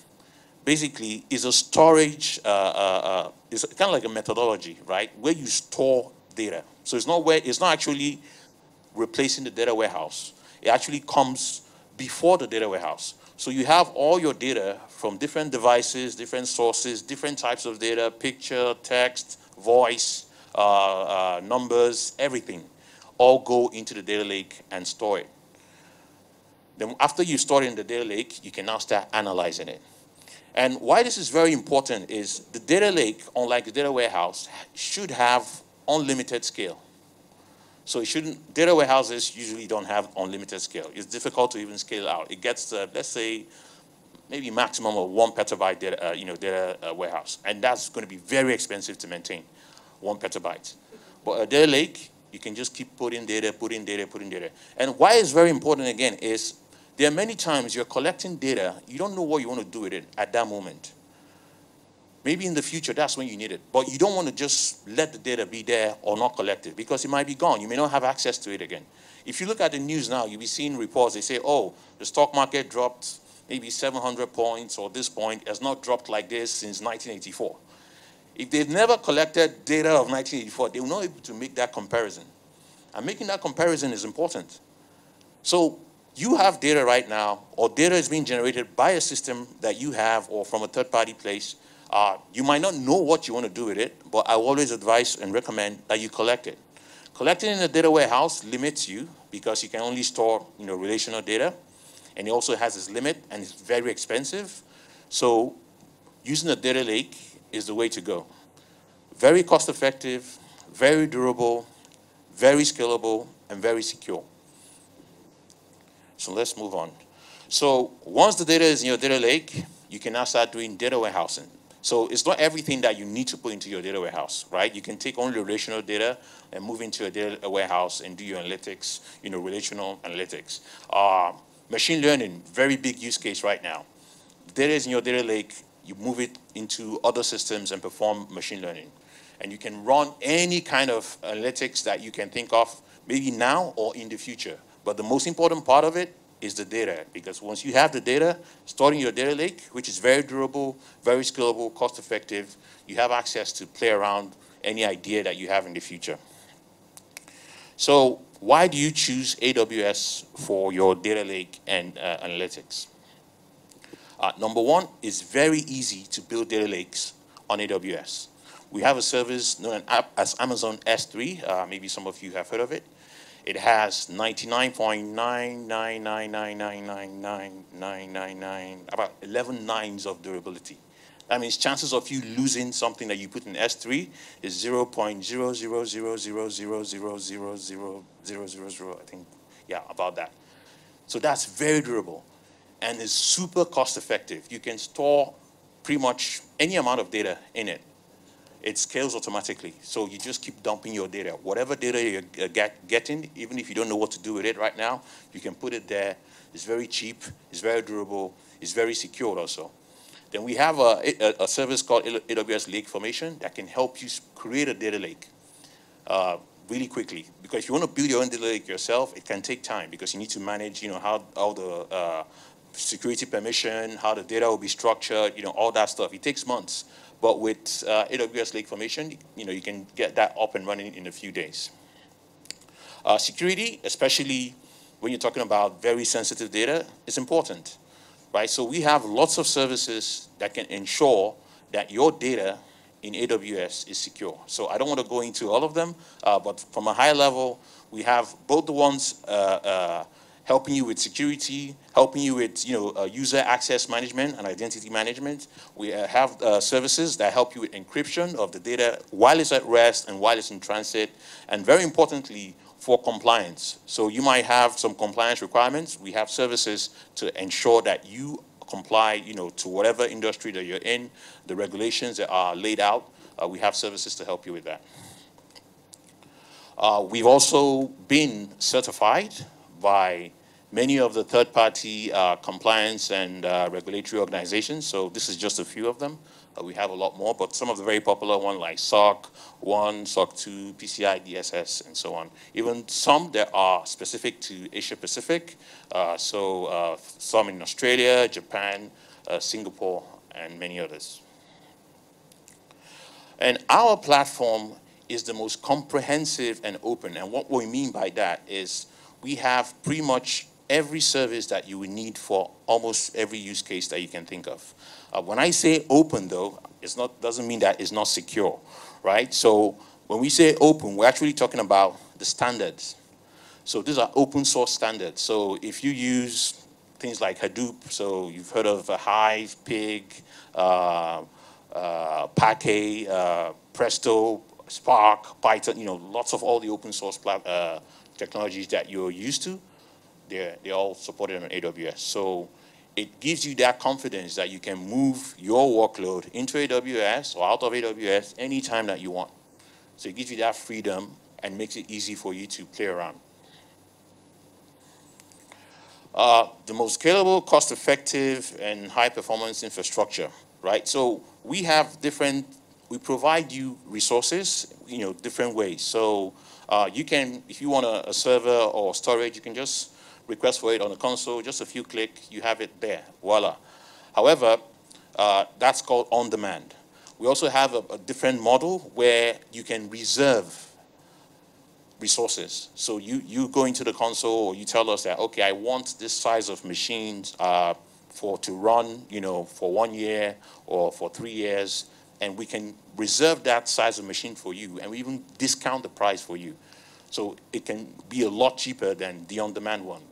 basically is a storage, it's kind of like a methodology, right? Where you store data. So it's not actually replacing the data warehouse. It actually comes before the data warehouse. So you have all your data from different devices, different sources, different types of data, picture, text, voice, numbers, everything, all go into the data lake and store it. Then after you store it in the data lake, you can now start analyzing it. And why this is very important is the data lake, unlike the data warehouse, should have unlimited scale. So it shouldn't, data warehouses usually don't have unlimited scale. It's difficult to even scale out. It gets, let's say, maybe maximum of 1 petabyte data, data warehouse. And that's going to be very expensive to maintain, 1 petabyte. But a data lake, you can just keep putting data. And why it's very important, again, is There are many times you're collecting data, you don't know what you want to do with it at that moment. Maybe in the future, that's when you need it. But you don't want to just let the data be there or not collect it, because it might be gone. You may not have access to it again. If you look at the news now, you'll be seeing reports. They say, oh, the stock market dropped maybe 700 points, or this point has not dropped like this since 1984. If they've never collected data of 1984, they will not be able to make that comparison. And making that comparison is important. So you have data right now, or data is being generated by a system that you have or from a third-party place. You might not know what you want to do with it, but I always advise and recommend that you collect it. Collecting in a data warehouse limits you because you can only store, relational data, and it also has its limit, and it's very expensive. So using a data lake is the way to go. Very cost-effective, very durable, very scalable, and very secure. So let's move on. So once the data is in your data lake, you can now start doing data warehousing. So it's not everything that you need to put into your data warehouse, right? You can take only relational data and move into a data warehouse and do your analytics, relational analytics. Machine learning, very big use case right now. Data is in your data lake, you move it into other systems and perform machine learning. And you can run any kind of analytics that you can think of, maybe now or in the future. But the most important part of it is the data, because once you have the data stored in your data lake, which is very durable, very scalable, cost-effective, you have access to play around any idea that you have in the future. So why do you choose AWS for your data lake and analytics? Number one, it's very easy to build data lakes on AWS. We have a service known as Amazon S3. Maybe some of you have heard of it. It has 99.999999999, about 11 nines of durability. That means chances of you losing something that you put in S3 is 0.00000000000, I think, yeah, about that. So that's very durable and is super cost effective. You can store pretty much any amount of data in it. It scales automatically, so you just keep dumping your data. Whatever data you're getting, even if you don't know what to do with it right now, you can put it there. It's very cheap, it's very durable, it's very secure also. Then we have a service called AWS Lake Formation that can help you create a data lake really quickly. Because if you want to build your own data lake yourself, it can take time because you need to manage, how all the security permission, how the data will be structured, all that stuff. It takes months. But with AWS Lake Formation, you can get that up and running in a few days. Security, especially when you're talking about very sensitive data, is important, right? So we have lots of services that can ensure that your data in AWS is secure. So I don't want to go into all of them, but from a high level, we have both the ones helping you with security, helping you with user access management and identity management. We have services that help you with encryption of the data while it's at rest and while it's in transit, and very importantly, for compliance. So you might have some compliance requirements. We have services to ensure that you comply to whatever industry that you're in, the regulations that are laid out. We have services to help you with that. We've also been certified by many of the third-party compliance and regulatory organizations. So this is just a few of them. We have a lot more, but some of the very popular ones like SOC 1, SOC 2, PCI DSS, and so on. Even some that are specific to Asia Pacific. Some in Australia, Japan, Singapore, and many others. And our platform is the most comprehensive and open. And what we mean by that is we have pretty much every service that you would need for almost every use case that you can think of. When I say open, though, doesn't mean that it's not secure, right? So when we say open, we're actually talking about the standards. So these are open source standards. So if you use things like Hadoop, so you've heard of Hive, Pig, Parquet, Presto, Spark, Python, lots of all the open source technologies that you're used to, they're all supported on AWS. So it gives you that confidence that you can move your workload into AWS or out of AWS anytime that you want. So it gives you that freedom and makes it easy for you to play around. The most scalable, cost-effective, and high-performance infrastructure, right? So we have we provide you resources, different ways. So you can, if you want a server or storage, you can just request for it on the console, just a few clicks, you have it there, voila. However, that's called on-demand. We also have a different model where you can reserve resources. So you go into the console, or you tell us that, okay, I want this size of machines to run, for 1 year or for 3 years, and we can reserve that size of machine for you, and we even discount the price for you. So it can be a lot cheaper than the on-demand one,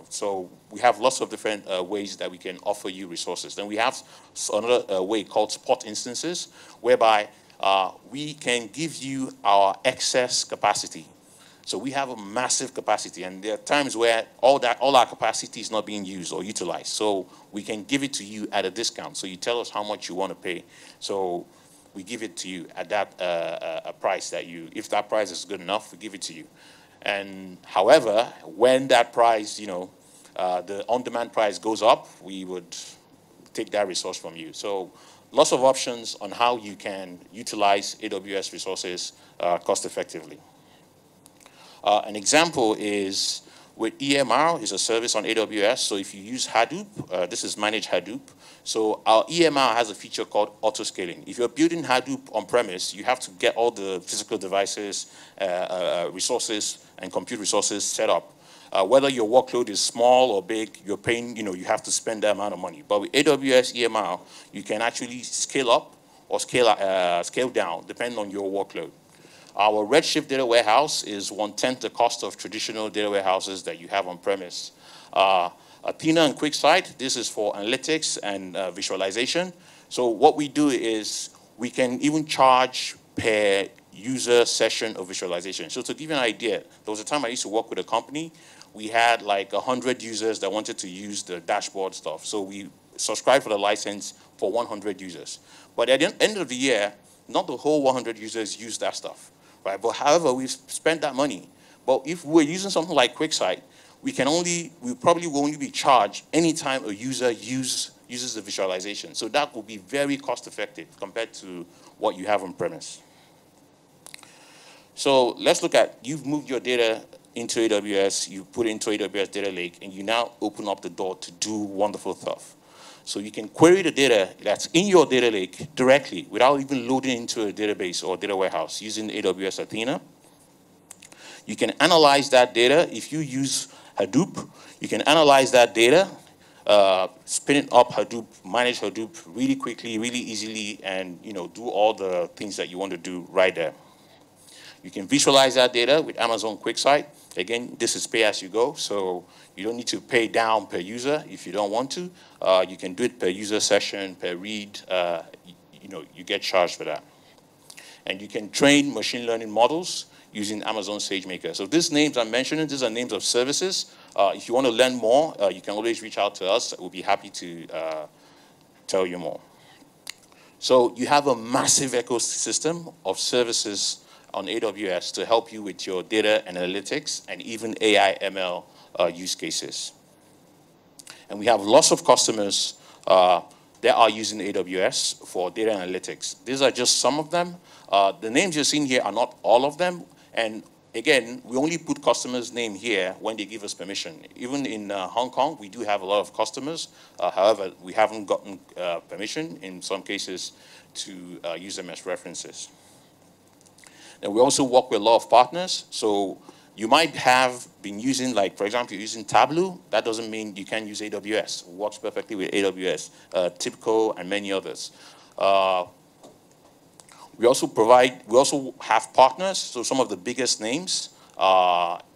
So we have lots of different ways that we can offer you resources. Then we have another way called spot instances, whereby we can give you our excess capacity. So we have a massive capacity, and there are times where all our capacity is not being used or utilized. So we can give it to you at a discount. So you tell us how much you want to pay. So we give it to you at that a price that if that price is good enough, we give it to you. And however, when that price, the on-demand price goes up, we would take that resource from you. So lots of options on how you can utilize AWS resources cost effectively. An example is with EMR, is a service on AWS. So if you use Hadoop, this is managed Hadoop. So our EMR has a feature called auto-scaling. If you're building Hadoop on-premise, you have to get all the physical devices, resources, and compute resources set up. Whether your workload is small or big, you're paying, you have to spend that amount of money. But with AWS EMR, you can actually scale up or scale down, depending on your workload. Our Redshift data warehouse is 1/10 the cost of traditional data warehouses that you have on premise. Athena and QuickSight, this is for analytics and visualization. So what we do is we can even charge per user session of visualization. So to give you an idea, there was a time I used to work with a company. We had like 100 users that wanted to use the dashboard stuff. So we subscribed for the license for 100 users. But at the end of the year, not the whole 100 users use that stuff. Right? But however, we've spent that money. But if we're using something like QuickSight, we probably will only be charged anytime a user uses the visualization. So that will be very cost effective compared to what you have on premise. So let's look at, you've moved your data into AWS, you put it into AWS Data Lake, and you now open up the door to do wonderful stuff. So you can query the data that's in your data lake directly without even loading into a database or data warehouse using AWS Athena. You can analyze that data. If you use Hadoop, you can analyze that data, spin it up Hadoop, manage Hadoop really quickly, really easily, and do all the things that you want to do right there. You can visualize that data with Amazon QuickSight. Again, this is pay as you go, so you don't need to pay down per user if you don't want to. You can do it per user session, per read. You get charged for that. And you can train machine learning models using Amazon SageMaker. So these names I'm mentioning, these are names of services. If you want to learn more, you can always reach out to us. We'll be happy to tell you more. So you have a massive ecosystem of services on AWS to help you with your data analytics and even AI ML use cases. And we have lots of customers that are using AWS for data analytics. These are just some of them. The names you're seeing here are not all of them. And again, we only put customers' name here when they give us permission. Even in Hong Kong, we do have a lot of customers. However, we haven't gotten permission in some cases to use them as references. And we also work with a lot of partners. So you might have been using, like, for example, you're using Tableau. That doesn't mean you can't use AWS. It works perfectly with AWS, TIBCO, and many others. We also have partners. So some of the biggest names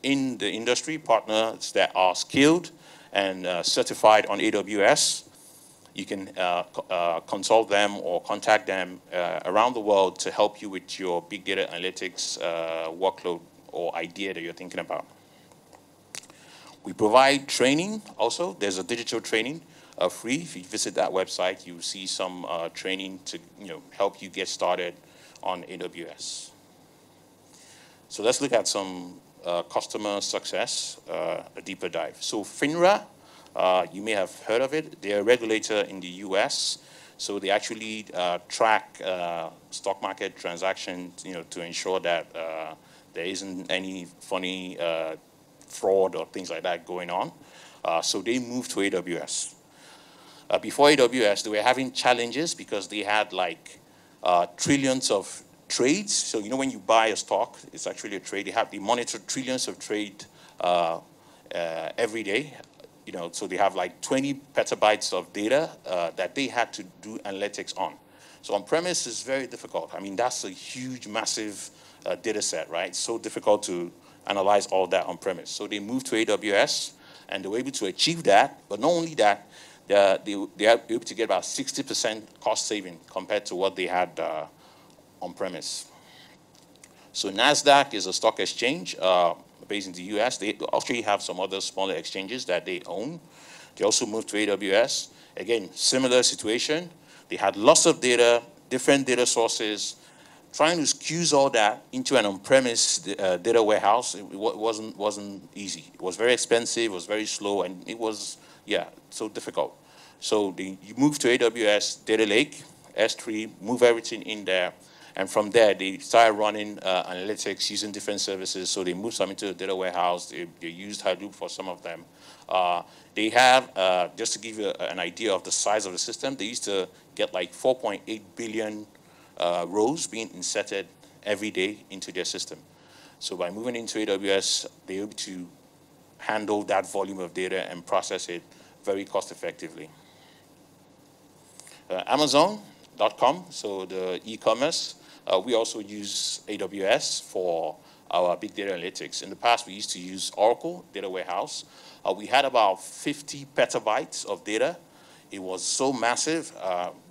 in the industry, partners that are skilled and certified on AWS. You can consult them or contact them around the world to help you with your big data analytics workload or idea that you're thinking about. We provide training also. There's a digital training free. If you visit that website, you'll see some training to help you get started on AWS. So let's look at some customer success, a deeper dive. So FINRA, You may have heard of it. They're a regulator in the US. So they actually track stock market transactions, to ensure that there isn't any funny fraud or things like that going on. So they moved to AWS. Before AWS, they were having challenges because they had like trillions of trades. So when you buy a stock, it's actually a trade. They monitor trillions of trade every day. So they have like 20 petabytes of data that they had to do analytics on. So on-premise is very difficult. I mean, that's a huge, massive data set, right? So difficult to analyze all that on-premise. So they moved to AWS, and they were able to achieve that. But not only that, they are able to get about 60% cost saving compared to what they had on-premise. So NASDAQ is a stock exchange based in the US. They actually have some other smaller exchanges that they own. They also moved to AWS. Again, similar situation. They had lots of data, different data sources. Trying to squeeze all that into an on-premise data warehouse, it wasn't easy. It was very expensive, it was very slow, and it was, so difficult. So you move to AWS Data Lake, S3, move everything in there. And from there, they started running analytics using different services. So they moved some into the data warehouse. They used Hadoop for some of them. They have, just to give you an idea of the size of the system, they used to get like 4.8 billion rows being inserted every day into their system. So by moving into AWS, they're able to handle that volume of data and process it very cost effectively. Amazon.com, so the e-commerce. We also use AWS for our big data analytics. In the past, we used to use Oracle Data Warehouse. We had about 50 petabytes of data. It was so massive.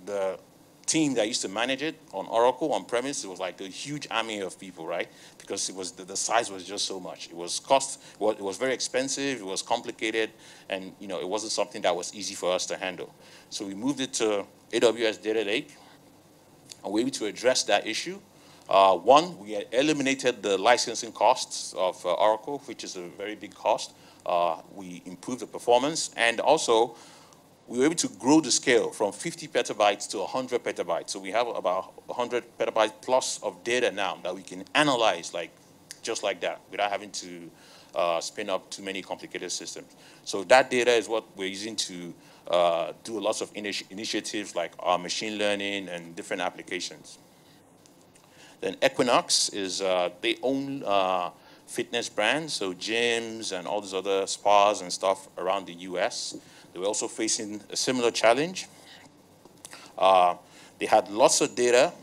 The team that used to manage it on Oracle on premise, it was like a huge army of people, right? Because it was the size was just so much. It was very expensive. It was complicated, and it wasn't something that was easy for us to handle. So we moved it to AWS Data Lake. And we're able to address that issue. One, we eliminated the licensing costs of Oracle, which is a very big cost. We improved the performance, and also we were able to grow the scale from 50 petabytes to 100 petabytes. So we have about 100 petabytes plus of data now that we can analyze just like that without having to spin up too many complicated systems. So that data is what we're using to do lots of initiatives like machine learning and different applications. Then Equinox is, they own fitness brands, so gyms and all these other spas and stuff around the US. They were also facing a similar challenge. They had lots of data,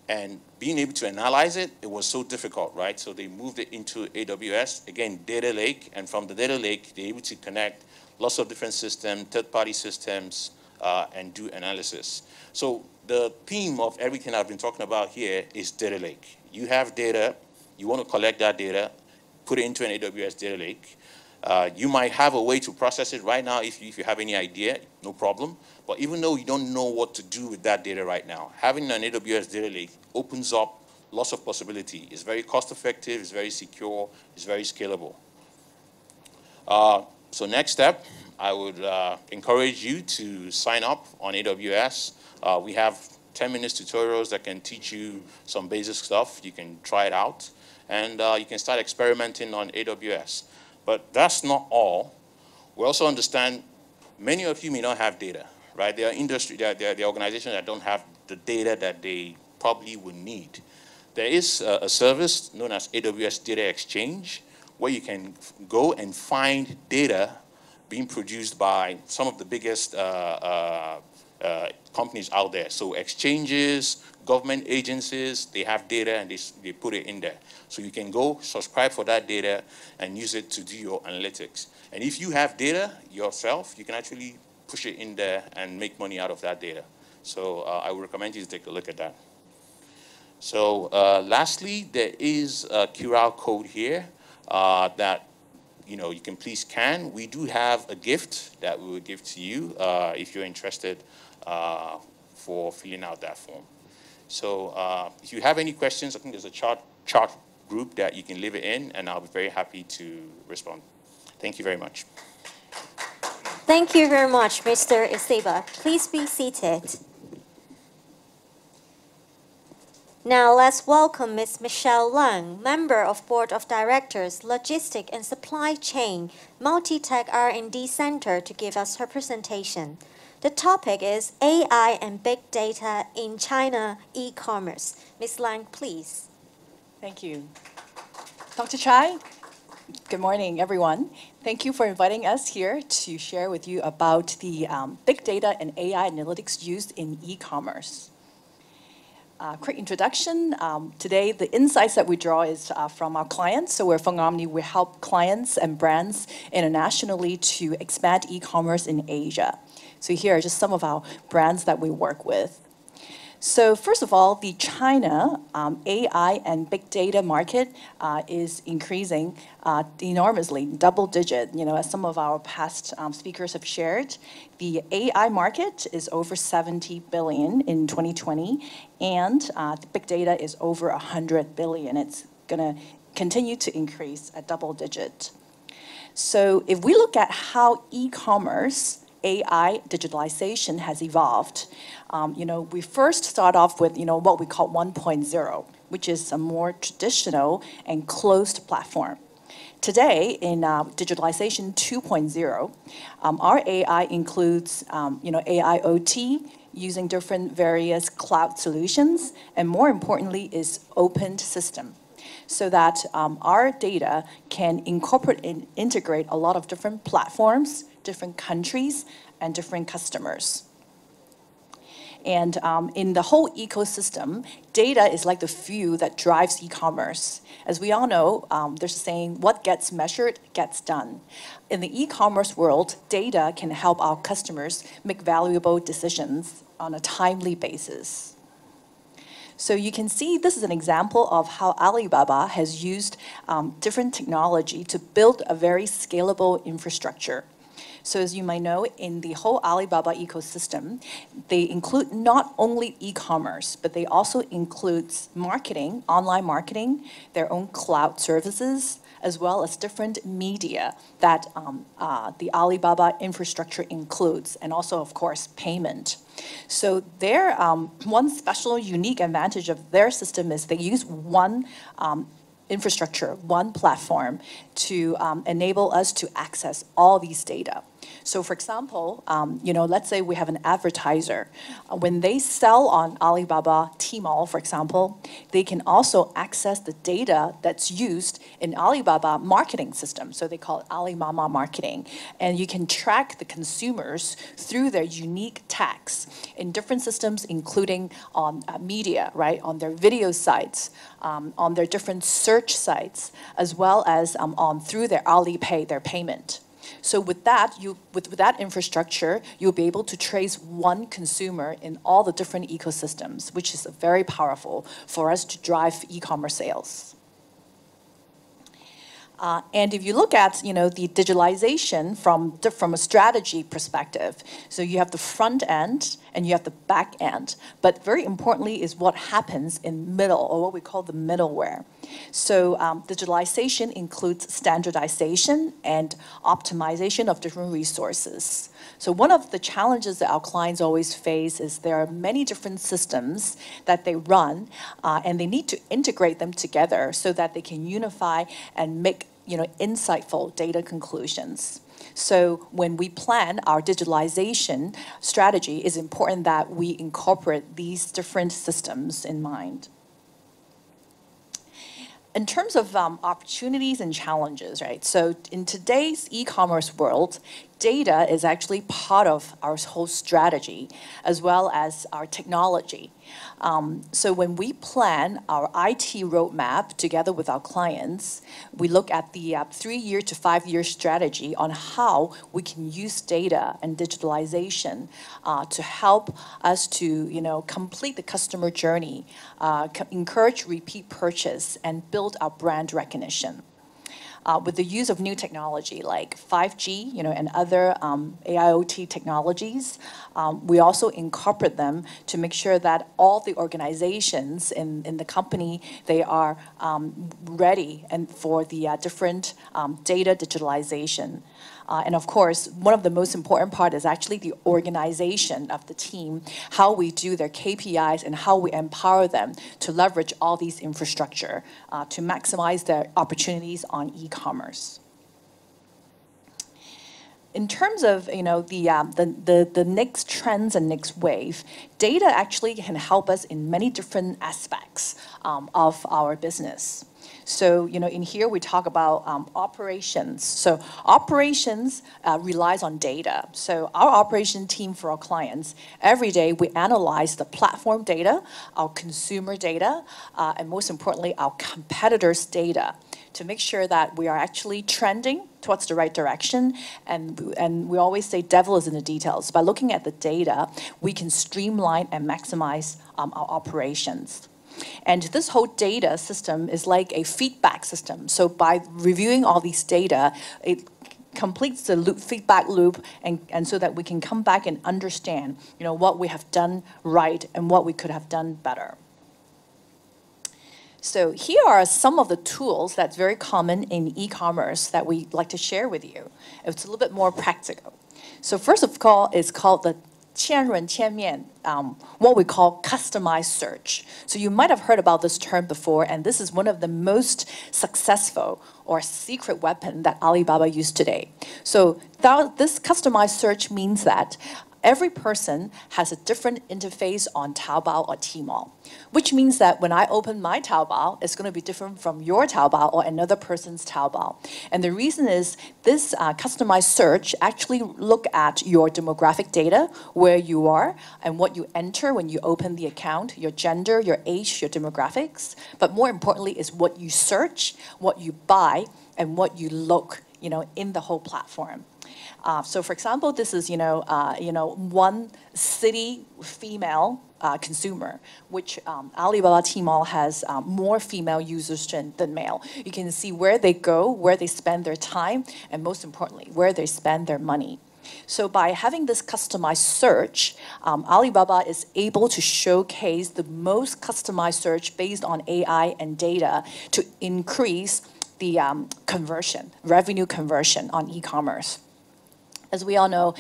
and being able to analyze it, it was so difficult, right? So they moved it into AWS, again, Data Lake, and from the Data Lake, they're able to connect lots of different systems, third-party systems, and do analysis. So the theme of everything I've been talking about here is Data Lake. You have data, you want to collect that data, put it into an AWS Data Lake. You might have a way to process it right now if you have any idea, no problem. But even though you don't know what to do with that data right now, having an AWS Data Lake opens up lots of possibility. It's very cost-effective, it's very secure, it's very scalable. So next step, I would encourage you to sign up on AWS. We have 10 minutes tutorials that can teach you some basic stuff. You can try it out, and you can start experimenting on AWS. But that's not all. We also understand many of you may not have data, right? There are organizations that don't have the data that they probably would need. There is a service known as AWS Theory Exchange, where you can go and find data being produced by some of the biggest companies out there. So exchanges, government agencies, they have data and they put it in there. So you can go subscribe for that data and use it to do your analytics. And if you have data yourself, you can actually push it in there and make money out of that data. So I would recommend you to take a look at that. So lastly, there is a QR code here that you can please scan. We do have a gift that we will give to you if you're interested for filling out that form. So if you have any questions, I think there's a chat group that you can leave it in, and I'll be very happy to respond. Thank you very much. Thank you very much, Mr. Iseba. Please be seated. Now let's welcome Ms. Michelle Leung, Member of Board of Directors, Logistic and Supply Chain, Multi-Tech R&D Center, to give us her presentation. The topic is AI and Big Data in China e-commerce. Ms. Leung, please. Thank you. Dr. Chai, good morning, everyone. Thank you for inviting us here to share with you about the big data and AI analytics used in e-commerce. Quick introduction. Today, the insights that we draw is from our clients. So we're Fengomni. We help clients and brands internationally to expand e-commerce in Asia. So here are just some of our brands that we work with. So first of all, the China AI and big data market is increasing enormously, double digit. You know, as some of our past speakers have shared, the AI market is over 70 billion in 2020, and the big data is over 100 billion. It's going to continue to increase at double digit. So if we look at how e-commerce AI digitalization has evolved. We first start off with, what we call 1.0, which is a more traditional and closed platform. Today, in digitalization 2.0, our AI includes, AI OT, using different various cloud solutions, and more importantly is open system, so that our data can incorporate and integrate a lot of different platforms, different countries, and different customers. And in the whole ecosystem, data is like the fuel that drives e-commerce. As we all know, there's a saying, what gets measured gets done. In the e-commerce world, data can help our customers make valuable decisions on a timely basis. So you can see this is an example of how Alibaba has used different technology to build a very scalable infrastructure. So as you might know, in the whole Alibaba ecosystem, they include not only e-commerce, but they also include marketing, online marketing, their own cloud services, as well as different media that the Alibaba infrastructure includes, and also, of course, payment. So their one special unique advantage of their system is they use one infrastructure, one platform to enable us to access all these data. So for example, let's say we have an advertiser. When they sell on Alibaba Tmall, for example, they can also access the data that's used in Alibaba marketing system. So they call it Alimama marketing. And you can track the consumers through their unique tags in different systems, including on media, right? On their video sites, on their different search sites, as well as through their Alipay, their payment. So with that, with that infrastructure, you'll be able to trace one consumer in all the different ecosystems, which is very powerful for us to drive e-commerce sales. And if you look at, the digitalization from a strategy perspective, so you have the front end and you have the back end. But very importantly is what happens in middle, or what we call the middleware. So digitalization includes standardization and optimization of different resources. So one of the challenges that our clients always face is there are many different systems that they run, and they need to integrate them together so that they can unify and make insightful data conclusions. So when we plan our digitalization strategy, it's important that we incorporate these different systems in mind. In terms of opportunities and challenges, right? So in today's e-commerce world, data is actually part of our whole strategy, as well as our technology. So when we plan our IT roadmap together with our clients, we look at the 3-year to 5-year strategy on how we can use data and digitalization to help us to, complete the customer journey, encourage repeat purchase, and build our brand recognition. with the use of new technology like 5G, and other AIoT technologies, we also incorporate them to make sure that all the organizations in the company, they are ready and for the different data digitalization. And of course, one of the most important part is actually the organization of the team, how we do their KPIs and how we empower them to leverage all these infrastructure to maximize their opportunities on e-commerce. In terms of the next trends and next wave, data actually can help us in many different aspects of our business. So, in here we talk about operations. So operations relies on data. So our operation team for our clients, every day we analyze the platform data, our consumer data, and most importantly, our competitors' data to make sure that we are actually trending towards the right direction. And we always say devil is in the details. By looking at the data, we can streamline and maximize our operations. And this whole data system is like a feedback system. So by reviewing all these data, it completes the feedback loop, and so that we can come back and understand, what we have done right and what we could have done better. So here are some of the tools that's very common in e-commerce that we like to share with you. It's a little bit more practical. So first of all, it's called the 千人千面, what we call customized search. So you might have heard about this term before, and this is one of the most successful or secret weapon that Alibaba used today. So this customized search means that every person has a different interface on Taobao or Tmall, which means that when I open my Taobao, it's going to be different from your Taobao or another person's Taobao. And the reason is this customized search actually look at your demographic data, where you are and what you enter when you open the account, your gender, your age, your demographics. But more importantly is what you search, what you buy, and what you look, in the whole platform. So for example, this is, one city female consumer, which Alibaba Tmall has more female users than male. You can see where they go, where they spend their time, and most importantly, where they spend their money. So by having this customized search, Alibaba is able to showcase the most customized search based on AI and data to increase the conversion, revenue conversion on e-commerce. As we all know,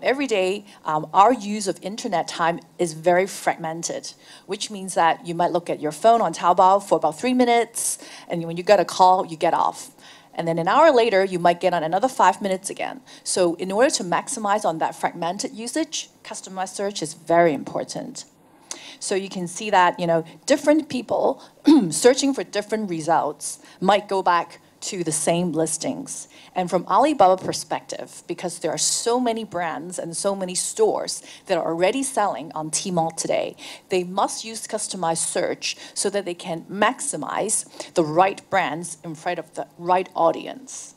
every day, our use of internet time is very fragmented, which means that you might look at your phone on Taobao for about 3 minutes, and when you get a call, you get off. And then an hour later, you might get on another 5 minutes again. So in order to maximize on that fragmented usage, customized search is very important. So you can see that, different people searching for different results might go back to the same listings. And from Alibaba perspective, because there are so many brands and so many stores that are already selling on Tmall today, they must use customized search so that they can maximize the right brands in front of the right audience.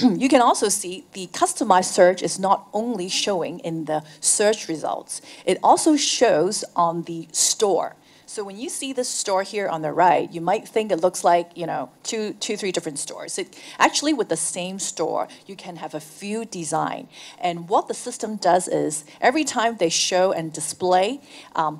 You can also see the customized search is not only showing in the search results, it also shows on the store. So when you see this store here on the right, you might think it looks like, two, three different stores. Actually, with the same store, you can have a few design. And what the system does is, every time they show and display,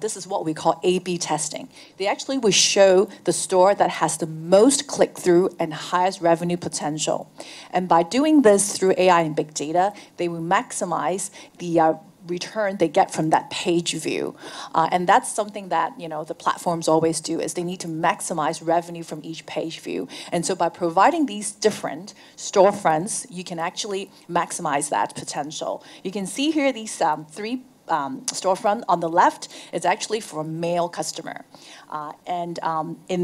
this is what we call A/B testing. They actually will show the store that has the most click-through and highest revenue potential. And by doing this through AI and big data, they will maximize the return they get from that page view. And that's something that, the platforms always do, is they need to maximize revenue from each page view. And so by providing these different storefronts, you can actually maximize that potential. You can see here these three storefront on the left is actually for a male customer. In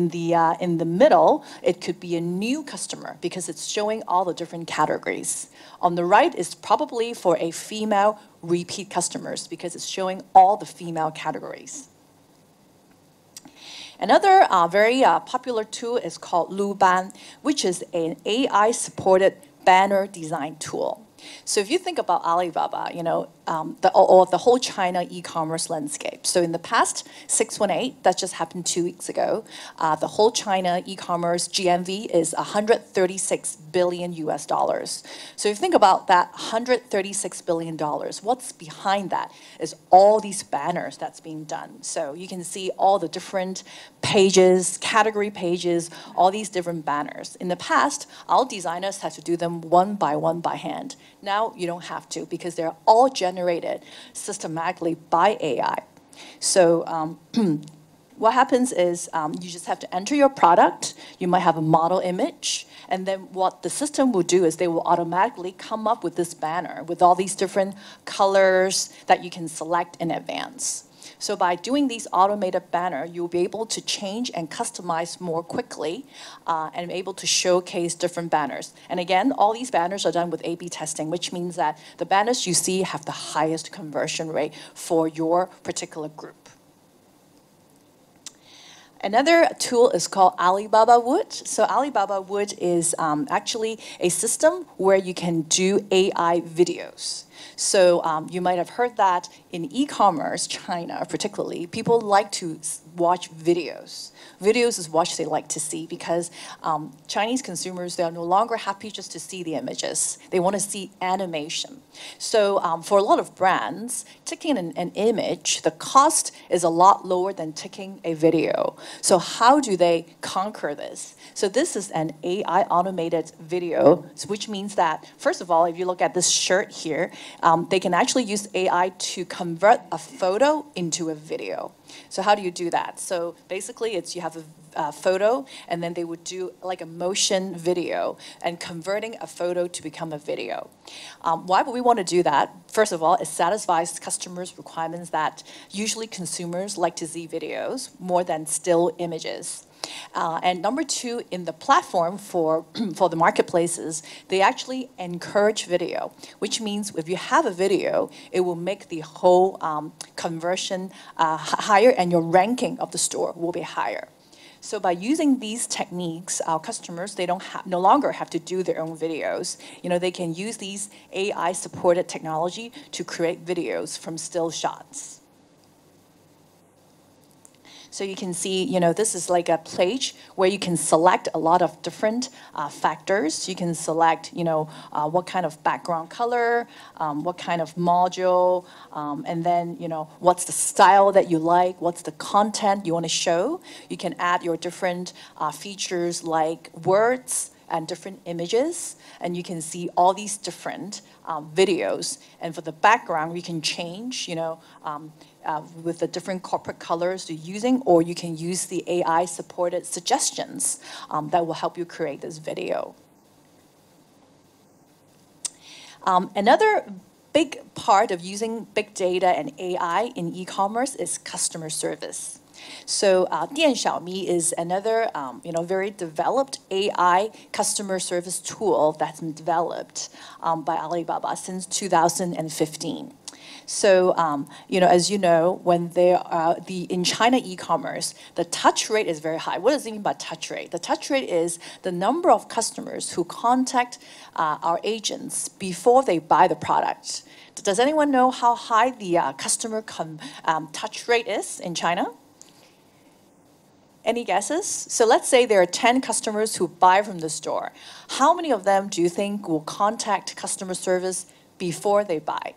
the middle, it could be a new customer because it's showing all the different categories. On the right is probably for a female repeat customers because it's showing all the female categories. Another very popular tool is called Luban, which is an AI-supported banner design tool. So if you think about Alibaba, the whole China e-commerce landscape. So in the past 618, that just happened 2 weeks ago, the whole China e-commerce GMV is $136 billion US. So if you think about that $136 billion, what's behind that is all these banners that's being done. So you can see all the different pages, category pages, all these different banners. In the past, our designers had to do them one by hand. Now you don't have to because they're all generated systematically by AI. So what happens is you just have to enter your product. You might have a model image. And then what the system will do is they will automatically come up with this banner with all these different colors that you can select in advance. So by doing these automated banner, you'll be able to change and customize more quickly and able to showcase different banners. And again, all these banners are done with A/B testing, which means that the banners you see have the highest conversion rate for your particular group. Another tool is called Alibaba Wood. So Alibaba Wood is actually a system where you can do AI videos. So you might have heard that in e-commerce, China particularly, people like to watch videos. Videos is what they like to see because Chinese consumers, they are no longer happy just to see the images. They want to see animation. So for a lot of brands, taking an image, the cost is a lot lower than taking a video. So how do they conquer this? So this is an AI automated video, which means that, first of all, if you look at this shirt here, they can actually use AI to convert a photo into a video. So how do you do that? So basically, you have a photo, and then they would do like a motion video and converting a photo to become a video. Why would we want to do that? First of all, it satisfies customers' requirements that usually consumers like to see videos more than still images. And number two, in the platform for the marketplaces, they actually encourage video, which means if you have a video, it will make the whole conversion higher and your ranking of the store will be higher. So by using these techniques, our customers, they no longer have to do their own videos. They can use these AI-supported technology to create videos from still shots. So you can see, this is like a page where you can select a lot of different factors. You can select, what kind of background color, what kind of module, and then, what's the style that you like, what's the content you want to show. You can add your different features like words and different images, and you can see all these different videos. And for the background, you can change, with the different corporate colors you're using, or you can use the AI-supported suggestions that will help you create this video. Another big part of using big data and AI in e-commerce is customer service. So Dian Xiaomi is another very developed AI customer service tool that's been developed by Alibaba since 2015. So, as you know, when in China e-commerce, the touch rate is very high. What does it mean by touch rate? The touch rate is the number of customers who contact our agents before they buy the product. Does anyone know how high the customer touch rate is in China? Any guesses? So let's say there are 10 customers who buy from the store. How many of them do you think will contact customer service before they buy?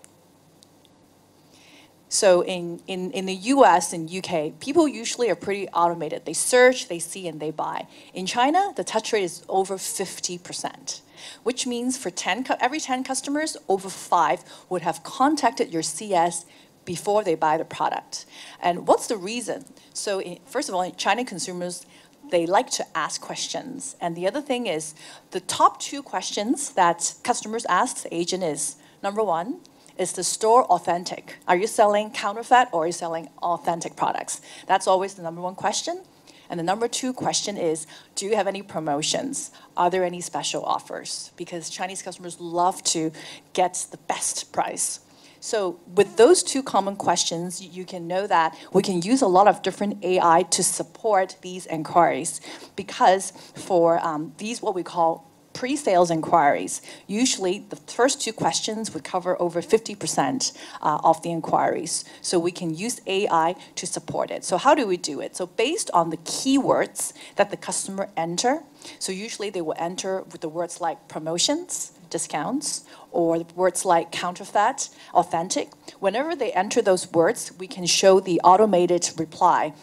So in the US and UK, people usually are pretty automated. They search, they see, and they buy. In China, the touch rate is over 50%, which means for every 10 customers, over 5 would have contacted your CS before they buy the product. And what's the reason? So first of all, China consumers, they like to ask questions. And the other thing is, the top 2 questions that customers ask the agent is, number 1, is the store authentic? Are you selling counterfeit or are you selling authentic products? That's always the number 1 question. And the number 2 question is, do you have any promotions? Are there any special offers? Because Chinese customers love to get the best price. So with those 2 common questions, you can know that we can use a lot of different AI to support these inquiries, because for these what we call pre-sales inquiries, usually the first 2 questions would cover over 50% of the inquiries. So we can use AI to support it. So how do we do it? So based on the keywords that the customer enter, so usually they will enter with the words like promotions, discounts, or words like counterfeit, authentic. Whenever they enter those words, we can show the automated reply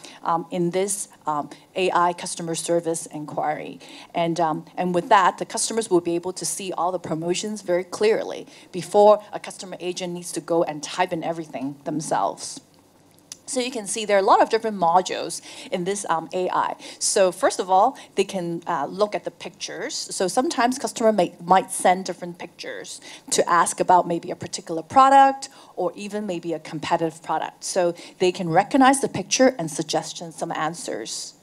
in this AI customer service inquiry. And with that, the customers will be able to see all the promotions very clearly before a customer agent needs to go and type in everything themselves. So you can see there are a lot of different modules in this AI. So first of all, they can look at the pictures. So sometimes customer might send different pictures to ask about maybe a particular product or even maybe a competitive product. So they can recognize the picture and suggest some answers.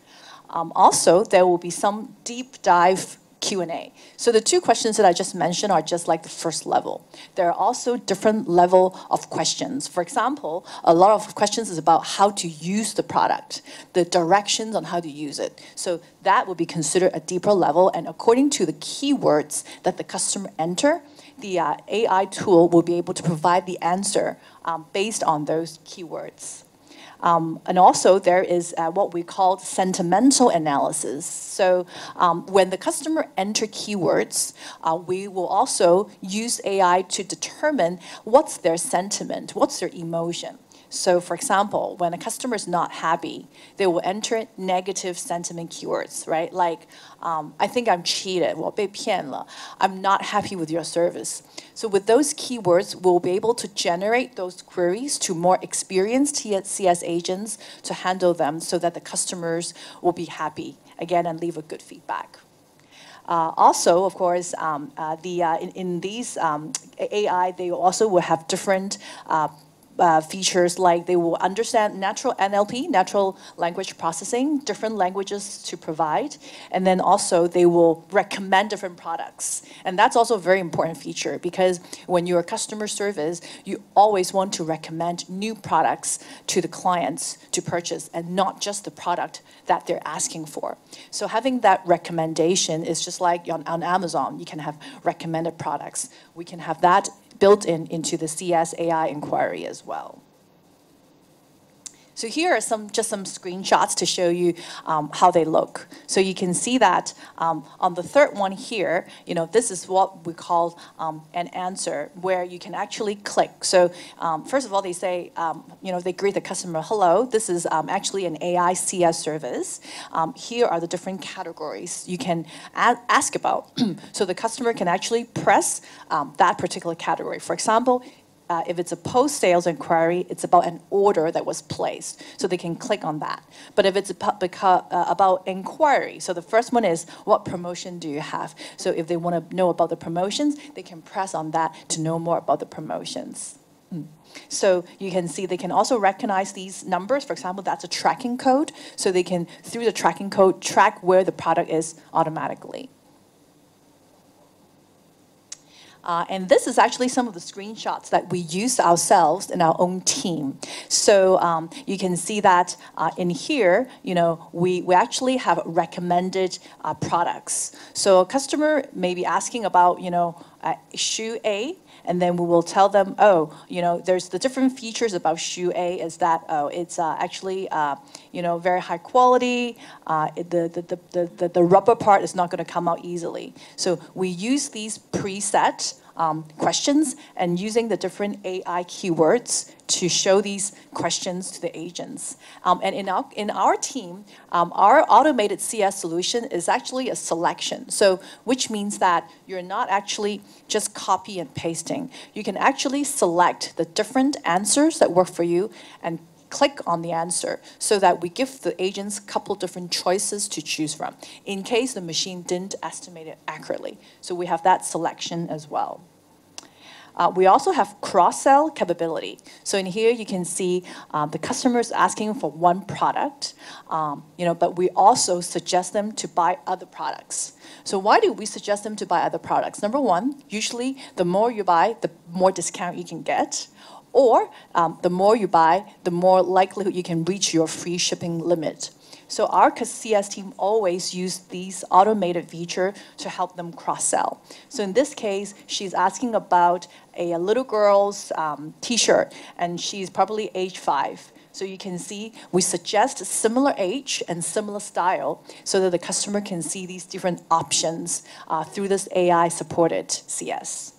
Also, there will be some deep dive Q&A. So the 2 questions that I just mentioned are just like the first level. There are also different level of questions. For example, a lot of questions is about how to use the product, the directions on how to use it. So that would be considered a deeper level, and according to the keywords that the customer enter, the AI tool will be able to provide the answer based on those keywords. And also there is what we call sentimental analysis. So when the customer enter keywords, we will also use AI to determine what's their sentiment, what's their emotion. So for example, when a customer is not happy, they will enter negative sentiment keywords, right? Like, I think I'm cheated, 我被骗了, I'm not happy with your service. So with those keywords, we'll be able to generate those queries to more experienced CS agents to handle them so that the customers will be happy, again, and leave a good feedback. Also, of course, in these AI, they also will have different features, like they will understand natural NLP, natural language processing, different languages to provide, and then also they will recommend different products. And that's also a very important feature, because when you're a customer service, you always want to recommend new products to the clients to purchase, and not just the product that they're asking for. So having that recommendation is just like on Amazon, you can have recommended products. We can have that built into the CS AI inquiry as well. So here are just some screenshots to show you how they look. So you can see that on the third one here, this is what we call an answer, where you can actually click. So first of all, they say, they greet the customer, hello, this is actually an AI CS service. Here are the different categories you can ask about. So the customer can actually press that particular category. For example, if it's a post-sales inquiry, it's about an order that was placed, so they can click on that. But if it's about inquiry, so the first one is, what promotion do you have? So if they want to know about the promotions, they can press on that to know more about the promotions. So you can see they can also recognize these numbers. For example, that's a tracking code, so they can, through the tracking code, track where the product is automatically. And this is actually some of the screenshots that we used ourselves in our own team. So you can see that in here, we actually have recommended products. So a customer may be asking about, shoe A, and then we will tell them, there's the different features about shoe A is that, it's actually, very high quality. The rubber part is not going to come out easily. So we use these preset questions and using the different AI keywords to show these questions to the agents. And in our team, our automated CS solution is actually a selection. So which means that you're not actually just copy and pasting. You can actually select the different answers that work for you and click on the answer, so that we give the agents a couple different choices to choose from, in case the machine didn't estimate it accurately. So we have that selection as well. We also have cross-sell capability. So in here you can see the customers asking for one product, but we also suggest them to buy other products. So why do we suggest them to buy other products? Number one, usually the more you buy, the more discount you can get. Or the more you buy, the more likelihood you can reach your free shipping limit. So our CS team always use these automated feature to help them cross-sell. So in this case, she's asking about a little girl's t-shirt, and she's probably age 5. So you can see we suggest similar age and similar style so that the customer can see these different options through this AI-supported CS.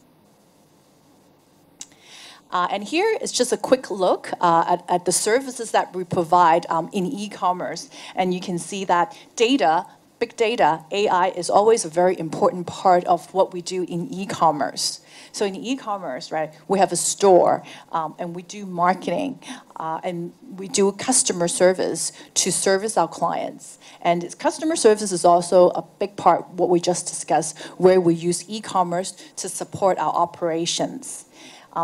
And here is just a quick look at the services that we provide in e-commerce. And you can see that data, big data, AI is always a very important part of what we do in e-commerce. So in e-commerce, right, we have a store, and we do marketing, and we do customer service to service our clients. And customer service is also a big part, what we just discussed, where we use e-commerce to support our operations.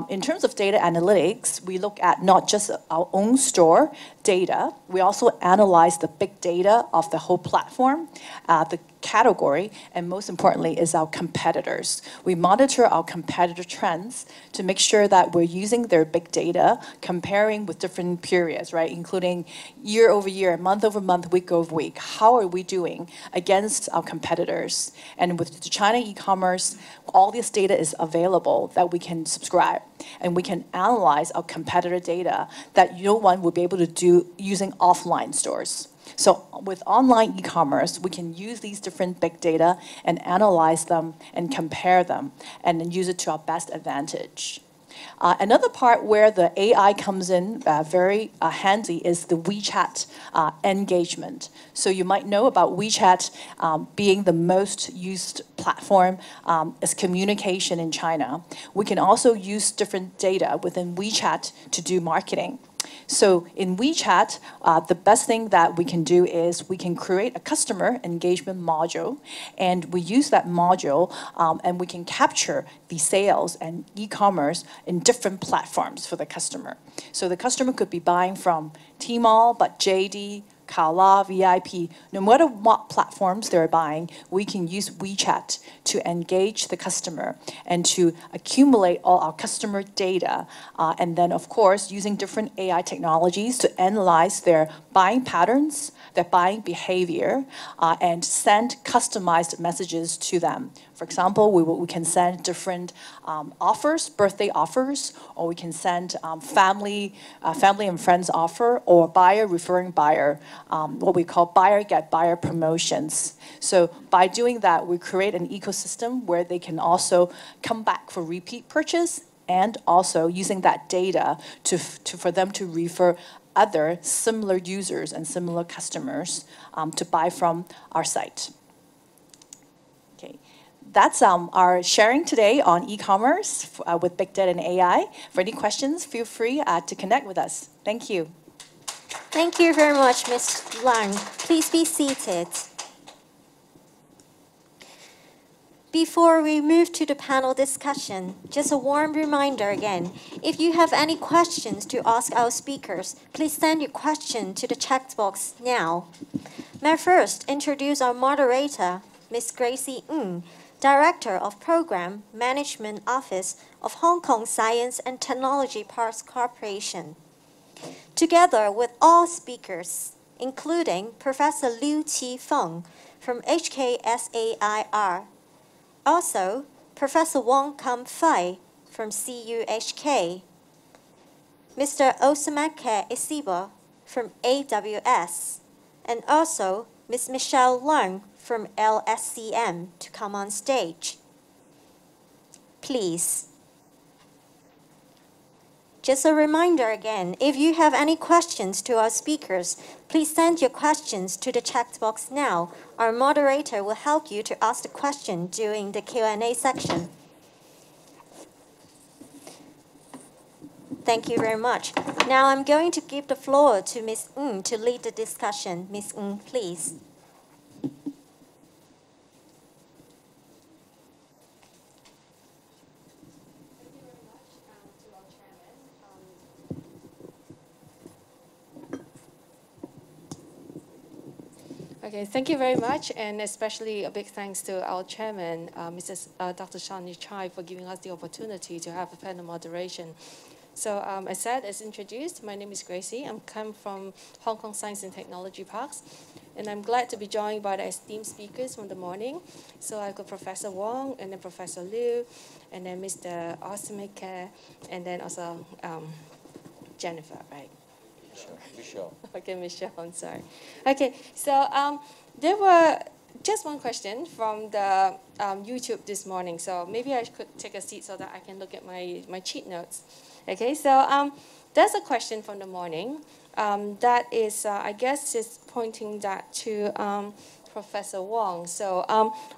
In terms of data analytics, we look at not just our own store data, we also analyze the big data of the whole platform, the category, and most importantly is our competitors. We monitor our competitor trends to make sure that we're using their big data, comparing with different periods, right, including year over year, month over month, week over week. How are we doing against our competitors? And with the China e-commerce, all this data is available that we can subscribe, and we can analyze our competitor data that no one would be able to do using offline stores. So with online e-commerce, we can use these different big data and analyze them and compare them and then use it to our best advantage. Another part where the AI comes in very handy is the WeChat engagement. So you might know about WeChat being the most used platform as communication in China. We can also use different data within WeChat to do marketing. So in WeChat, the best thing that we can do is we can create a customer engagement module, and we use that module and we can capture the sales and e-commerce in different platforms for the customer. So the customer could be buying from Tmall, but JD, Kala, VIP, no matter what platforms they're buying, we can use WeChat to engage the customer and to accumulate all our customer data. And then, of course, using different AI technologies to analyze their buying patterns, their buying behavior, and send customized messages to them. For example, we can send different offers, birthday offers, or we can send family and friends offer, or buyer referring buyer, what we call buyer get buyer promotions. So by doing that, we create an ecosystem where they can also come back for repeat purchase, and also using that data for them to refer other similar users and similar customers to buy from our site. Okay. That's our sharing today on e-commerce with big data and AI. For any questions, feel free to connect with us. Thank you. Thank you very much, Ms. Lang. Please be seated. Before we move to the panel discussion, just a warm reminder again, if you have any questions to ask our speakers, please send your question to the chat box now. May I first introduce our moderator, Ms. Gracie Ng, Director of Program Management Office of Hong Kong Science and Technology Parks Corporation. Together with all speakers, including Professor Liu Qi-feng from HKSAIR, also Professor Wong Kam-Fai from CUHK, Mr. Osamake Isibo from AWS, and also Ms. Michelle Leung from LSCM to come on stage. Please. Just a reminder again, if you have any questions to our speakers, please send your questions to the chat box now. Our moderator will help you to ask the question during the Q&A section. Thank you very much. Now I'm going to give the floor to Ms. Ng to lead the discussion. Ms. Ng, please. Okay, thank you very much, and especially a big thanks to our chairman, Dr. Shani Chai, for giving us the opportunity to have a panel moderation. So as introduced, my name is Gracie. I'm come from Hong Kong Science and Technology Parks. And I'm glad to be joined by the esteemed speakers from the morning. So I've got Professor Wong, and then Professor Liu, and then Mr. Aws, and then also Jennifer, right? Michelle. Okay, Michelle, I'm sorry. Okay, so there were just one question from the YouTube this morning. So maybe I could take a seat so that I can look at my cheat notes. Okay, so there's a question from the morning that is, I guess, is pointing that to Professor Wong. So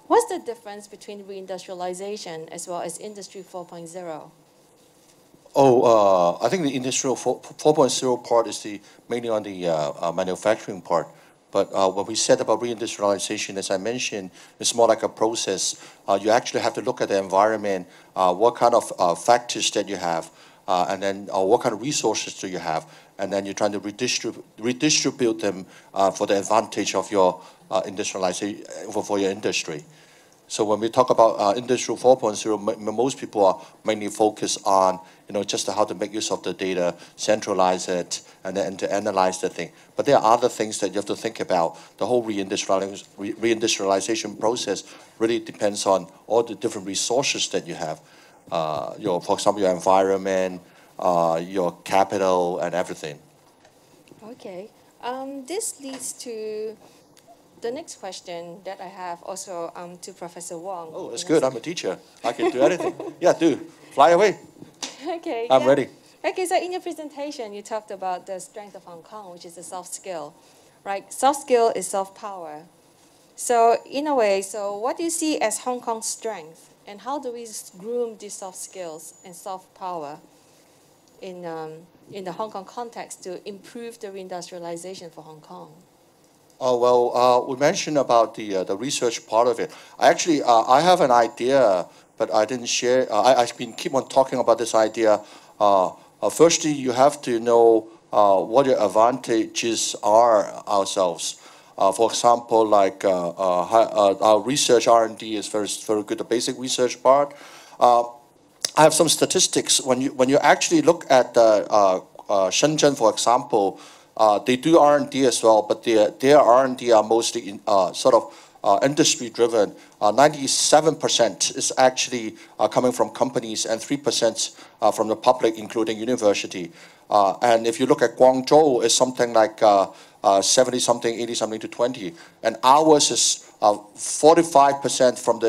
what's the difference between reindustrialization as well as Industry 4.0? Oh, I think the industrial 4.0 part is mainly on the manufacturing part. But when we said about reindustrialization, as I mentioned, it's more like a process. You actually have to look at the environment, what kind of factors that you have, and then what kind of resources do you have, and then you're trying to redistribute them for the advantage of your industrialization, for your industry. So when we talk about Industry 4.0, most people are mainly focused on, just how to make use of the data, centralize it, and then to analyze the thing. But there are other things that you have to think about. The whole reindustrialization process really depends on all the different resources that you have. For example, your environment, your capital, and everything. Okay. This leads to the next question that I have also to Professor Wong. Oh, that's good. I'm a teacher. I can do anything. Yeah, do. Fly away. Okay. I'm ready. Okay, so in your presentation, you talked about the strength of Hong Kong, which is the soft skill, right? Soft skill is soft power. So in a way, so what do you see as Hong Kong's strength, and how do we groom these soft skills and soft power in the Hong Kong context to improve the reindustrialization for Hong Kong? Oh, well, we mentioned about the research part of it. I have an idea, but I didn't share. I've been keep on talking about this idea. Firstly, you have to know what your advantages are ourselves. For example, like our research R&D is very good, the basic research part. I have some statistics. When you actually look at Shenzhen, for example, they do R&D as well, but their R&D are mostly in, industry-driven. 97% is actually coming from companies, and 3% from the public, including university. And if you look at Guangzhou, it's something like 70-something, 80-something to 20, and ours is 45% from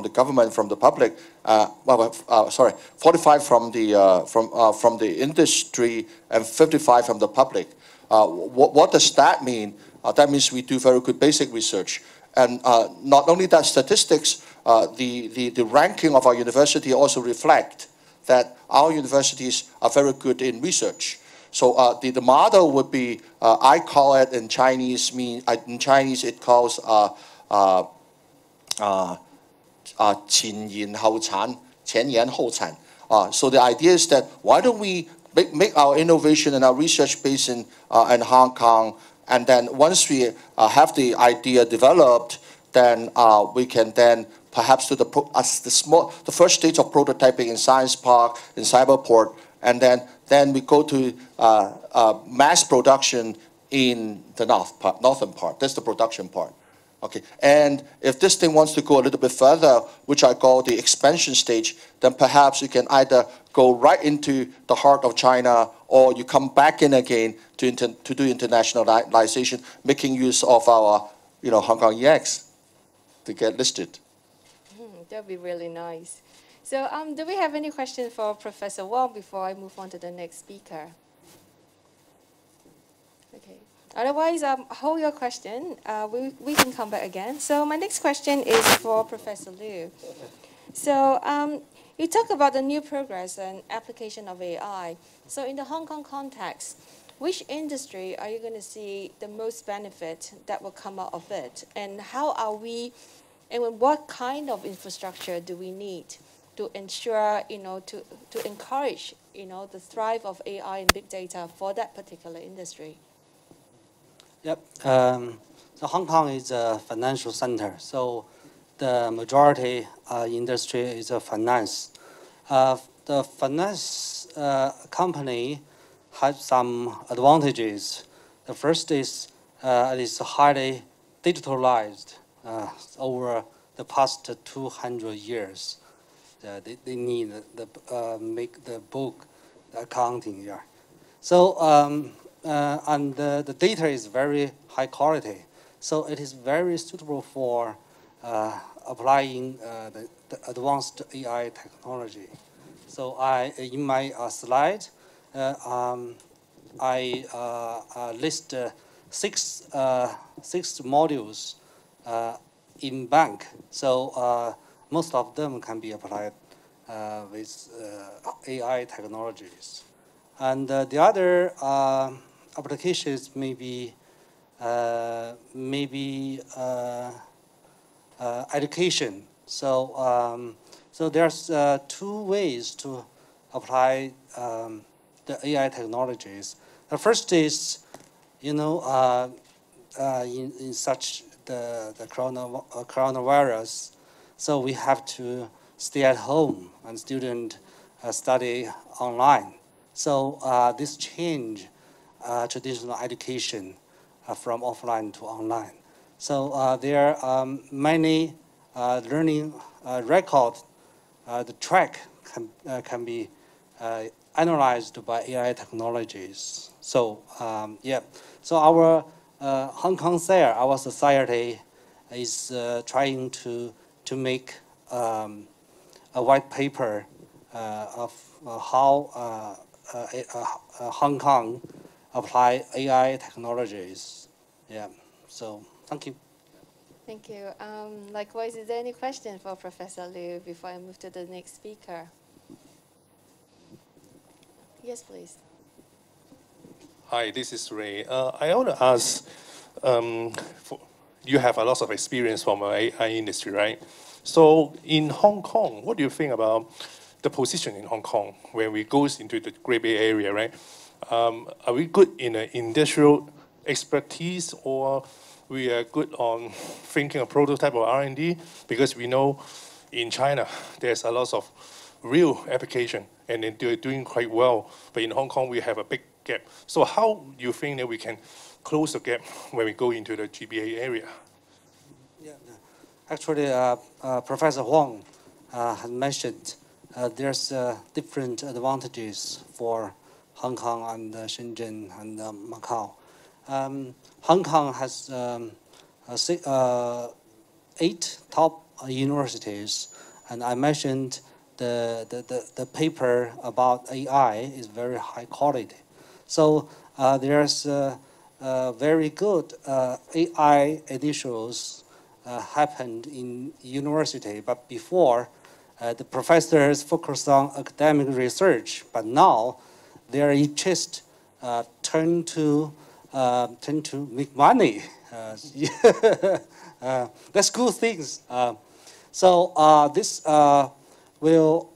the government, from the public. 45 from the industry, and 55 from the public. What does that mean? That means we do very good basic research. And not only that, statistics, the ranking of our university also reflect that our universities are very good in research. So the model would be, I call it in Chinese, in Chinese it calls 前言後產, 前言後產. So the idea is that why don't we make our innovation and our research base in Hong Kong, and then once we have the idea developed, then we can then perhaps do the first stage of prototyping in Science Park, in Cyberport, and then we go to mass production in the northern part. That's the production part. Okay, and if this thing wants to go a little bit further, which I call the expansion stage, then perhaps you can either go right into the heart of China, or you come back in again to do internationalization, making use of our, Hong Kong EX to get listed. That'd be really nice. So, do we have any questions for Professor Wong before I move on to the next speaker? Okay. Otherwise, hold your question. We can come back again. So my next question is for Professor Liu. So you talk about the new progress and application of AI. So in the Hong Kong context, which industry are you going to see the most benefit that will come out of it? And how are we, and what kind of infrastructure do we need to ensure, to encourage, the thrive of AI and big data for that particular industry? Yep. So Hong Kong is a financial center. So the majority industry is a finance. The finance company has some advantages. The first is it is highly digitalized over the past 200 years. They need the make the book accounting here. So and the data is very high quality. So it is very suitable for applying the advanced AI technology. So in my slide, I list six modules in bank. So most of them can be applied with AI technologies. And the other applications may be education. So so there's 2 ways to apply the AI technologies. The first is, in such the coronavirus, so we have to stay at home and students study online. So this change traditional education from offline to online. So there are many learning records. The track can be analyzed by AI technologies. So yeah, so our Hong Kong SARE, our society, is trying to make a white paper of how Hong Kong apply AI technologies. Yeah. So thank you. Thank you. Likewise, is there any question for Professor Liu before I move to the next speaker? Yes, please. Hi, this is Ray. I want to ask, you have a lot of experience from the AI industry, right? So in Hong Kong, what do you think about the position in Hong Kong when we go into the Great Bay Area, right? Are we good in industrial expertise, or we are good on thinking a prototype or R&D? Because we know in China, there's a lot of real application and they're doing quite well. But in Hong Kong, we have a big gap. So how do you think that we can close the gap when we go into the GBA area? Yeah, actually, Professor Huang had mentioned there's different advantages for Hong Kong and Shenzhen and Macau. Hong Kong has 8 top universities, and I mentioned the paper about AI is very high quality. So there's very good AI initials happened in university, but before the professors focused on academic research, but now their interest turn to make money. That's good things. So this will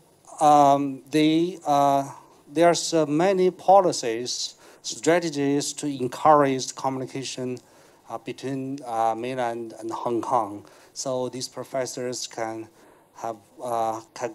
there's many policies, strategies to encourage communication between mainland and Hong Kong. So these professors can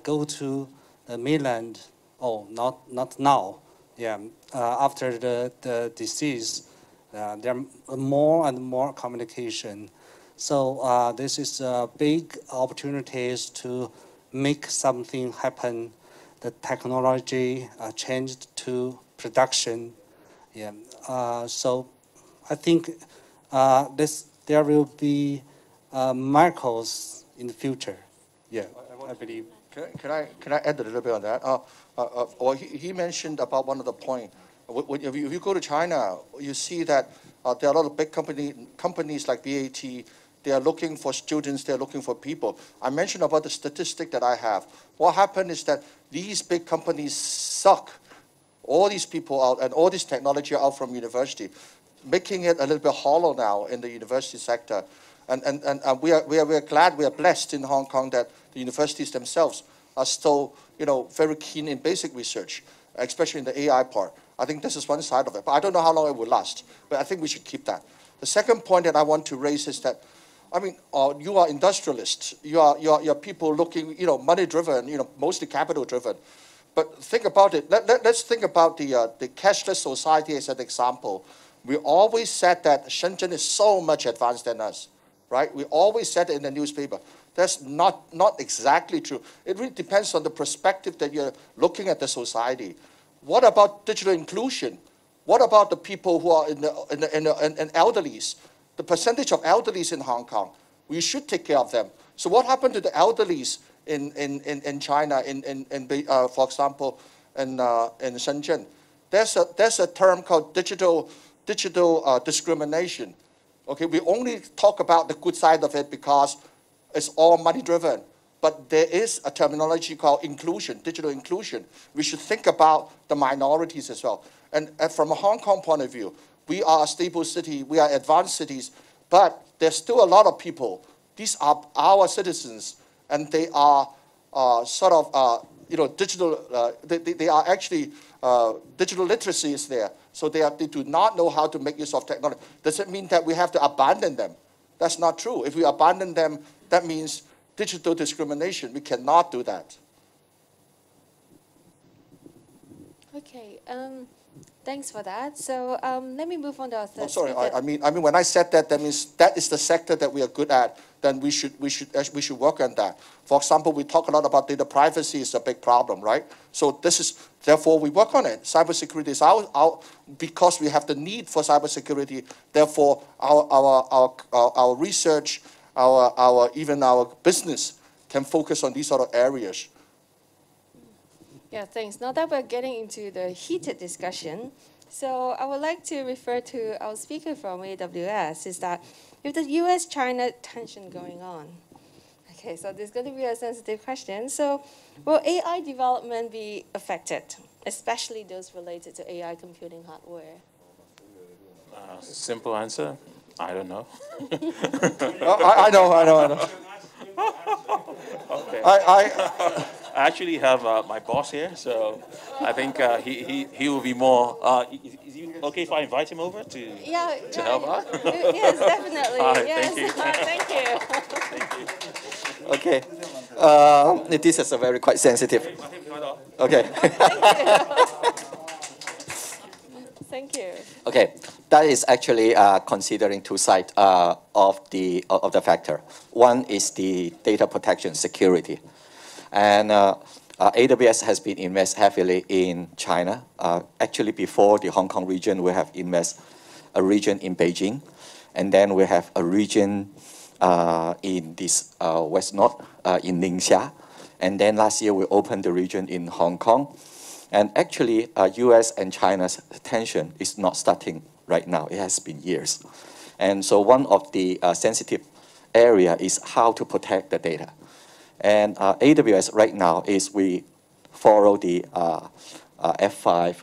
go to the mainland. Oh, not now. Yeah, after the disease, there are more and more communication. So this is a big opportunities to make something happen. The technology changed to production. Yeah. So I think there will be miracles in the future. Yeah, I believe. Can I add a little bit on that? Or he mentioned about one of the points. If you go to China, you see that there are a lot of big companies like BAT. They are looking for students. They are looking for people. I mentioned about the statistic that I have. What happened is that these big companies suck all these people out and all this technology out from university, making it a little bit hollow now in the university sector. And we are glad, we are blessed in Hong Kong that the universities themselves are still, very keen in basic research, especially in the AI part. I think this is one side of it, but I don't know how long it will last. But I think we should keep that. The second point that I want to raise is that, you are industrialists. You are people looking, money-driven, mostly capital-driven. But think about it. Let's think about the cashless society as an example. We always said that Shenzhen is so much advanced than us, right? We always said it in the newspaper. That's not exactly true. It really depends on the perspective that you're looking at the society. What about digital inclusion? What about the people who are in elderlies? The percentage of elderlies in Hong Kong, we should take care of them. So what happened to the elderlies in China, for example, in Shenzhen? There's a term called digital discrimination. Okay, we only talk about the good side of it because it's all money driven. But there is a terminology called inclusion, digital inclusion. We should think about the minorities as well. And from a Hong Kong point of view, we are a stable city, we are advanced cities, but there's still a lot of people. These are our citizens, and they are digital. They are actually digital literacy is there, so they do not know how to make use of technology. Does it mean that we have to abandon them? That's not true. If we abandon them, that means digital discrimination. We cannot do that. Okay. Thanks for that. So let me move on to our third. Oh, sorry. I mean, when I said that, that means that is the sector that we are good at. Then we should work on that. For example, we talk a lot about data privacy is a big problem, right? So therefore we work on it. Cybersecurity is because we have the need for cybersecurity. Therefore, our research, even our business can focus on these sort of areas. Yeah, thanks. Now that we're getting into the heated discussion, so I would like to refer to our speaker from AWS, is that with the US-China tension going on, okay, so there's going to be a sensitive question. So will AI development be affected, especially those related to AI computing hardware? Simple answer, I don't know. I know. Okay. I actually have my boss here, so I think he will be more. Is it okay if I invite him over to help out? Yes, definitely. Yes. Thank you. Thank you. Okay. This is a very quite sensitive. Okay. Thank you. Okay, that is actually considering two sides of the factor. One is the data protection security, and AWS has been invest heavily in China. Actually, before the Hong Kong region, we have invest a region in Beijing, and then we have a region in this West North in Ningxia, and then last year we opened the region in Hong Kong. And actually, US and China's tension is not starting right now. It has been years. And so one of the sensitive area is how to protect the data. And AWS right now is we follow the F5,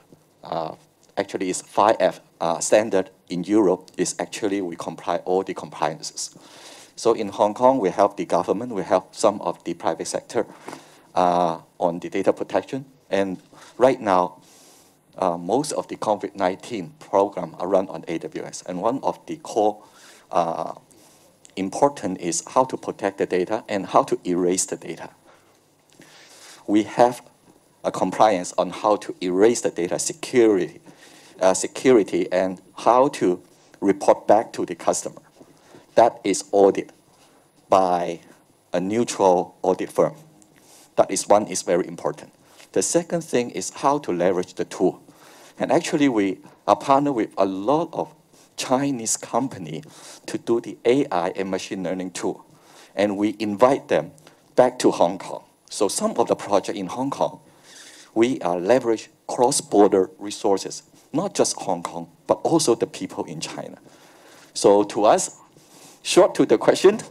actually it's 5F standard in Europe is actually we comply all the compliances. So in Hong Kong, we help the government, we help some of the private sector on the data protection. And right now, most of the COVID-19 program are run on AWS. And one of the core important is how to protect the data and how to erase the data. We have a compliance on how to erase the data security and how to report back to the customer. That is audited by a neutral audit firm. That is one is very important. The second thing is how to leverage the tool. And actually, we are partnered with a lot of Chinese companies to do the AI and machine learning tool. And we invite them back to Hong Kong. So some of the projects in Hong Kong, we leverage cross-border resources, not just Hong Kong, but also the people in China. So to us, short to the question,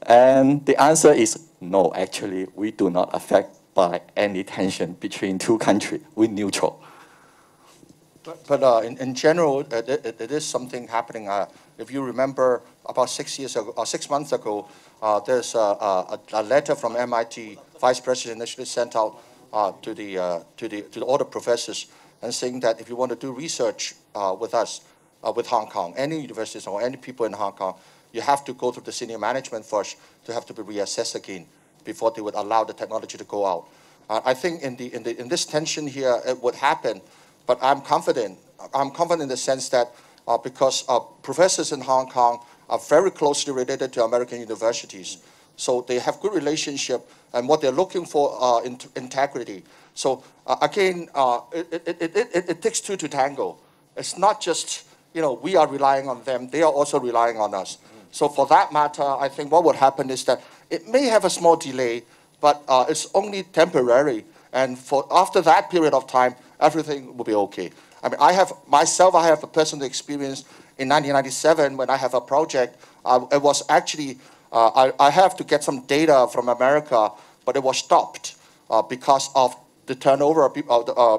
and the answer is no, actually, we do not affect by any tension between two countries. We're neutral. But in general, it is something happening. If you remember, about 6 years ago, or 6 months ago, there's a letter from MIT vice president initially sent out to all the professors and saying that if you want to do research with us, with Hong Kong, any universities or any people in Hong Kong, you have to go through the senior management first to have to be reassessed again before they would allow the technology to go out. I think in this tension here, it would happen, but I'm confident. I'm confident in the sense that because professors in Hong Kong are very closely related to American universities. So they have good relationship, and what they're looking for integrity. So again, it takes two to tango. It's not just, we are relying on them, they are also relying on us. So for that matter, I think what would happen is that it may have a small delay, but it's only temporary. And after that period of time, everything will be okay. I mean, I have a personal experience in 1997 when I have a project. It was actually, I have to get some data from America, but it was stopped because of the turnover.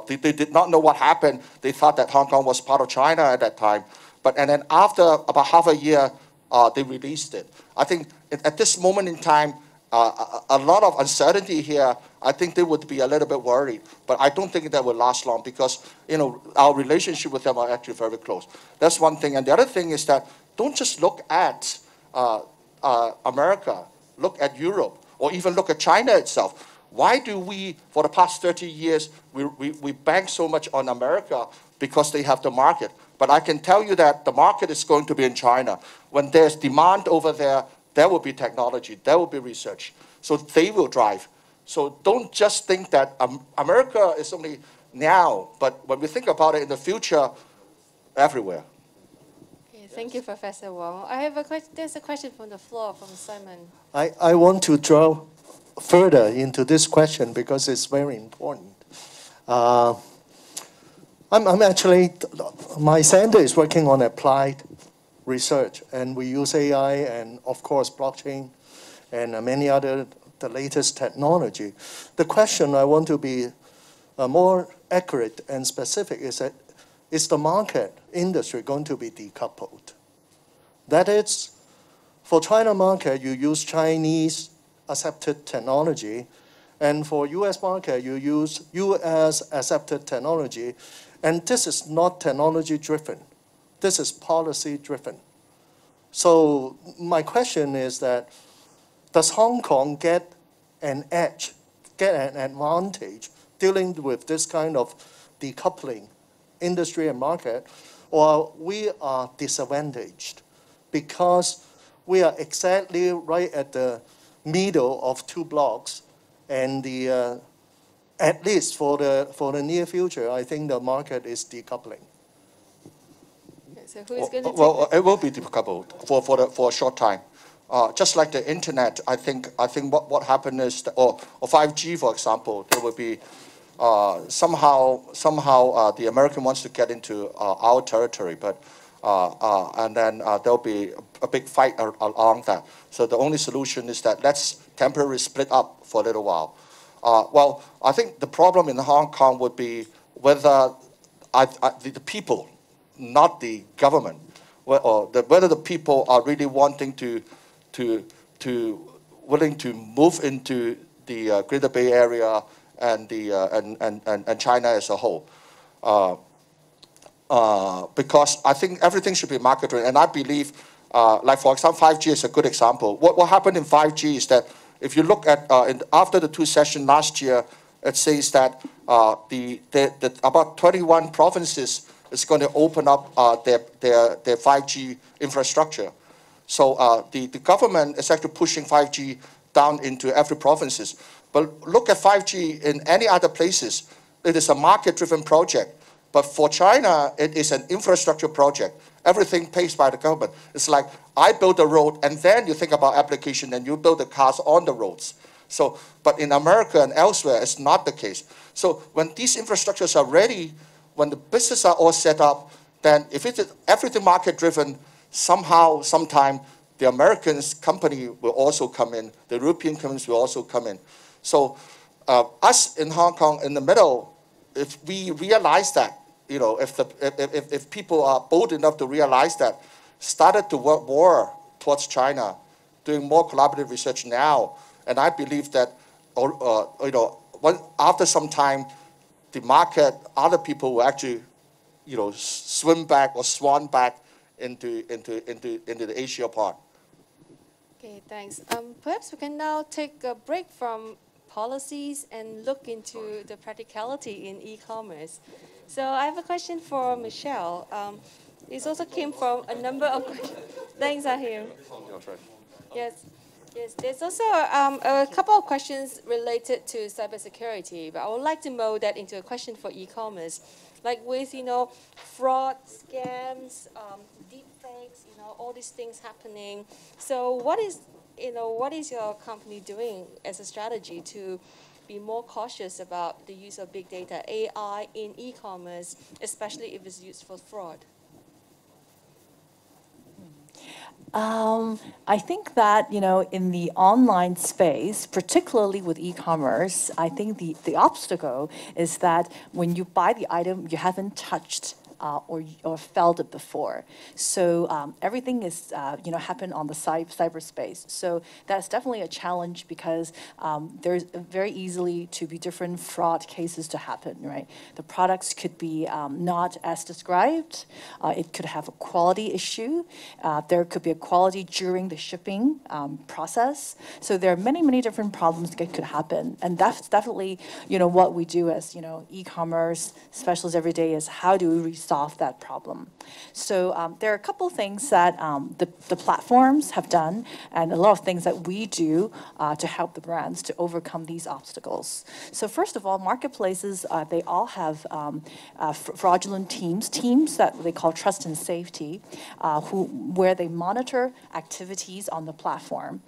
They did not know what happened. They thought that Hong Kong was part of China at that time. And then after about half a year, they released it. I think at this moment in time, a lot of uncertainty here. I think they would be a little bit worried, but I don't think that will last long because our relationship with them are actually very close. That's one thing. And the other thing is that don't just look at America, look at Europe, or even look at China itself. Why do we, for the past 30 years, we bank so much on America? Because they have the market. But I can tell you that the market is going to be in China. When there's demand over there, there will be technology, there will be research. So they will drive. So don't just think that America is only now, but when we think about it in the future, everywhere. Okay, thank you, Professor Wong. I have a question. There's a question from the floor from Simon. I want to draw further into this question because it's very important. I'm actually, my center is working on applied research, and we use AI and, of course, blockchain and many other, the latest technology. The question I want to be more accurate and specific is that, is the market industry going to be decoupled? That is, for China market, you use Chinese accepted technology, and for US market, you use US accepted technology, and this is not technology driven. This is policy driven. So my question is that, does Hong Kong get an edge, get an advantage dealing with this kind of decoupling industry and market, or we are disadvantaged because we are exactly right at the middle of two blocks, and the at least for the near future, I think the market is decoupling. So who is going to take Well, it will be decoupled for a short time. Just like the internet, I think what happened is, or 5G, for example, there will be somehow the American wants to get into our territory, but and then there'll be a big fight along that. So the only solution is that let's temporarily split up for a little while. Well, I think the problem in Hong Kong would be whether the people, not the government, whether the people are really wanting willing to move into the Greater Bay Area and China as a whole. Because I think everything should be market driven, and I believe, like for example, 5G is a good example. What happened in 5G is that if you look at after the 2 sessions last year, it says that about 21 provinces is going to open up their 5G infrastructure. So the government is actually pushing 5G down into every provinces. But look at 5G in any other places. It is a market-driven project. But for China, it is an infrastructure project. Everything pays by the government. It's like I build a road, and then you think about application, and you build the cars on the roads. So, but in America and elsewhere, it's not the case. So when these infrastructures are ready, when the businesses are all set up, then if it's everything market-driven, somehow, sometime, the American company will also come in. The European companies will also come in. So us in Hong Kong, in the middle, if we realize that, if people are bold enough to realize that, started to work more towards China, doing more collaborative research now, and I believe that, after some time, the market, other people will actually, swim back or swan back into the Asia part. Okay, thanks. Perhaps we can now take a break from policies and look into the practicality in e-commerce. So I have a question for Michelle. This also came from a number of thanks, Ahim. Yes. Yes, there's also a couple of questions related to cybersecurity, but I would like to mold that into a question for e-commerce. Like with, fraud, scams, deepfakes, all these things happening. So what is your company doing as a strategy to be more cautious about the use of big data, AI in e-commerce, especially if it's used for fraud? I think that, in the online space, particularly with e-commerce, I think the obstacle is that when you buy the item, you haven't touched or felt it before. So everything is, happen on the cyberspace. So that's definitely a challenge because there's very easily to be different fraud cases to happen, right? The products could be not as described. It could have a quality issue. There could be a quality during the shipping process. So there are many, many different problems that could happen. And that's definitely, what we do as, e-commerce specialists every day is how do we solve that problem. So there are a couple things that the platforms have done and a lot of things that we do to help the brands to overcome these obstacles. So first of all, marketplaces, they all have fraudulent teams that they call trust and safety, where they monitor activities on the platform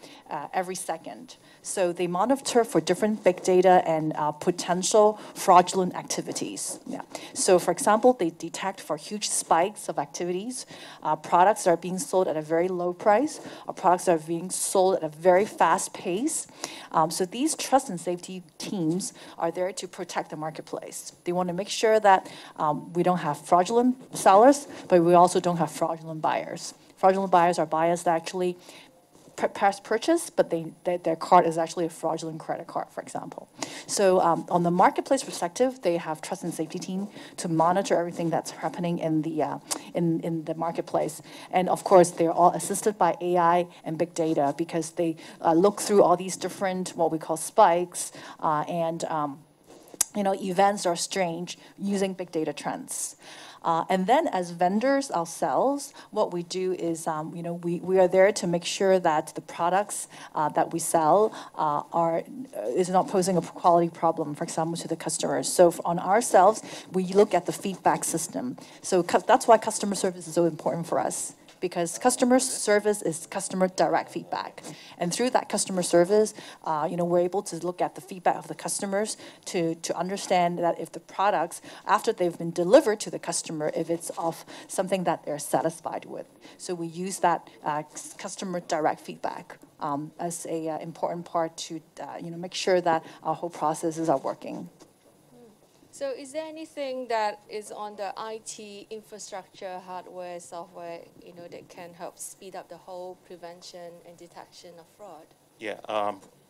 every second. So they monitor for different big data and potential fraudulent activities. Yeah. So for example, they detect for huge spikes of activities, products that are being sold at a very low price, or products that are being sold at a very fast pace. So these trust and safety teams are there to protect the marketplace. They want to make sure that we don't have fraudulent sellers, but we also don't have fraudulent buyers. Fraudulent buyers are buyers that actually purchase, but their card is actually a fraudulent credit card, for example. So on the marketplace perspective, they have trust and safety team to monitor everything that's happening in the marketplace. And of course, they're all assisted by AI and big data because they look through all these different, what we call spikes, and events are strange using big data trends. And then as vendors ourselves, what we do is, we are there to make sure that the products that we sell is not posing a quality problem, for example, to the customers. So on ourselves, we look at the feedback system. So that's why customer service is so important for us, because customer service is customer direct feedback. And through that customer service, we're able to look at the feedback of the customers to understand that if the products, after they've been delivered to the customer, if it's of something that they're satisfied with. So we use that customer direct feedback as a important part to make sure that our whole processes are working. So is there anything that is on the IT infrastructure, hardware, software, that can help speed up the whole prevention and detection of fraud? Yeah,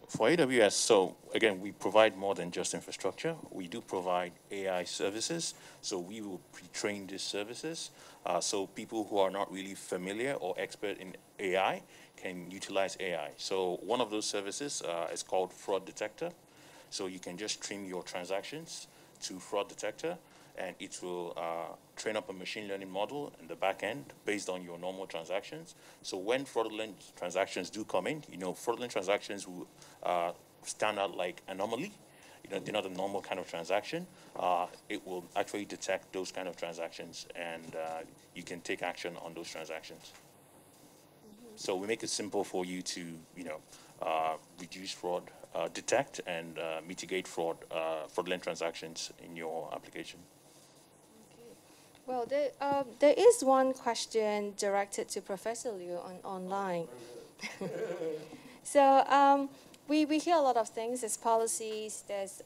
for AWS, so again, we provide more than just infrastructure. We do provide AI services, so we will pre-train these services. So people who are not really familiar or expert in AI can utilize AI. So one of those services is called Fraud Detector. So you can just stream your transactions to Fraud Detector, and it will train up a machine learning model in the back end based on your normal transactions. So when fraudulent transactions do come in, fraudulent transactions will stand out like anomaly. They're not a normal kind of transaction. It will actually detect those kind of transactions, and you can take action on those transactions. So we make it simple for you to, reduce fraud, detect and mitigate fraudulent transactions in your application. Okay. Well, there is one question directed to Professor Liu online. So we hear a lot of things. There's policies, there's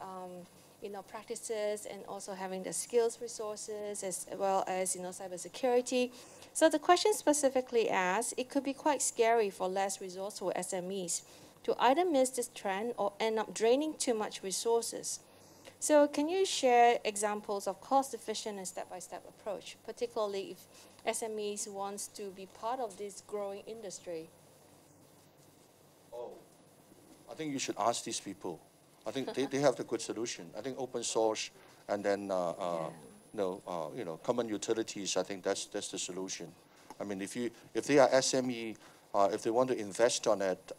practices, and also having the skills resources as well as cybersecurity. So the question specifically asks, it could be quite scary for less resourceful SMEs to either miss this trend or end up draining too much resources. So can you share examples of cost-efficient and step-by-step approach, particularly if SMEs wants to be part of this growing industry? I think you should ask these people. I think they have the good solution. I think open source and then common utilities, I think that's the solution. I mean, if they are SME, if they want to invest on it,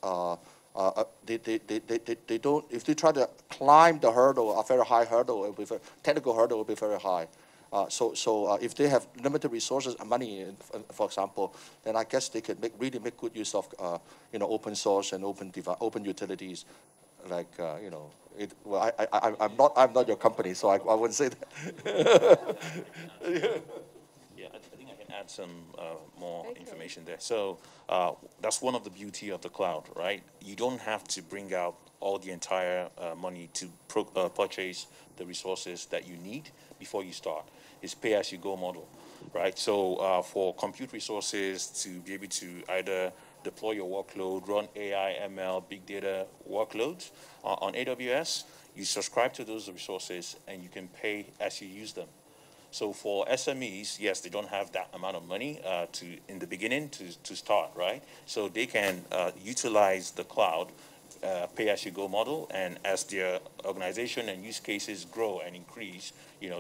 they don't. If they try to climb the hurdle, a very high hurdle, it will be technical hurdle will be very high. So if they have limited resources and money, for example, then I guess they could really make good use of open source and open utilities, like I'm not your company, so I wouldn't say that. Yeah, I think I can add some more information there. So that's one of the beauty of the cloud, right? You don't have to bring out all the entire money to purchase the resources that you need before you start. It's pay-as-you-go model, right? So for compute resources to be able to either deploy your workload, run AI, ML, big data workloads on AWS, you subscribe to those resources and you can pay as you use them. So for SMEs, yes, they don't have that amount of money in the beginning to start, right? So they can utilize the cloud pay-as-you-go model, and as their organization and use cases grow and increase,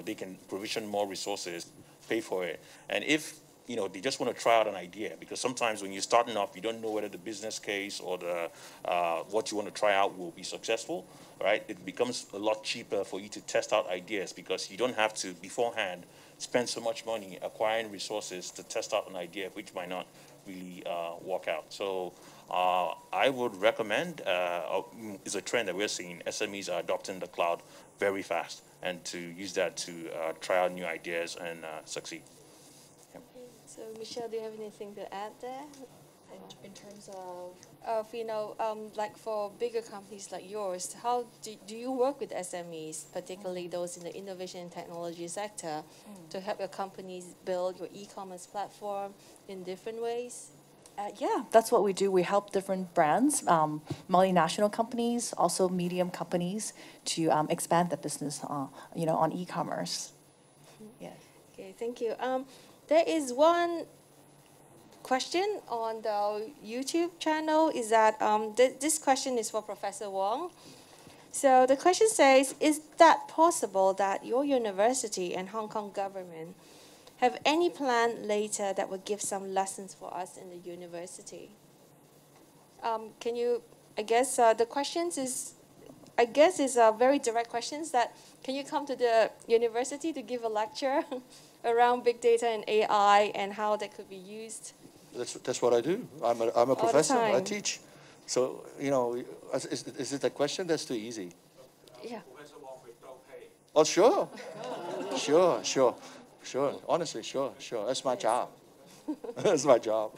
they can provision more resources, pay for it. And if they just want to try out an idea, because sometimes when you're starting off, you don't know whether the business case or the what you want to try out will be successful, right? It becomes a lot cheaper for you to test out ideas because you don't have to beforehand spend so much money acquiring resources to test out an idea which might not really work out. So I would recommend, it's a trend that we're seeing, SMEs are adopting the cloud very fast, and to use that to try out new ideas and succeed. Yeah. So Michelle, do you have anything to add there? In terms of? Like for bigger companies like yours, how do you work with SMEs, particularly those in the innovation and technology sector, to help your companies build your e-commerce platform in different ways? Yeah, that's what we do. We help different brands, multinational companies, also medium companies, to expand their business, on e-commerce. Yes. Okay, thank you. There is one question on the YouTube channel. Is that this question is for Professor Wong. So the question says, is that possible that your university and Hong Kong government have any plan later that would give some lessons for us in the university? Can you, the questions is, very direct questions that, can you come to the university to give a lecture around big data and AI and how they could be used? That's what I do. I'm a professor, I teach. So, is it a question that's too easy? Yeah. Oh, sure. Sure, honestly, sure. That's my job. That's my job.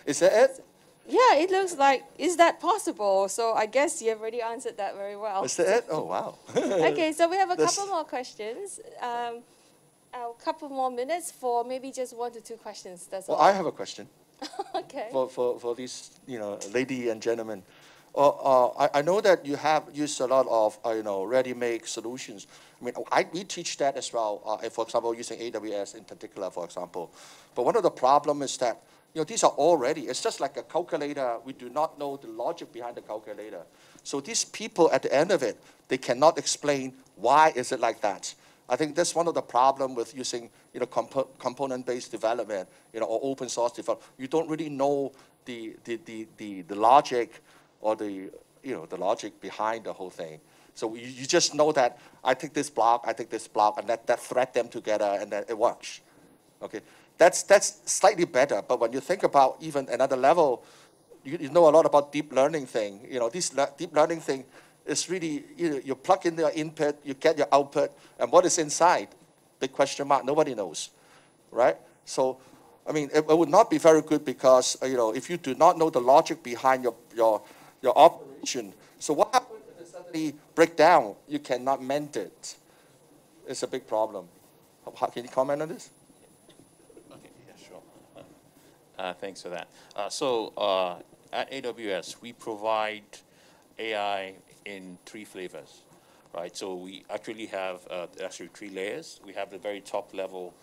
Is that it? Yeah, it looks like, is that possible? So I guess you have already answered that very well. Is that it? Oh, wow. Okay, so we have a couple more questions. A couple more minutes for maybe just 1 to 2 questions. That's all. I have a question. Okay. For these, lady and gentlemen. I know that you have used a lot of, ready-made solutions. I mean, we teach that as well, for example, using AWS in particular, for example. But one of the problems is that, these are already, it's just like a calculator. We do not know the logic behind the calculator. So these people, at the end of it, they cannot explain why is it like that. I think that's one of the problems with using, component-based development, or open source development. You don't really know the logic or the logic behind the whole thing. So you just know that I take this block, and that thread them together, and then it works. Okay, that's slightly better. But when you think about even another level, you know a lot about deep learning thing. This deep learning thing is really, you plug in your input, you get your output, and what is inside? Big question mark. Nobody knows, right? So, I mean, it would not be very good because if you do not know the logic behind your operation, so what happens if it suddenly break down? You cannot mend it. It's a big problem. Can you comment on this? Okay, yeah, sure. Thanks for that. At AWS, we provide AI in 3 flavors, right? So we actually have 3 layers. We have the very top level,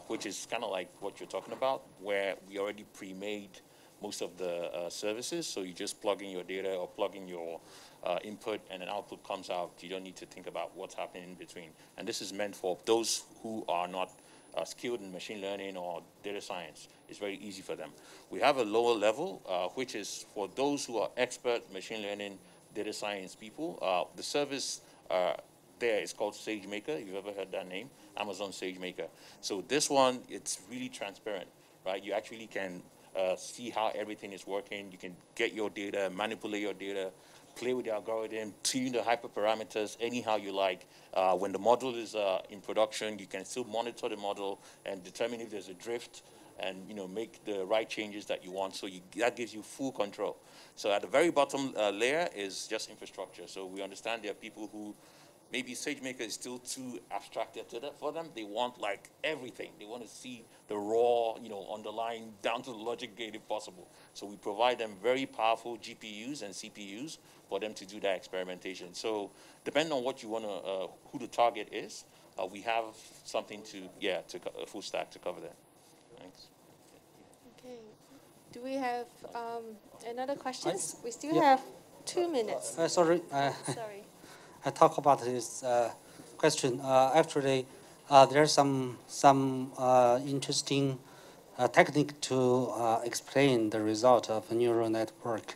which is kind of like what you're talking about, where we already pre-made most of the services. So you just plug in your data or plug in your input and an output comes out. You don't need to think about what's happening in between. And this is meant for those who are not skilled in machine learning or data science. It's very easy for them. We have a lower level, which is for those who are expert machine learning, data science people. The service there is called SageMaker. You've ever heard that name? Amazon SageMaker. So this one, it's really transparent, right? You actually can see how everything is working. You can get your data, manipulate your data, play with the algorithm, tune the hyperparameters anyhow you like. When the model is in production, you can still monitor the model and determine if there's a drift and make the right changes that you want. So that gives you full control. So at the very bottom layer is just infrastructure. So we understand there are people who maybe SageMaker is still too abstracted for them. They want like everything. They want to see the raw, underlying down to the logic gate if possible. So we provide them very powerful GPUs and CPUs for them to do that experimentation. So depending on what you want to, who the target is, we have something a full stack to cover that. Thanks. Okay. Do we have another question? We still have 2 minutes. Sorry. Sorry. I talk about this question. Actually, there's some interesting technique to explain the result of a neural network.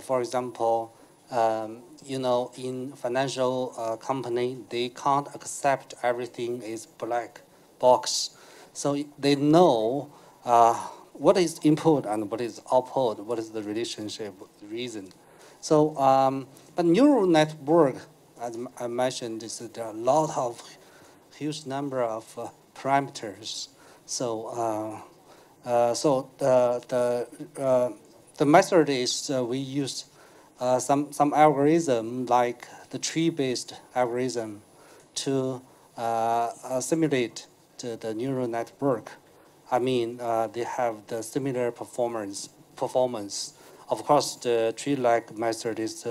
For example, in financial company, they can't accept everything is black box. So they know what is input and what is output, what is the relationship, the reason. So, but neural network, as I mentioned, there are a lot of huge number of parameters. So, the method is we use some algorithm like the tree-based algorithm to simulate the neural network. I mean, they have the similar performance. Of course, the tree-like method is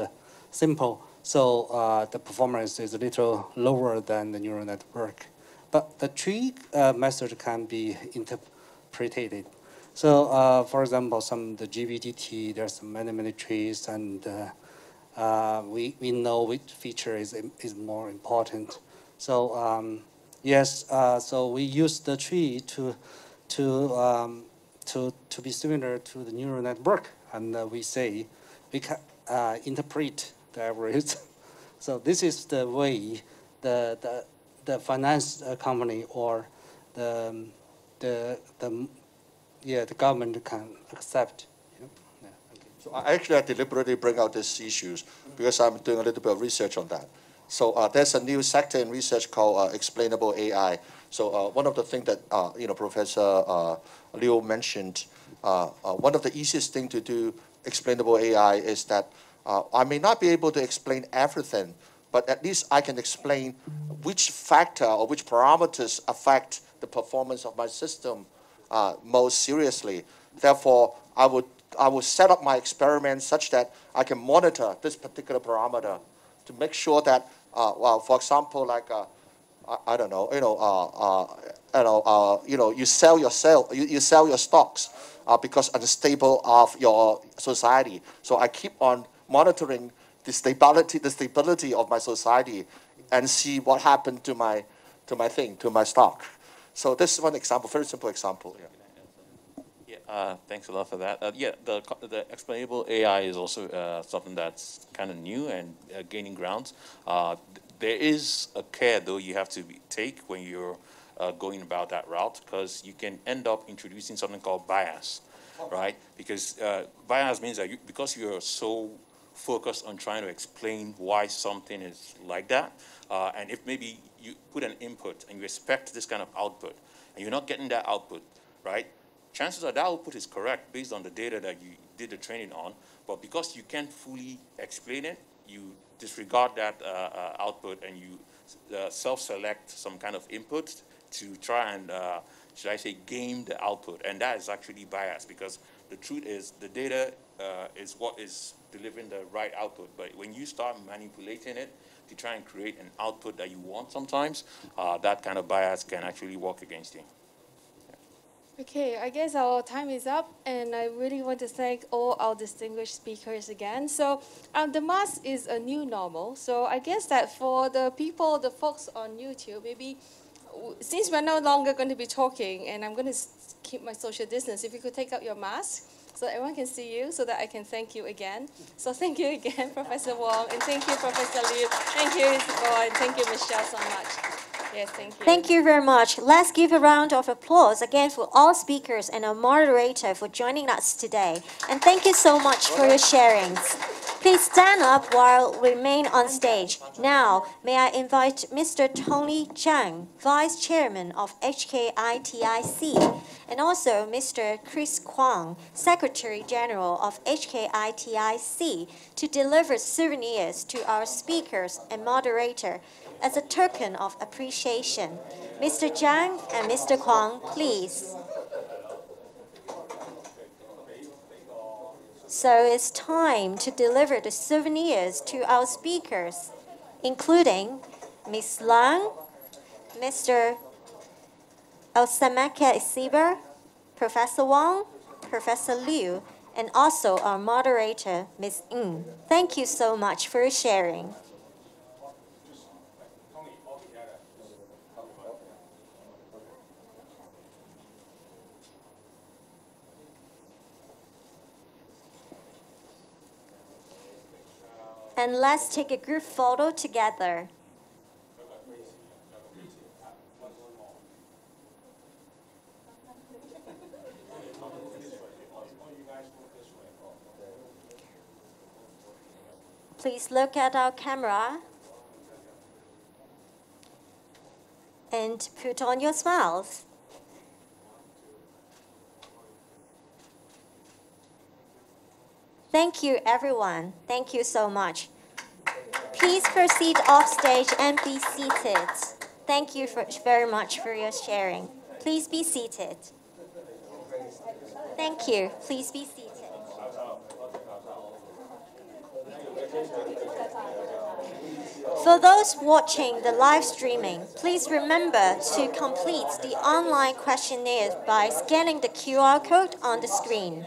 simple. So the performance is a little lower than the neural network. But the tree method can be interpreted. So for example, the GBDT, there's many trees, and we know which feature is more important. So yes, so we use the tree to be similar to the neural network, and we say we can interpret the algorithm. So this is the way the finance company or the government can accept. Yeah, okay. So I deliberately bring out these issues because I'm doing a little bit of research on that. So there's a new sector in research called explainable AI. So one of the things that Professor Liu mentioned, one of the easiest things to do explainable AI is that I may not be able to explain everything, but at least I can explain which factor or which parameters affect the performance of my system most seriously. Therefore, I would set up my experiment such that I can monitor this particular parameter to make sure that, well, for example, like I don't know, you sell your stocks because unstable of your society. So I keep on monitoring the stability of my society, and see what happened to my stock. So this is one example, very simple example. Yeah, thanks a lot for that. The explainable AI is also something that's kind of new and gaining ground. There is a care, though, you have to take when you're going about that route, because you can end up introducing something called bias, right? Because bias means that because you're so focused on trying to explain why something is like that, and if maybe you put an input and you expect this kind of output, and you're not getting that output, right? Chances are that output is correct based on the data that you did the training on, but because you can't fully explain it, you disregard that output and you self-select some kind of input to try and, should I say, game the output. And that is actually biased, because the truth is the data is what is delivering the right output. But when you start manipulating it to try and create an output that you want sometimes, that kind of bias can actually work against you. Okay, I guess our time is up, and I really want to thank all our distinguished speakers again. So the mask is a new normal. So I guess that for the people, the folks on YouTube, maybe since we're no longer going to be talking, and I'm going to keep my social distance, if you could take out your mask so that everyone can see you, so that I can thank you again. So thank you again, Professor Wong, and thank you, Professor Liu. Thank you, Isabel, and thank you, Michelle, so much. Yes, thank you. Thank you very much. Let's give a round of applause again for all speakers and our moderator for joining us today. And thank you so much for your sharings. Please stand up while we remain on stage. Now, may I invite Mr. Tony Zhang, Vice Chairman of HKITIC, and also Mr. Chris Kwong, Secretary General of HKITIC, to deliver souvenirs to our speakers and moderator as a token of appreciation. Mr. Zhang and Mr. Kwong, please. So it's time to deliver the souvenirs to our speakers, including Ms. Lang, Mr. Elsameka Isiber, Professor Wong, Professor Liu, and also our moderator, Ms. Ng. Thank you so much for sharing. And let's take a group photo together. Please look at our camera and put on your smiles. Thank you, everyone. Thank you so much. Please proceed off stage and be seated. Thank you very much for your sharing. Please be seated. Thank you. Please be seated. For those watching the live streaming, please remember to complete the online questionnaire by scanning the QR code on the screen.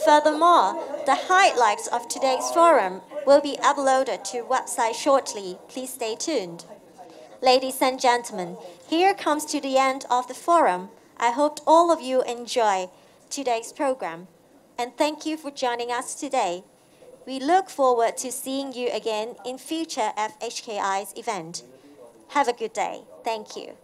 Furthermore, the highlights of today's forum will be uploaded to website shortly. Please stay tuned. Ladies and gentlemen, here comes to the end of the forum. I hope all of you enjoy today's program. And thank you for joining us today. We look forward to seeing you again in future FHKI's event. Have a good day. Thank you.